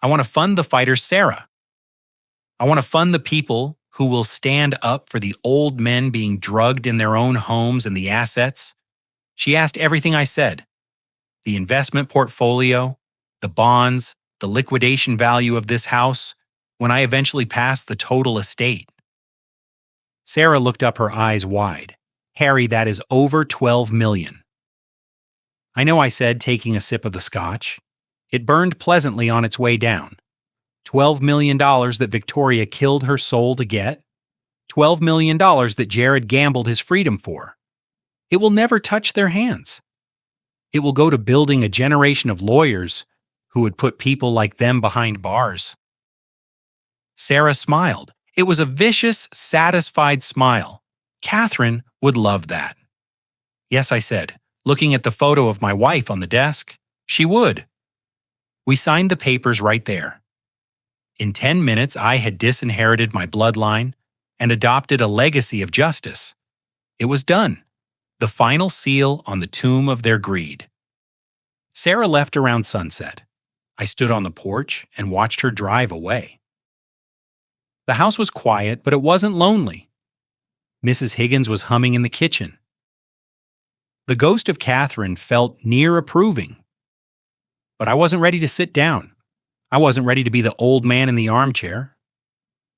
I want to fund the fighters, Sarah. I want to fund the people who will stand up for the old men being drugged in their own homes and the assets. She asked everything I said. The investment portfolio, the bonds, the liquidation value of this house, when I eventually pass the total estate. Sarah looked up, her eyes wide. "Harry, that is over $12 million. "I know," I said, taking a sip of the scotch. It burned pleasantly on its way down. $12 million that Victoria killed her soul to get. $12 million that Jared gambled his freedom for. It will never touch their hands. It will go to building a generation of lawyers who would put people like them behind bars." Sarah smiled. It was a vicious, satisfied smile. Catherine would love that. "Yes," I said, looking at the photo of my wife on the desk. "She would." We signed the papers right there. In 10 minutes, I had disinherited my bloodline and adopted a legacy of justice. It was done. The final seal on the tomb of their greed. Sarah left around sunset. I stood on the porch and watched her drive away. The house was quiet, but it wasn't lonely. Mrs. Higgins was humming in the kitchen. The ghost of Catherine felt near approving. But I wasn't ready to sit down. I wasn't ready to be the old man in the armchair.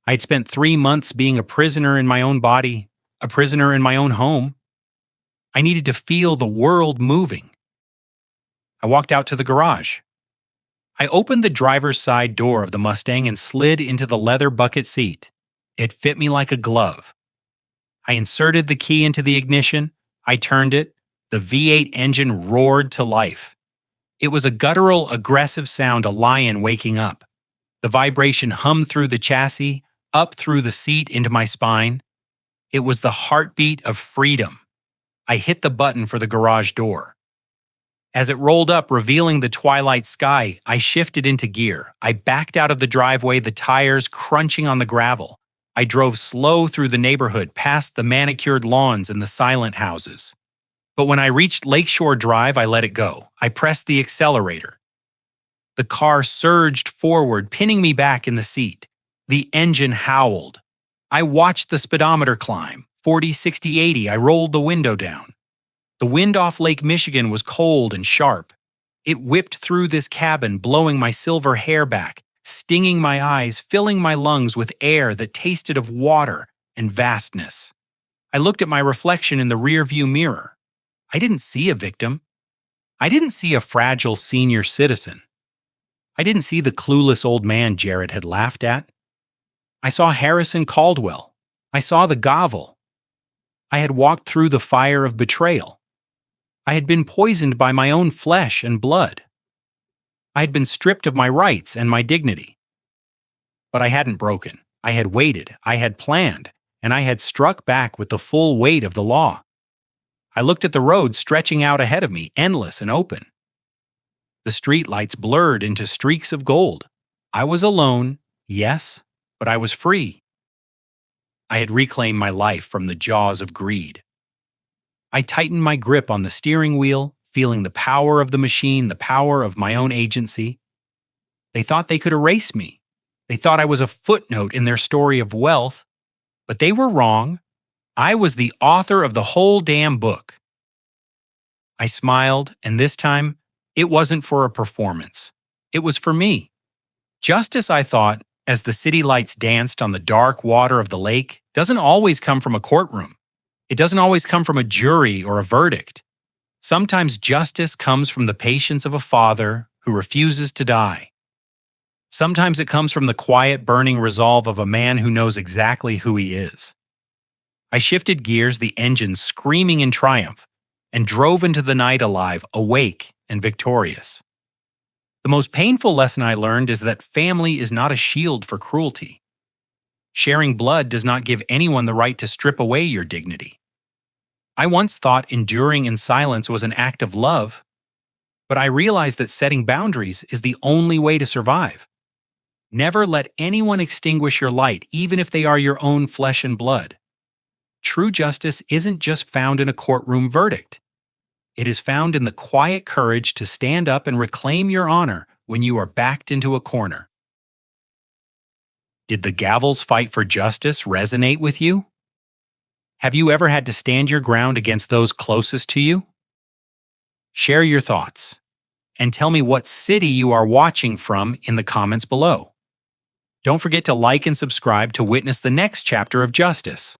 I had spent 3 months being a prisoner in my own body, a prisoner in my own home. I needed to feel the world moving. I walked out to the garage. I opened the driver's side door of the Mustang and slid into the leather bucket seat. It fit me like a glove. I inserted the key into the ignition. I turned it. The V8 engine roared to life. It was a guttural, aggressive sound, a lion waking up. The vibration hummed through the chassis, up through the seat into my spine. It was the heartbeat of freedom. I hit the button for the garage door. As it rolled up, revealing the twilight sky, I shifted into gear. I backed out of the driveway, the tires crunching on the gravel. I drove slow through the neighborhood, past the manicured lawns and the silent houses. But when I reached Lakeshore Drive, I let it go. I pressed the accelerator. The car surged forward, pinning me back in the seat. The engine howled. I watched the speedometer climb. 40, 60, 80. I rolled the window down. The wind off Lake Michigan was cold and sharp. It whipped through this cabin, blowing my silver hair back, stinging my eyes, filling my lungs with air that tasted of water and vastness. I looked at my reflection in the rearview mirror. I didn't see a victim. I didn't see a fragile senior citizen. I didn't see the clueless old man Jared had laughed at. I saw Harrison Caldwell. I saw the Gavel. I had walked through the fire of betrayal. I had been poisoned by my own flesh and blood. I had been stripped of my rights and my dignity. But I hadn't broken. I had waited. I had planned. And I had struck back with the full weight of the law. I looked at the road stretching out ahead of me, endless and open. The streetlights blurred into streaks of gold. I was alone, yes, but I was free. I had reclaimed my life from the jaws of greed. I tightened my grip on the steering wheel, feeling the power of the machine, the power of my own agency. They thought they could erase me. They thought I was a footnote in their story of wealth, but they were wrong. I was the author of the whole damn book. I smiled, and this time, it wasn't for a performance. It was for me. Justice, I thought, as the city lights danced on the dark water of the lake, doesn't always come from a courtroom. It doesn't always come from a jury or a verdict. Sometimes justice comes from the patience of a father who refuses to die. Sometimes it comes from the quiet, burning resolve of a man who knows exactly who he is. I shifted gears, the engine screaming in triumph, and drove into the night alive, awake and victorious. The most painful lesson I learned is that family is not a shield for cruelty. Sharing blood does not give anyone the right to strip away your dignity. I once thought enduring in silence was an act of love, but I realized that setting boundaries is the only way to survive. Never let anyone extinguish your light, even if they are your own flesh and blood. True justice isn't just found in a courtroom verdict. It is found in the quiet courage to stand up and reclaim your honor when you are backed into a corner. Did the Gavel's fight for justice resonate with you? Have you ever had to stand your ground against those closest to you? Share your thoughts, and tell me what city you are watching from in the comments below. Don't forget to like and subscribe to witness the next chapter of justice.